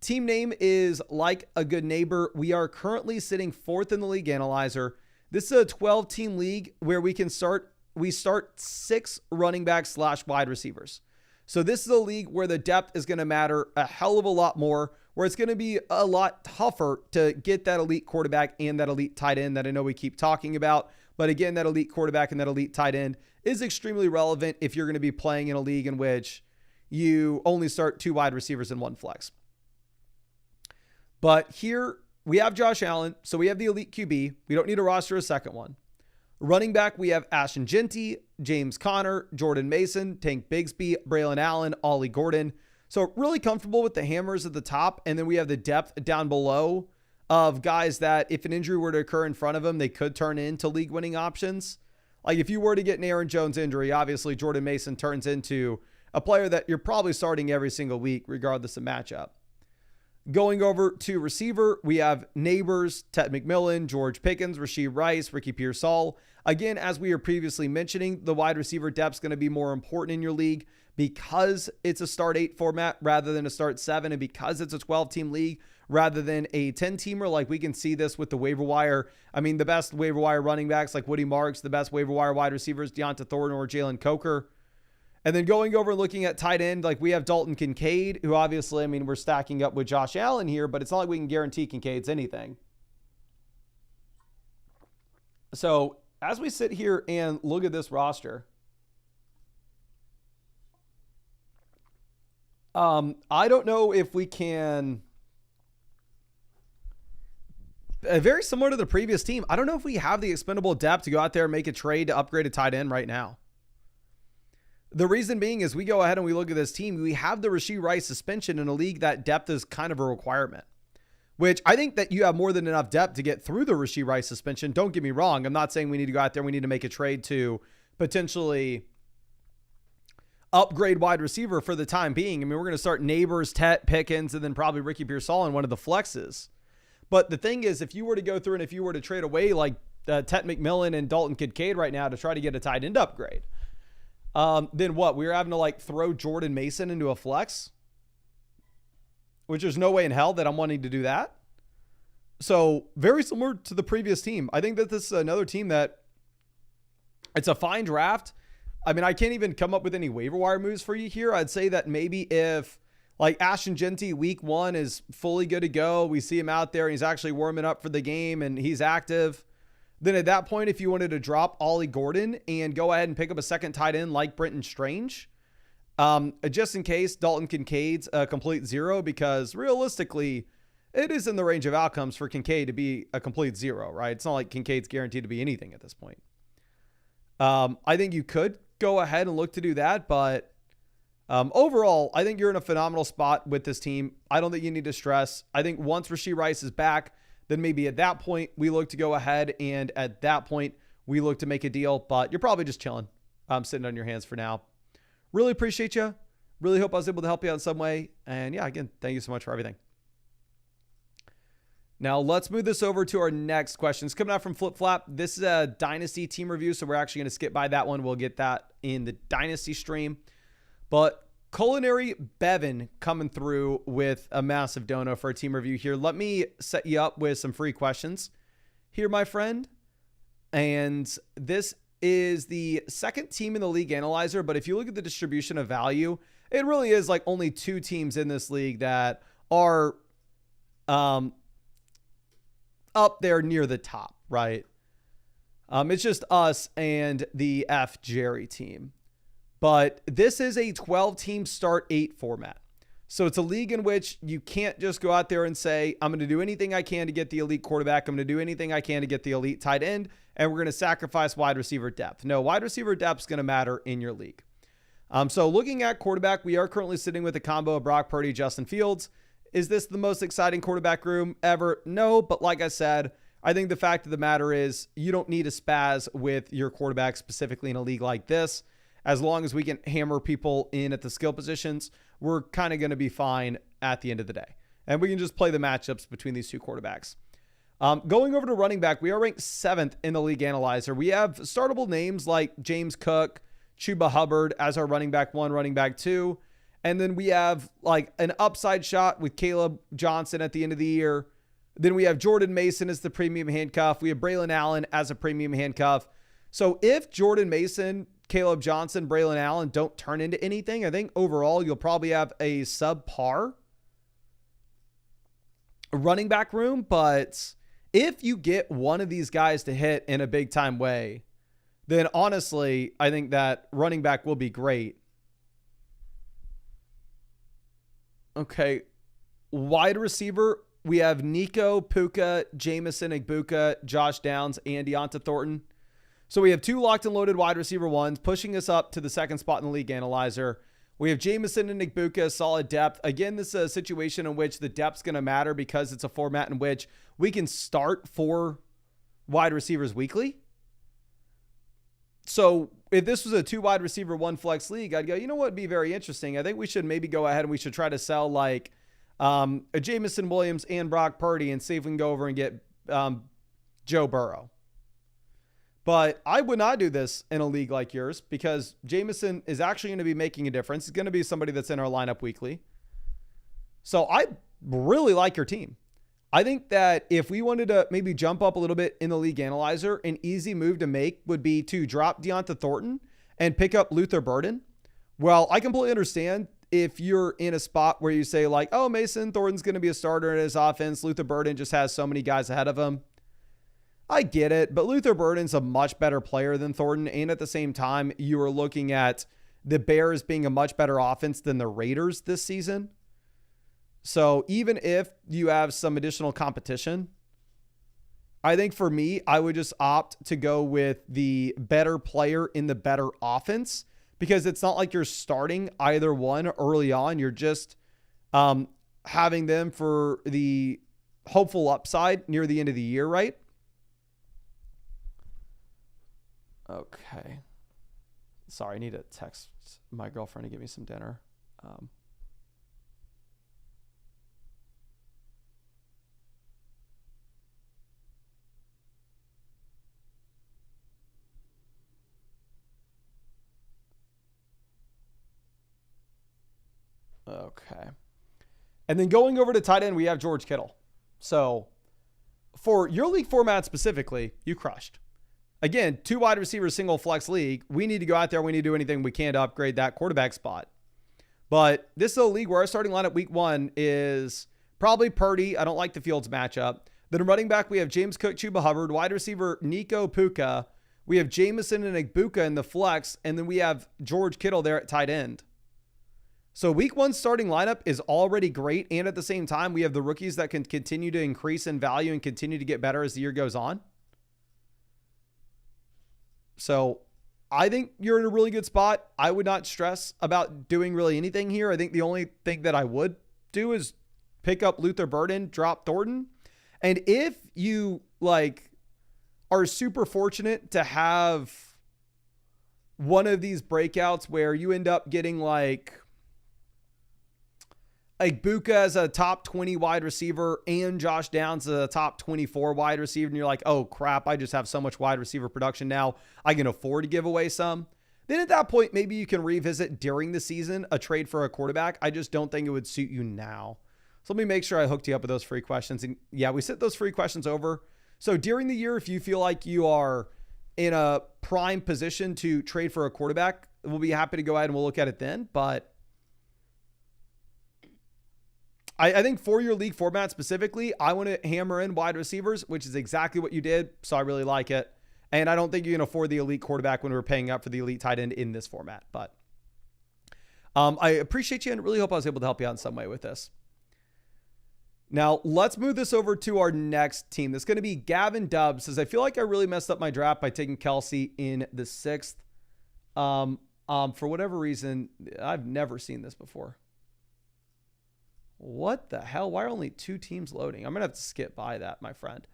Team name is Like a Good Neighbor. We are currently sitting 4th in the league analyzer. This is a 12-team league where we start 6 running backs / wide receivers. So this is a league where the depth is going to matter a hell of a lot more, where it's going to be a lot tougher to get that elite quarterback and that elite tight end that I know we keep talking about. But again, that elite quarterback and that elite tight end is extremely relevant if you're going to be playing in a league in which you only start 2 wide receivers and 1 flex. But here we have Josh Allen. So we have the elite QB. We don't need to roster a second one. Running back, we have Ashton Genty, James Conner, Jordan Mason, Tank Bigsby, Braylon Allen, Ollie Gordon. So really comfortable with the hammers at the top. And then we have the depth down below of guys that if an injury were to occur in front of them, they could turn into league winning options. Like if you were to get an Aaron Jones injury, obviously Jordan Mason turns into a player that you're probably starting every single week, regardless of matchup. Going over to receiver, we have Neighbors, Ted McMillan, George Pickens, Rashee Rice, Ricky Pearsall. Again, as we were previously mentioning, the wide receiver depth is going to be more important in your league because it's a start 8 format rather than a start 7, and because it's a 12-team league rather than a 10-teamer. Like, we can see this with the waiver wire. I mean, the best waiver wire running backs like Woody Marks, the best waiver wire wide receivers, Deonta Thornton or Jalen Coker. And then going over and looking at tight end, like we have Dalton Kincaid, who obviously, I mean, we're stacking up with Josh Allen here, but it's not like we can guarantee Kincaid's anything. So as we sit here and look at this roster, I don't know if we can, very similar to the previous team, I don't know if we have the expendable depth to go out there and make a trade to upgrade a tight end right now. The reason being is we go ahead and we look at this team. We have the Rashee Rice suspension in a league that depth is kind of a requirement, which I think that you have more than enough depth to get through the Rashee Rice suspension. Don't get me wrong. I'm not saying we need to go out there. We need to make a trade to potentially upgrade wide receiver for the time being. I mean, we're going to start Neighbors, Tet, Pickens, and then probably Ricky Pearsall in one of the flexes. But the thing is, if you were to go through and if you were to trade away like Tet McMillan and Dalton Kincaid right now to try to get a tight end upgrade, then what? We're having to like throw Jordan Mason into a flex, which there's no way in hell that I'm wanting to do that. So very similar to the previous team. I think that this is another team that it's a fine draft. I mean, I can't even come up with any waiver wire moves for you here. I'd say that maybe if like Ashton Genty week 1 is fully good to go, we see him out there and he's actually warming up for the game and he's active, then at that point, if you wanted to drop Ollie Gordon and go ahead and pick up a second tight end like Brenton Strange, just in case Dalton Kincaid's a complete 0, because realistically, it is in the range of outcomes for Kincaid to be a complete 0, right? It's not like Kincaid's guaranteed to be anything at this point. I think you could go ahead and look to do that, but overall, I think you're in a phenomenal spot with this team. I don't think you need to stress. I think once Rashee Rice is back, then maybe at that point we look to go ahead and at that point we look to make a deal, but you're probably just chilling. Sitting on your hands for now. Really appreciate you. Really hope I was able to help you out in some way. And yeah, again, thank you so much for everything. Now let's move this over to our next question. It's coming out from Flip Flap. This is a Dynasty team review, so we're actually going to skip by that one. We'll get that in the Dynasty stream. But Culinary Bevan coming through with a massive dono for a team review here. Let me set you up with some free questions here, my friend. And this is the second team in the league analyzer, but if you look at the distribution of value, it really is like only 2 teams in this league that are up there near the top, right? It's just us and the F Jerry team. But this is a 12-team start 8 format. So it's a league in which you can't just go out there and say, I'm going to do anything I can to get the elite quarterback. I'm going to do anything I can to get the elite tight end. And we're going to sacrifice wide receiver depth. No, wide receiver depth is going to matter in your league. So looking at quarterback, we are currently sitting with a combo of Brock Purdy, Justin Fields. Is this the most exciting quarterback room ever? No, but like I said, I think the fact of the matter is you don't need to spaz with your quarterback specifically in a league like this. As long as we can hammer people in at the skill positions, we're kind of going to be fine at the end of the day. And we can just play the matchups between these 2 quarterbacks. Going over to running back, we are ranked 7th in the league analyzer. We have startable names like James Cook, Chuba Hubbard as our running back 1, running back 2. And then we have like an upside shot with Caleb Johnson at the end of the year. Then we have Jordan Mason as the premium handcuff. We have Braylon Allen as a premium handcuff. So if Jordan Mason, Caleb Johnson, Braylon Allen don't turn into anything, I think overall you'll probably have a subpar running back room. But if you get one of these guys to hit in a big time way, then honestly, I think that running back will be great. Okay. Wide receiver, we have Nico, Puka, Jamison, Igbuka, Josh Downs, and Deonta Thornton. So we have 2 locked and loaded wide receiver 1s, pushing us up to the 2nd spot in the league analyzer. We have Jamison and Igbuka, solid depth. Again, this is a situation in which the depth's going to matter because it's a format in which we can start 4 wide receivers weekly. So if this was a 2 wide receiver, 1 flex league, I'd go, you know what would be very interesting? I think we should maybe go ahead and we should try to sell like a Jamison Williams and Brock Purdy and see if we can go over and get Joe Burrow. But I would not do this in a league like yours because Jamison is actually going to be making a difference. He's going to be somebody that's in our lineup weekly. So I really like your team. I think that if we wanted to maybe jump up a little bit in the league analyzer, an easy move to make would be to drop Deonta Thornton and pick up Luther Burden. Well, I completely understand if you're in a spot where you say like, oh, Mason Thornton's going to be a starter in his offense. Luther Burden just has so many guys ahead of him. I get it, but Luther Burden's a much better player than Thornton. And at the same time, you are looking at the Bears being a much better offense than the Raiders this season. So even if you have some additional competition, I think for me, I would just opt to go with the better player in the better offense because it's not like you're starting either one early on. You're just having them for the hopeful upside near the end of the year, right? Okay. Sorry, I need to text my girlfriend to get me some dinner. Okay. And then going over to tight end, we have George Kittle. So for your league format specifically, you crushed. Again, 2 wide receivers, single flex league. We need to go out there. We need to do anything we can to upgrade that quarterback spot. But this is a league where our starting lineup week 1 is probably Purdy. I don't like the Fields matchup. Then running back, we have James Cook, Chuba Hubbard. Wide receiver, Nico Puka. We have Jameson and Igbuka in the flex. And then we have George Kittle there at tight end. So week 1 starting lineup is already great. And at the same time, we have the rookies that can continue to increase in value and continue to get better as the year goes on. So I think you're in a really good spot. I would not stress about doing really anything here. I think the only thing that I would do is pick up Luther Burden, drop Thornton. And if you are super fortunate to have one of these breakouts where you end up getting Buka as a top 20 wide receiver and Josh Downs as a top 24 wide receiver, and you're like, oh crap, I just have so much wide receiver production now, I can afford to give away some. Then at that point, maybe you can revisit during the season a trade for a quarterback. I just don't think it would suit you now. So let me make sure I hooked you up with those free questions. And yeah, we sent those free questions over. So during the year, if you feel like you are in a prime position to trade for a quarterback, we'll be happy to go ahead and we'll look at it then. But I think for your league format specifically, I want to hammer in wide receivers, which is exactly what you did. So I really like it. And I don't think you can afford the elite quarterback when we're paying up for the elite tight end in this format. But I appreciate you and really hope I was able to help you out in some way with this. Now, let's move this over to our next team. That's going to be Gavin Dubbs. Says, I feel like I really messed up my draft by taking Kelsey in the 6th. For whatever reason, I've never seen this before. What the hell? Why are only 2 teams loading? I'm going to have to skip by that, my friend.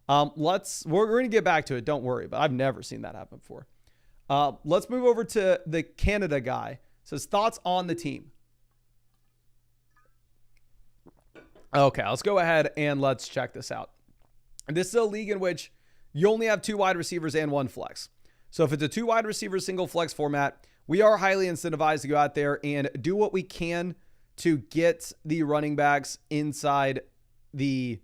We're going to get back to it. Don't worry, but I've never seen that happen before. Let's move over to the Canada guy. It says thoughts on the team. Okay, let's go ahead and let's check this out. This is a league in which you only have 2 wide receivers and 1 flex. So if it's a 2 wide receiver, single flex format, we are highly incentivized to go out there and do what we can to get the running backs inside the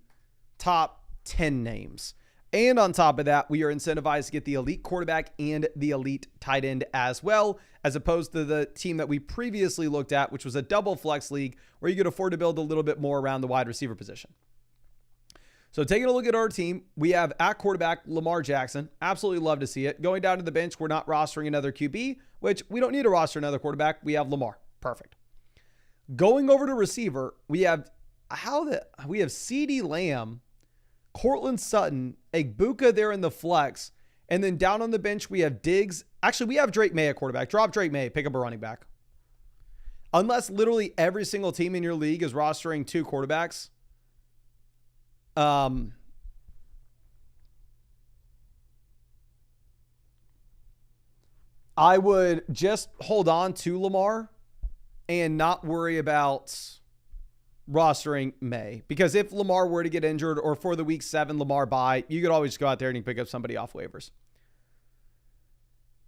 top 10 names. And on top of that, we are incentivized to get the elite quarterback and the elite tight end as well, as opposed to the team that we previously looked at, which was a double flex league where you could afford to build a little bit more around the wide receiver position. So taking a look at our team, we have at quarterback Lamar Jackson. Absolutely love to see it. Going down to the bench, we're not rostering another QB, which we don't need to roster another quarterback. We have Lamar. Perfect. Going over to receiver, we have CeeDee Lamb, Cortland Sutton, Igbuka there in the flex, and then down on the bench we have Diggs. Actually, we have Drake May at quarterback. Drop Drake May, pick up a running back. Unless literally every single team in your league is rostering 2 quarterbacks. I would just hold on to Lamar and not worry about rostering May, because if Lamar were to get injured or for the week 7 Lamar bye, you could always go out there and you pick up somebody off waivers.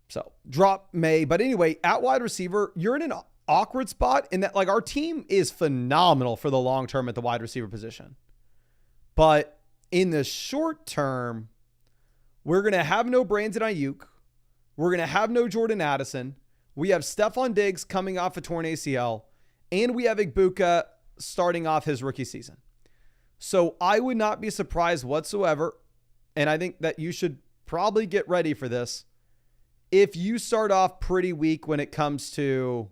So drop May. But anyway, at wide receiver, you're in an awkward spot in that, like, our team is phenomenal for the long term at the wide receiver position. But in the short term, we're going to have no Brandon Ayuk. We're going to have no Jordan Addison. We have Stephon Diggs coming off a torn ACL. And we have Igbuka starting off his rookie season. So I would not be surprised whatsoever, and I think that you should probably get ready for this, if you start off pretty weak when it comes to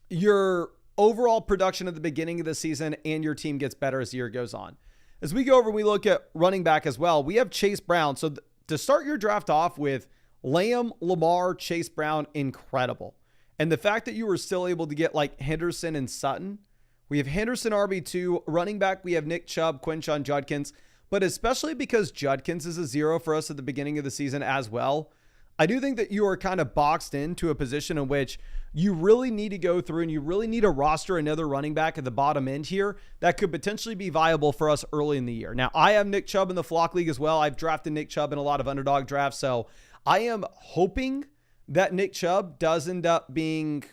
your overall production at the beginning of the season and your team gets better as the year goes on. As we go over, we look at running back as well. We have Chase Brown. So to start your draft off with Lamb, Lamar, Chase Brown, incredible. And the fact that you were still able to get like Henderson and Sutton. We have Henderson RB2. Running back, we have Nick Chubb, Quinshon Judkins. But especially because Judkins is a 0 for us at the beginning of the season as well, I do think that you are kind of boxed into a position in which you really need to go through and you really need to roster another running back at the bottom end here that could potentially be viable for us early in the year. Now, I have Nick Chubb in the Flock League as well. I've drafted Nick Chubb in a lot of underdog drafts. So I am hoping that Nick Chubb does end up being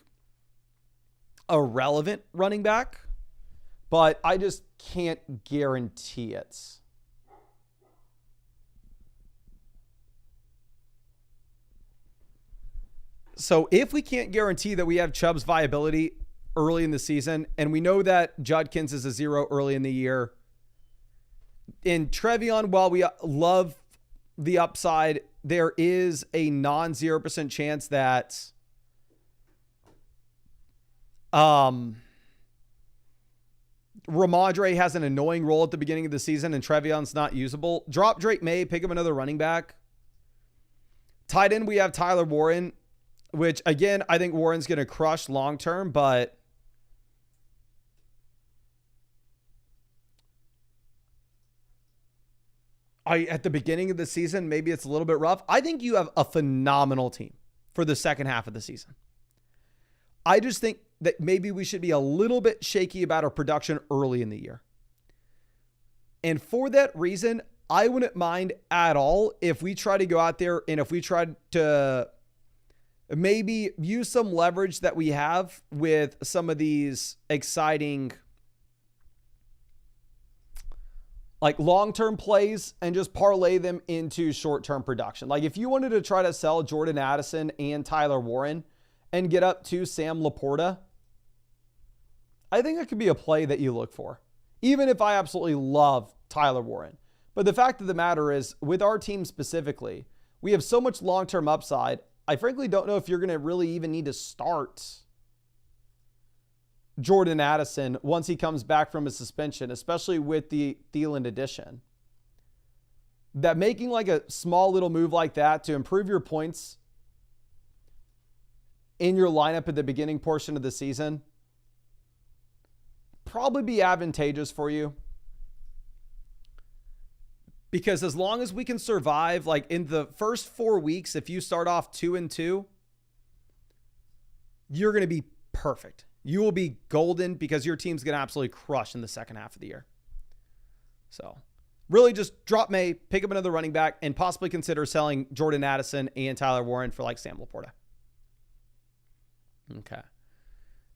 a relevant running back, but I just can't guarantee it. So if we can't guarantee that we have Chubb's viability early in the season, and we know that Judkins is a 0 early in the year, in Trevion, while we love the upside, there is a non-0% chance that Ramondre has an annoying role at the beginning of the season and Trevion's not usable. Drop Drake May, pick up another running back. Tight end, we have Tyler Warren, which, again, I think Warren's going to crush long-term, but at the beginning of the season, maybe it's a little bit rough. I think you have a phenomenal team for the second half of the season. I just think that maybe we should be a little bit shaky about our production early in the year. And for that reason, I wouldn't mind at all if we try to go out there and if we tried to maybe use some leverage that we have with some of these exciting like long-term plays and just parlay them into short-term production. Like if you wanted to try to sell Jordan Addison and Tyler Warren and get up to Sam Laporta, I think that could be a play that you look for, even if I absolutely love Tyler Warren. But the fact of the matter is, with our team specifically, we have so much long-term upside. I frankly don't know if you're going to really even need to start Jordan Addison once he comes back from a suspension, especially with the Thielen addition. That making like a small little move like that to improve your points in your lineup at the beginning portion of the season probably be advantageous for you. Because as long as we can survive, like in the first 4 weeks, if you start off 2-2, you're going to be perfect. You will be golden because your team's going to absolutely crush in the second half of the year. So really just drop May, pick up another running back, and possibly consider selling Jordan Addison and Tyler Warren for like Sam Laporta. Okay.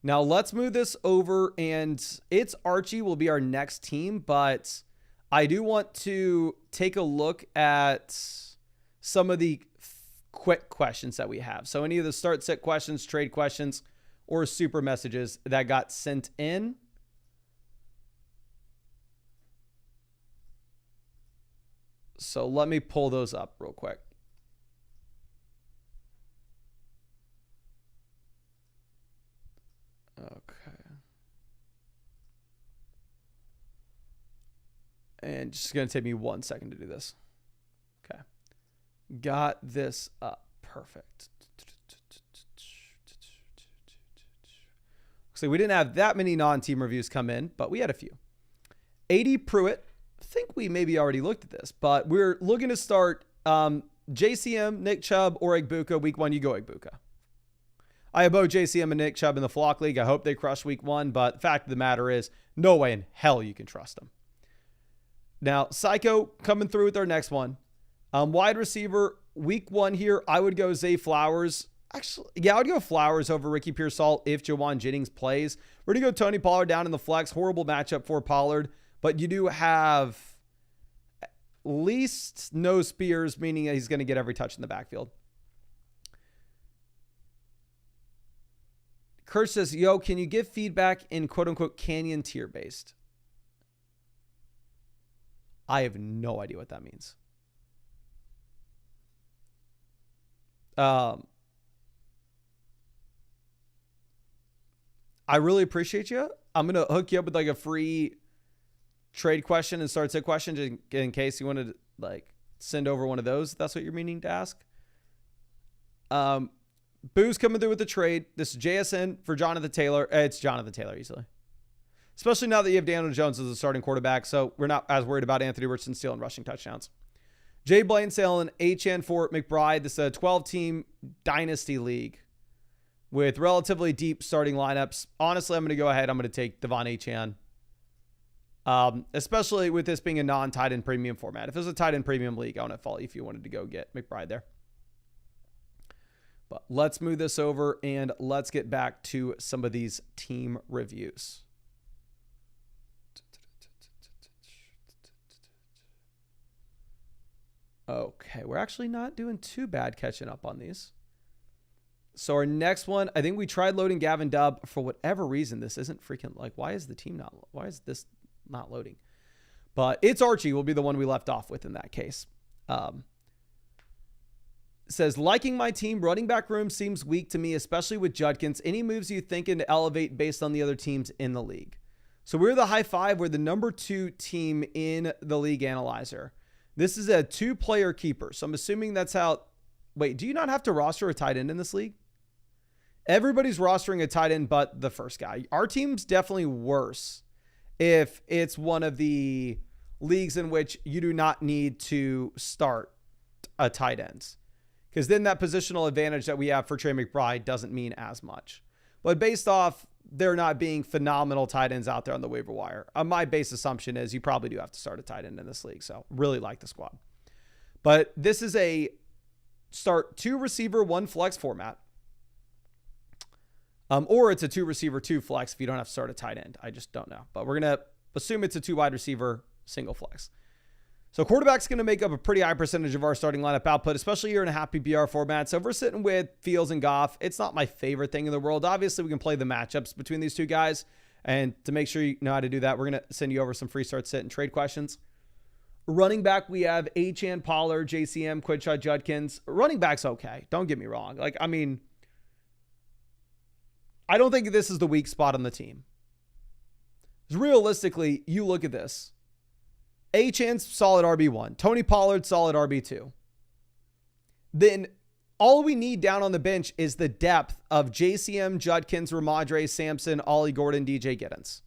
Now let's move this over, and it's Archie will be our next team, but I do want to take a look at some of the quick questions that we have. So any of the start set questions, trade questions, or super messages that got sent in. So let me pull those up real quick. Okay. And just going to take me 1 second to do this. Okay. Got this up. Perfect. So we didn't have that many non-team reviews come in, but we had a few. 80 Pruitt. I think we maybe already looked at this, but we're looking to start JCM, Nick Chubb, or Igbuka. Week 1, you go Igbuka. I have both JCM and Nick Chubb in the Flock League. I hope they crush week 1, but the fact of the matter is, no way in hell you can trust them. Now, Psycho coming through with our next one. Wide receiver, week 1 here, I would go Zay Flowers. Actually, yeah, I would go Flowers over Ricky Pearsall if Jawan Jennings plays. We're going to go Tony Pollard down in the flex. Horrible matchup for Pollard, but you do have at least no Spears, meaning he's going to get every touch in the backfield. Kurt says, yo, can you give feedback in quote-unquote canyon tier based? I have no idea what that means. I really appreciate you. I'm going to hook you up with like a free trade question and start set question in case you wanted to like send over one of those. If that's what you're meaning to ask. Boo's coming through with the trade. This is JSN for Jonathan Taylor. It's Jonathan Taylor easily. Especially now that you have Daniel Jones as a starting quarterback, so we're not as worried about Anthony Richardson stealing rushing touchdowns. Jay Blaine selling HN for McBride. This is a 12-team dynasty league with relatively deep starting lineups. Honestly, I'm going to go ahead. I'm going to take Devon HN. Especially with this being a non-tight end premium format. If it was a tight end premium league, I wouldn't fault you if you wanted to go get McBride there. But let's move this over and let's get back to some of these team reviews. Okay, we're actually not doing too bad catching up on these. So our next one, I think we tried loading Gavin Dubb. For whatever reason, this isn't freaking like, why is this not loading? But it's Archie will be the one we left off with in that case. Says, liking my team, running back room seems weak to me, especially with Judkins. Any moves you thinking to elevate based on the other teams in the league? So we're the high five. We're the number 2 team in the league analyzer. This is a 2-player keeper. So I'm assuming that's how, wait, do you not have to roster a tight end in this league? Everybody's rostering a tight end but the first guy. Our team's definitely worse if it's one of the leagues in which you do not need to start a tight end. Because then that positional advantage that we have for Trey McBride doesn't mean as much. But based off there not being phenomenal tight ends out there on the waiver wire, my base assumption is you probably do have to start a tight end in this league. So really like the squad. But this is a start 2 receiver, 1 flex format. Or it's a 2 receiver, 2 flex if you don't have to start a tight end. I just don't know. But we're going to assume it's a 2 wide receiver, single flex. So quarterback's going to make up a pretty high percentage of our starting lineup output, especially here in a half PPR format. So if we're sitting with Fields and Goff, it's not my favorite thing in the world. Obviously, we can play the matchups between these two guys. And to make sure you know how to do that, we're going to send you over some free start, sit, and trade questions. Running back, we have Achane, Pollard, JCM, Quidshot, Judkins. Running back's okay. Don't get me wrong. I don't think this is the weak spot on the team. Realistically, you look at this. Achane's solid RB1. Tony Pollard, solid RB2. Then all we need down on the bench is the depth of JCM, Judkins, Ramadre, Sampson, Ollie Gordon, DJ Giddens.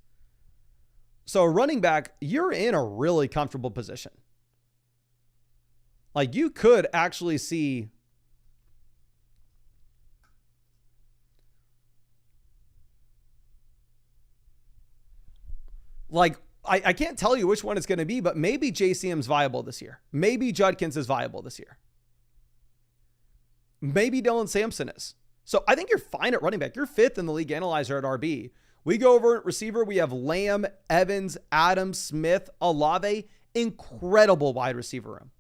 So running back, you're in a really comfortable position. Like you could actually see I can't tell you which one it's going to be, but maybe JCM's viable this year. Maybe Judkins is viable this year. Maybe Dylan Sampson is. So I think you're fine at running back. You're 5th in the league analyzer at RB. We go over at receiver. We have Lamb, Evans, Adams, Smith, Olave. Incredible wide receiver room.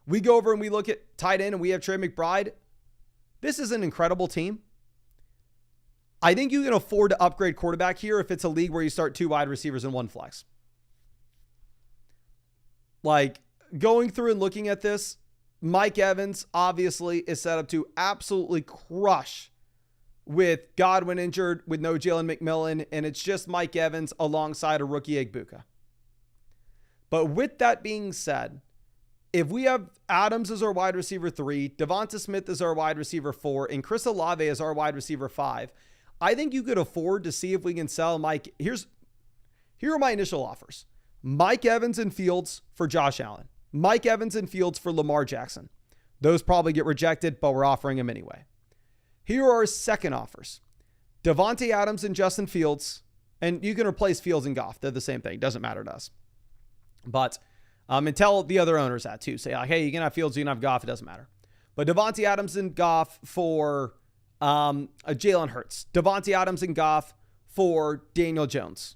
We go over and we look at tight end and we have Trey McBride. This is an incredible team. I think you can afford to upgrade quarterback here if it's a league where you start 2 wide receivers and 1 flex. Like going through and looking at this, Mike Evans obviously is set up to absolutely crush with Godwin injured, with no Jalen McMillan, and it's just Mike Evans alongside a rookie Egbuka. But with that being said, if we have Adams as our wide receiver 3, Devonta Smith as our wide receiver 4, and Chris Olave as our wide receiver 5, I think you could afford to see if we can sell Mike. Here are my initial offers. Mike Evans and Fields for Josh Allen. Mike Evans and Fields for Lamar Jackson. Those probably get rejected, but we're offering them anyway. Here are our second offers. Davante Adams and Justin Fields. And you can replace Fields and Goff. They're the same thing. Doesn't matter to us. But, and tell the other owners that too. Say, like, hey, you can have Fields, you can have Goff. It doesn't matter. But Davante Adams and Goff for Jalen Hurts. Davante Adams and Goff for Daniel Jones.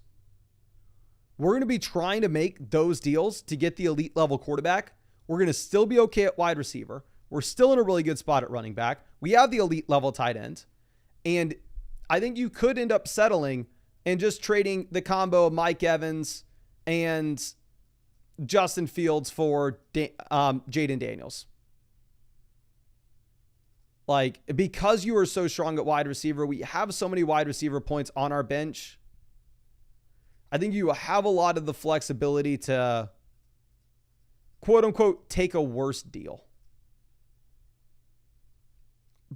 We're going to be trying to make those deals to get the elite level quarterback. We're going to still be okay at wide receiver. We're still in a really good spot at running back. We have the elite level tight end. And I think you could end up settling and just trading the combo of Mike Evans and Justin Fields for Jaden Daniels. Like, because you are so strong at wide receiver, we have so many wide receiver points on our bench. I think you have a lot of the flexibility to, quote unquote, take a worse deal.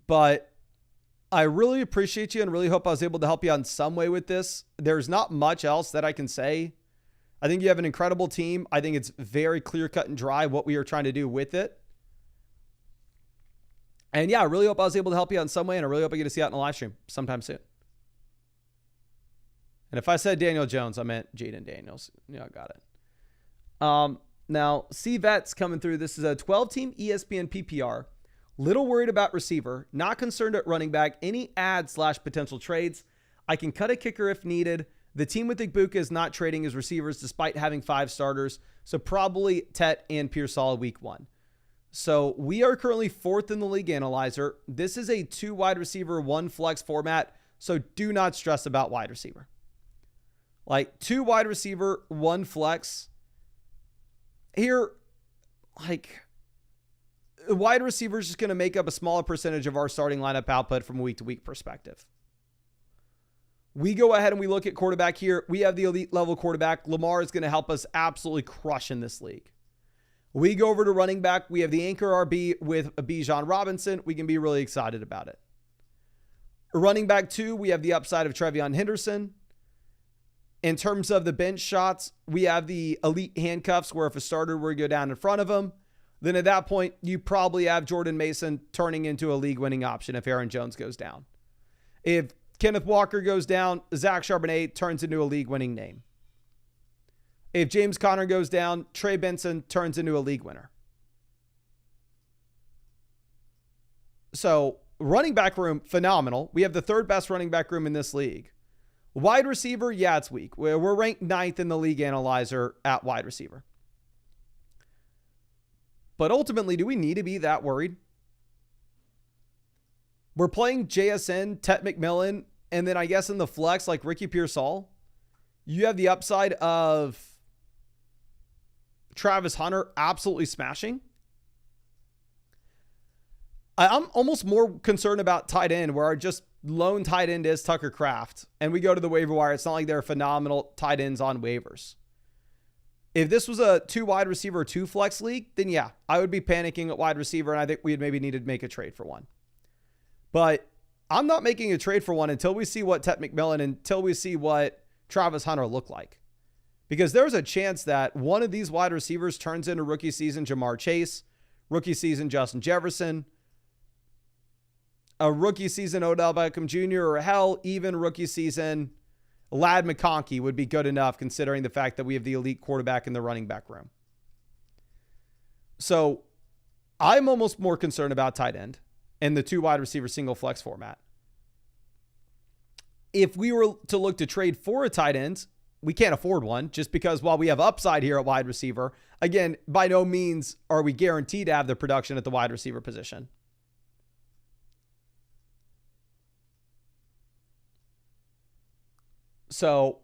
But I really appreciate you and really hope I was able to help you out in some way with this. There's not much else that I can say. I think you have an incredible team. I think it's very clear cut and dry what we are trying to do with it. And yeah, I really hope I was able to help you out in some way, and I really hope I get to see you out in a live stream sometime soon. And if I said Daniel Jones, I meant Jaden Daniels. Yeah, I got it. Now, C-Vet's coming through. This is a 12-team ESPN PPR. Little worried about receiver. Not concerned at running back. Any add/potential trades. I can cut a kicker if needed. The team with Igbuka is not trading his receivers despite having 5 starters. So probably Tet and Pearsall week 1. So we are currently 4th in the league analyzer. This is a 2 wide receiver, 1 flex format. So do not stress about wide receiver. Like 2 wide receiver, 1 flex. Here, like, wide receiver is just going to make up a smaller percentage of our starting lineup output from a week-to-week perspective. We go ahead and we look at quarterback here. We have the elite level quarterback. Lamar is going to help us absolutely crush in this league. We go over to running back. We have the anchor RB with Bijan Robinson. We can be really excited about it. Running back 2, we have the upside of Trevion Henderson. In terms of the bench shots, we have the elite handcuffs where if a starter were to go down in front of him, then at that point, you probably have Jordan Mason turning into a league-winning option if Aaron Jones goes down. If Kenneth Walker goes down, Zach Charbonnet turns into a league-winning name. If James Conner goes down, Trey Benson turns into a league winner. So running back room, phenomenal. We have the 3rd best running back room in this league. Wide receiver, yeah, it's weak. We're ranked 9th in the league analyzer at wide receiver. But ultimately, do we need to be that worried? We're playing JSN, Tet McMillan, and then I guess in the flex, like Ricky Pearsall. You have the upside of Travis Hunter absolutely smashing. I'm almost more concerned about tight end, where our just lone tight end is Tucker Kraft. And we go to the waiver wire. It's not like they're phenomenal tight ends on waivers. If this was a 2 wide receiver, 2 flex league, then yeah, I would be panicking at wide receiver, and I think we'd maybe need to make a trade for one. But I'm not making a trade for one until we see what Tet McMillan, until we see what Travis Hunter look like. Because there's a chance that one of these wide receivers turns into rookie season Jamar Chase, rookie season Justin Jefferson, a rookie season Odell Beckham Jr., or hell, even rookie season Ladd McConkey would be good enough considering the fact that we have the elite quarterback in the running back room. So I'm almost more concerned about tight end and the 2 wide receiver single flex format. If we were to look to trade for a tight end, we can't afford one just because while we have upside here at wide receiver, again, by no means are we guaranteed to have the production at the wide receiver position. So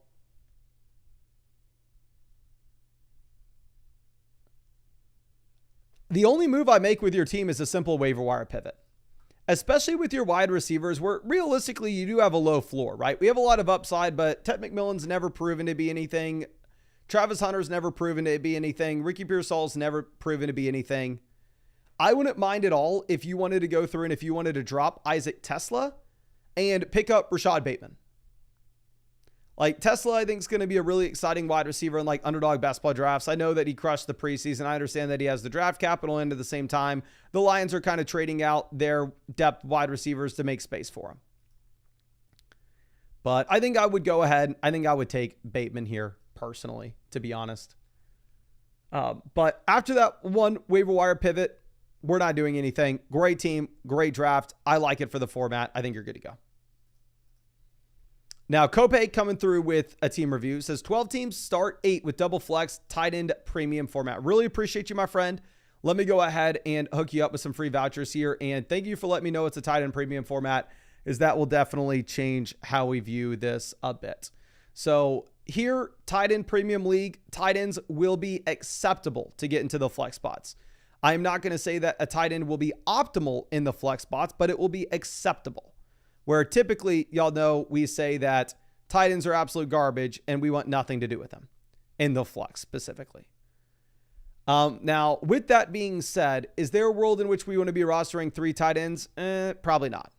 the only move I make with your team is a simple waiver wire pivot, especially with your wide receivers where realistically you do have a low floor, right? We have a lot of upside, but Tet McMillan's never proven to be anything. Travis Hunter's never proven to be anything. Ricky Pearsall's never proven to be anything. I wouldn't mind at all if you wanted to go through and if you wanted to drop Isaac Tesla and pick up Rashad Bateman. Like Tesla, I think is going to be a really exciting wide receiver in like underdog basketball drafts. I know that he crushed the preseason. I understand that he has the draft capital, and at the same time, the Lions are kind of trading out their depth wide receivers to make space for him. But I think I would go ahead. I think I would take Bateman here personally, to be honest. But after that one waiver wire pivot, we're not doing anything. Great team, great draft. I like it for the format. I think you're good to go. Now, Kopay coming through with a team review. Says 12 teams, start 8 with double flex, tight end premium format. Really appreciate you, my friend. Let me go ahead and hook you up with some free vouchers here. And thank you for letting me know it's a tight end premium format, is that will definitely change how we view this a bit. So here, tight end premium league, tight ends will be acceptable to get into the flex spots. I'm not going to say that a tight end will be optimal in the flex spots, but it will be acceptable. Where typically, y'all know, we say that tight ends are absolute garbage and we want nothing to do with them in the flex specifically. Now, with that being said, is there a world in which we want to be rostering 3 tight ends? Probably not.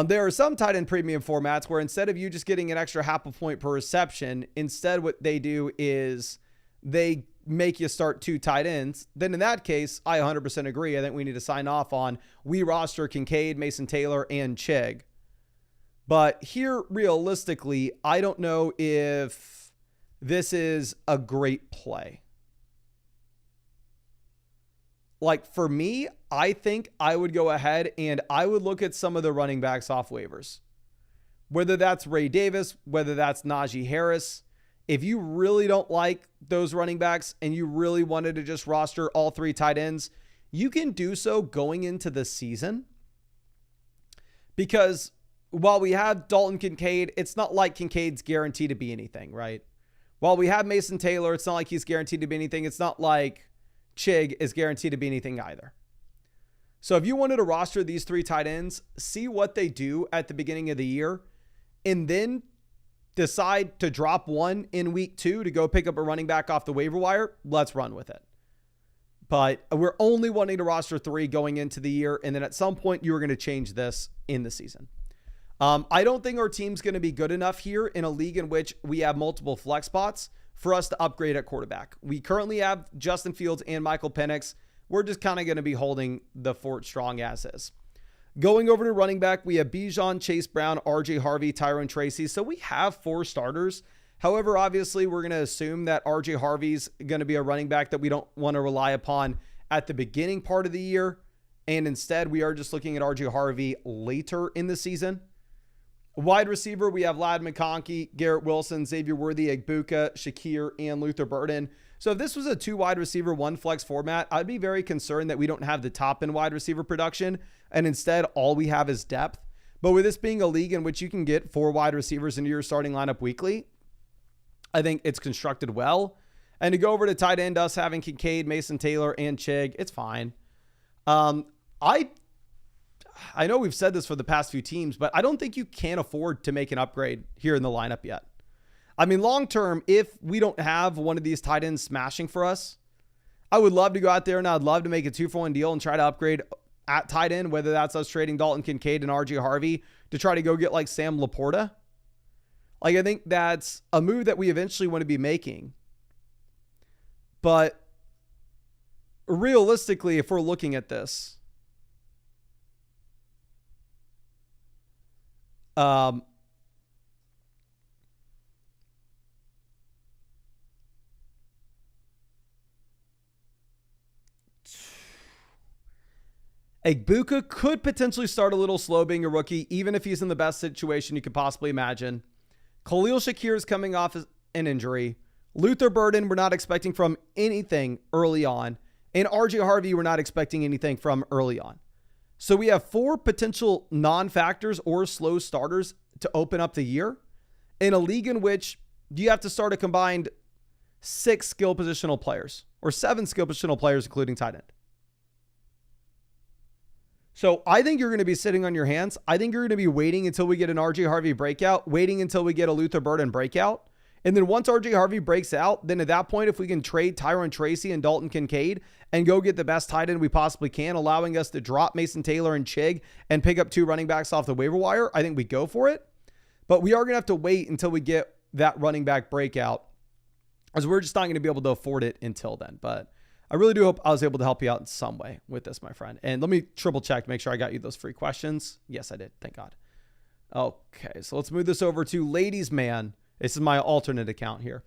There are some tight end premium formats where instead of you just getting an extra half a point per reception, instead what they do is they make you start 2 tight ends. Then in that case, I 100% agree. I think we need to sign off on we roster Kincaid, Mason Taylor, and Chig. But here, realistically, I don't know if this is a great play. Like for me, I think I would go ahead and I would look at some of the running backs off waivers. Whether that's Ray Davis, whether that's Najee Harris. If you really don't like those running backs and you really wanted to just roster all 3 tight ends, you can do so going into the season. Because while we have Dalton Kincaid, it's not like Kincaid's guaranteed to be anything, right? While we have Mason Taylor, it's not like he's guaranteed to be anything. It's not like Chig is guaranteed to be anything either. So if you wanted to roster these 3 tight ends, see what they do at the beginning of the year, and then decide to drop one in week 2 to go pick up a running back off the waiver wire, let's run with it. But we're only wanting to roster 3 going into the year. And then at some point you are going to change this in the season. I don't think our team's going to be good enough here in a league in which we have multiple flex spots for us to upgrade at quarterback. We currently have Justin Fields and Michael Penix. We're just kind of going to be holding the fort strong as is. Going over to running back, we have Bijan, Chase Brown, RJ Harvey, Tyrone Tracy. So we have 4 starters. However, obviously, we're going to assume that RJ Harvey's going to be a running back that we don't want to rely upon at the beginning part of the year. And instead, we are just looking at RJ Harvey later in the season. Wide receiver, we have Ladd McConkey, Garrett Wilson, Xavier Worthy, Egbuka, Shakir, and Luther Burden. So if this was a 2 wide receiver, 1 flex format, I'd be very concerned that we don't have the top end wide receiver production, and instead all we have is depth. But with this being a league in which you can get 4 wide receivers into your starting lineup weekly, I think it's constructed well. And to go over to tight end, us having Kincaid, Mason Taylor, and Chig, it's fine. I know we've said this for the past few teams, but I don't think you can afford to make an upgrade here in the lineup yet. I mean, long term, if we don't have one of these tight ends smashing for us, I would love to go out there and I'd love to make a 2-for-1 deal and try to upgrade at tight end, whether that's us trading Dalton Kincaid and RJ Harvey to try to go get like Sam Laporta. Like, I think that's a move that we eventually want to be making. But realistically, if we're looking at this, Egbuka could potentially start a little slow being a rookie, even if he's in the best situation you could possibly imagine. Khalil Shakir is coming off an injury. Luther Burden, we're not expecting from anything early on. And RJ Harvey, we're not expecting anything from early on. So we have 4 potential non-factors or slow starters to open up the year in a league in which you have to start a combined 6 skill positional players or 7 skill positional players, including tight end. So I think you're going to be sitting on your hands. I think you're going to be waiting until we get an RJ Harvey breakout, waiting until we get a Luther Burden breakout. And then once RJ Harvey breaks out, then at that point, if we can trade Tyrone Tracy and Dalton Kincaid and go get the best tight end we possibly can, allowing us to drop Mason Taylor and Chig and pick up 2 running backs off the waiver wire, I think we go for it. But we are going to have to wait until we get that running back breakout, as we're just not going to be able to afford it until then. But I really do hope I was able to help you out in some way with this, my friend. And let me triple check to make sure I got you those free questions. Yes, I did. Thank God. Okay, so let's move this over to Ladies Man. This is my alternate account here.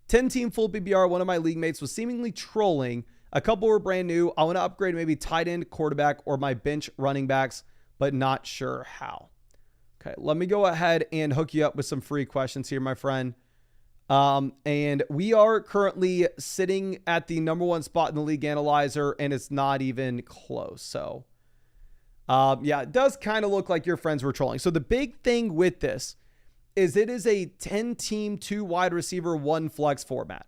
10-team full PPR. One of my league mates was seemingly trolling. A couple were brand new. I want to upgrade maybe tight end, quarterback, or my bench running backs, but not sure how. Okay, let me go ahead and hook you up with some free questions here, my friend. And we are currently sitting at the number 1 spot in the league analyzer, and it's not even close. So, yeah, it does kind of look like your friends were trolling. So the big thing with this is it is a 10-team, 2 wide receiver, 1 flex format.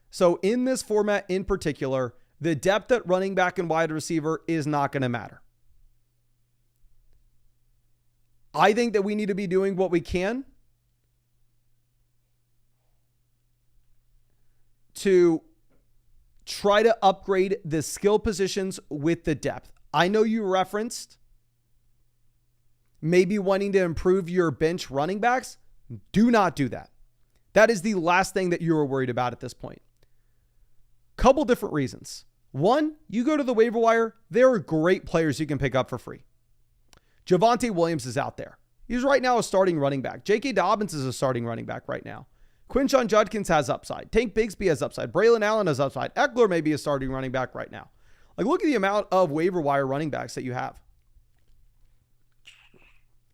So in this format in particular, the depth at running back and wide receiver is not going to matter. I think that we need to be doing what we can to try to upgrade the skill positions with the depth. I know you referenced maybe wanting to improve your bench running backs. Do not do that. That is the last thing that you are worried about at this point. Couple different reasons. One, you go to the waiver wire, there are great players you can pick up for free. Javonte Williams is out there. He's right now a starting running back. J.K. Dobbins is a starting running back right now. Quinshon Judkins has upside. Tank Bigsby has upside. Braylon Allen has upside. Eckler may be a starting running back right now. Like, look at the amount of waiver wire running backs that you have.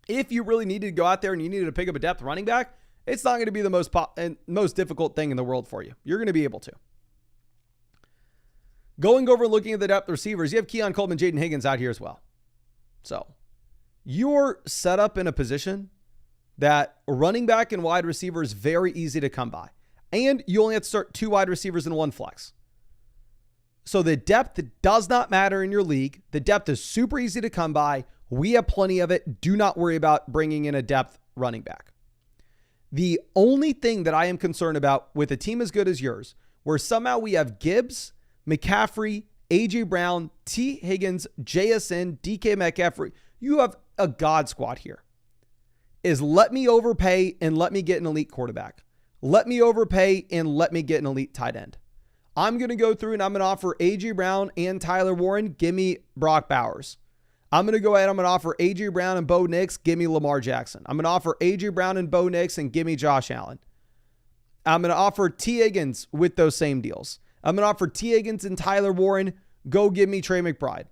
If you really needed to go out there and you needed to pick up a depth running back, it's not going to be the most difficult thing in the world for you. You're going to be able to. Going over and looking at the depth receivers, you have Keon Coleman, Jaden Higgins out here as well. So you're set up in a position that running back and wide receiver is very easy to come by. And you only have to start 2 wide receivers and 1 flex. So the depth does not matter in your league. The depth is super easy to come by. We have plenty of it. Do not worry about bringing in a depth running back. The only thing that I am concerned about with a team as good as yours, where somehow we have Gibbs, McCaffrey, A.J. Brown, T. Higgins, JSN, DK Metcalf, you have a God squad here, is let me overpay and let me get an elite quarterback. Let me overpay and let me get an elite tight end. I'm going to go through and I'm going to offer A.J. Brown and Tyler Warren. Give me Brock Bowers. I'm going to go ahead. I'm going to offer A.J. Brown and Bo Nix. Give me Lamar Jackson. I'm going to offer A.J. Brown and Bo Nix and give me Josh Allen. I'm going to offer T. Higgins with those same deals. I'm going to offer T. Higgins and Tyler Warren. Go give me Trey McBride.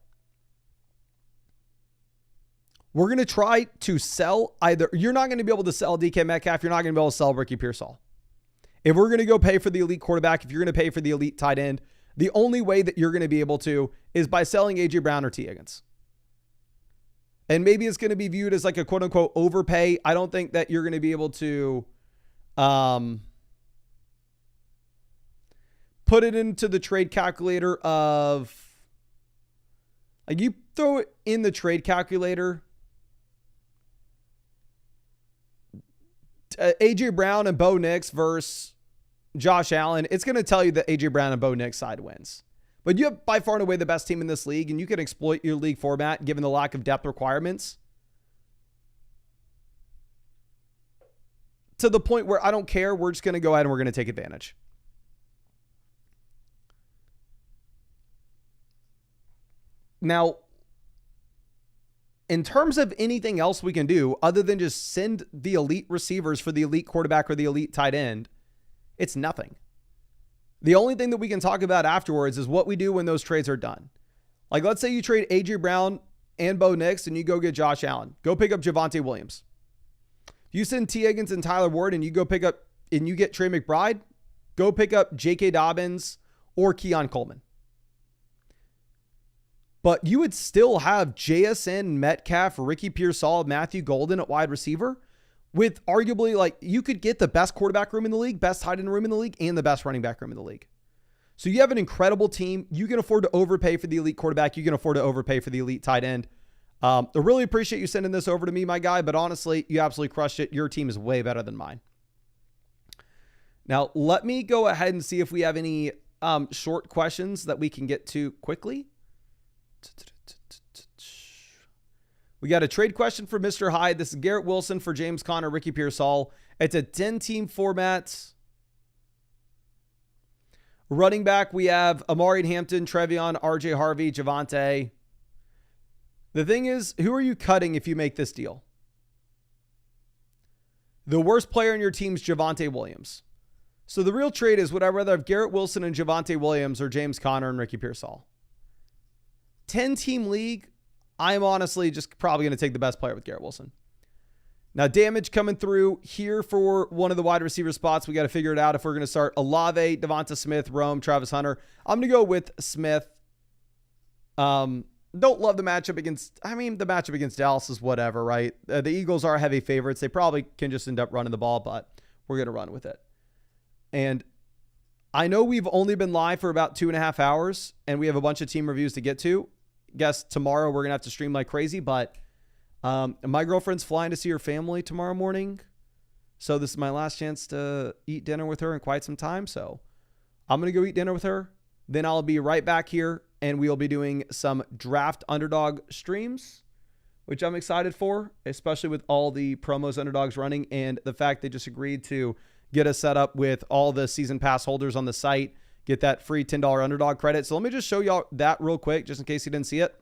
We're going to try to sell either. You're not going to be able to sell DK Metcalf. You're not going to be able to sell Ricky Pearsall. If we're going to go pay for the elite quarterback, if you're going to pay for the elite tight end, the only way that you're going to be able to is by selling A.J. Brown or T. Higgins. And maybe it's going to be viewed as like a quote unquote overpay. I don't think that you're going to be able to put it into the trade calculator of, like, you throw it in the trade calculator. A.J. Brown and Bo Nix versus Josh Allen, it's going to tell you that A.J. Brown and Bo Nix side wins. But you have by far and away the best team in this league, and you can exploit your league format given the lack of depth requirements to the point where I don't care. We're just going to go ahead and we're going to take advantage. Now, in terms of anything else we can do other than just send the elite receivers for the elite quarterback or the elite tight end, it's nothing. The only thing that we can talk about afterwards is what we do when those trades are done. Like, let's say you trade A.J. Brown and Bo Nix and you go get Josh Allen. Go pick up Javonte Williams. You send T. Higgins and Tyler Ward and you go pick up and you get Trey McBride. Go pick up J.K. Dobbins or Keon Coleman. But you would still have JSN, Metcalf, Ricky Pearsall, Matthew Golden at wide receiver with arguably, like, you could get the best quarterback room in the league, best tight end room in the league, and the best running back room in the league. So you have an incredible team. You can afford to overpay for the elite quarterback. You can afford to overpay for the elite tight end. I really appreciate you sending this over to me, my guy, but honestly, you absolutely crushed it. Your team is way better than mine. Now, let me go ahead and see if we have any short questions that we can get to quickly. We got a trade question for Mr. Hyde. This is Garrett Wilson for James Conner, Ricky Pearsall. It's a 10-team format. Running back, we have Amari Hampton, Trevion, RJ Harvey, Javonte. The thing is, who are you cutting if you make this deal? The worst player in your team's Javonte Williams. So the real trade is, would I rather have Garrett Wilson and Javonte Williams or James Conner and Ricky Pearsall? 10-team league, I'm honestly just probably going to take the best player with Garrett Wilson. Now, damage coming through here for one of the wide receiver spots. We got to figure it out if we're going to start Olave, Devonta Smith, Rome, Travis Hunter. I'm going to go with Smith. Don't love the matchup against, the matchup against Dallas is whatever, right? The Eagles are heavy favorites. They probably can just end up running the ball, but we're going to run with it. And I know we've only been live for about 2.5 hours, and we have a bunch of team reviews to get to. Guess tomorrow we're going to have to stream like crazy, but my girlfriend's flying to see her family tomorrow morning. So this is my last chance to eat dinner with her in quite some time. So I'm going to go eat dinner with her. Then I'll be right back here, and we'll be doing some draft Underdog streams, which I'm excited for, especially with all the promos Underdog's running and the fact they just agreed to get us set up with all the season pass holders on the site, get that free $10 Underdog credit. So let me just show y'all that real quick, just in case you didn't see it.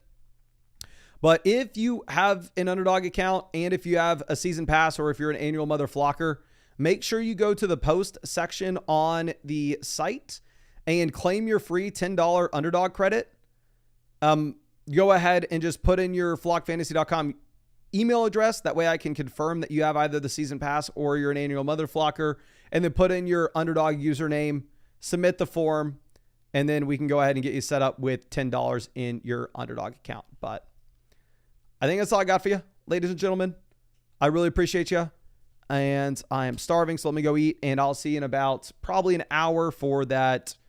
But if you have an Underdog account and if you have a season pass or if you're an annual mother flocker, make sure you go to the post section on the site and claim your free $10 Underdog credit. Go ahead and just put in your flockfantasy.com email address. That way I can confirm that you have either the season pass or you're an annual mother flocker, and then put in your Underdog username, submit the form, and then we can go ahead and get you set up with $10 in your Underdog account. But I think that's all I got for you, ladies and gentlemen. I really appreciate you, and I am starving, so let me go eat, and I'll see you in about probably an hour for that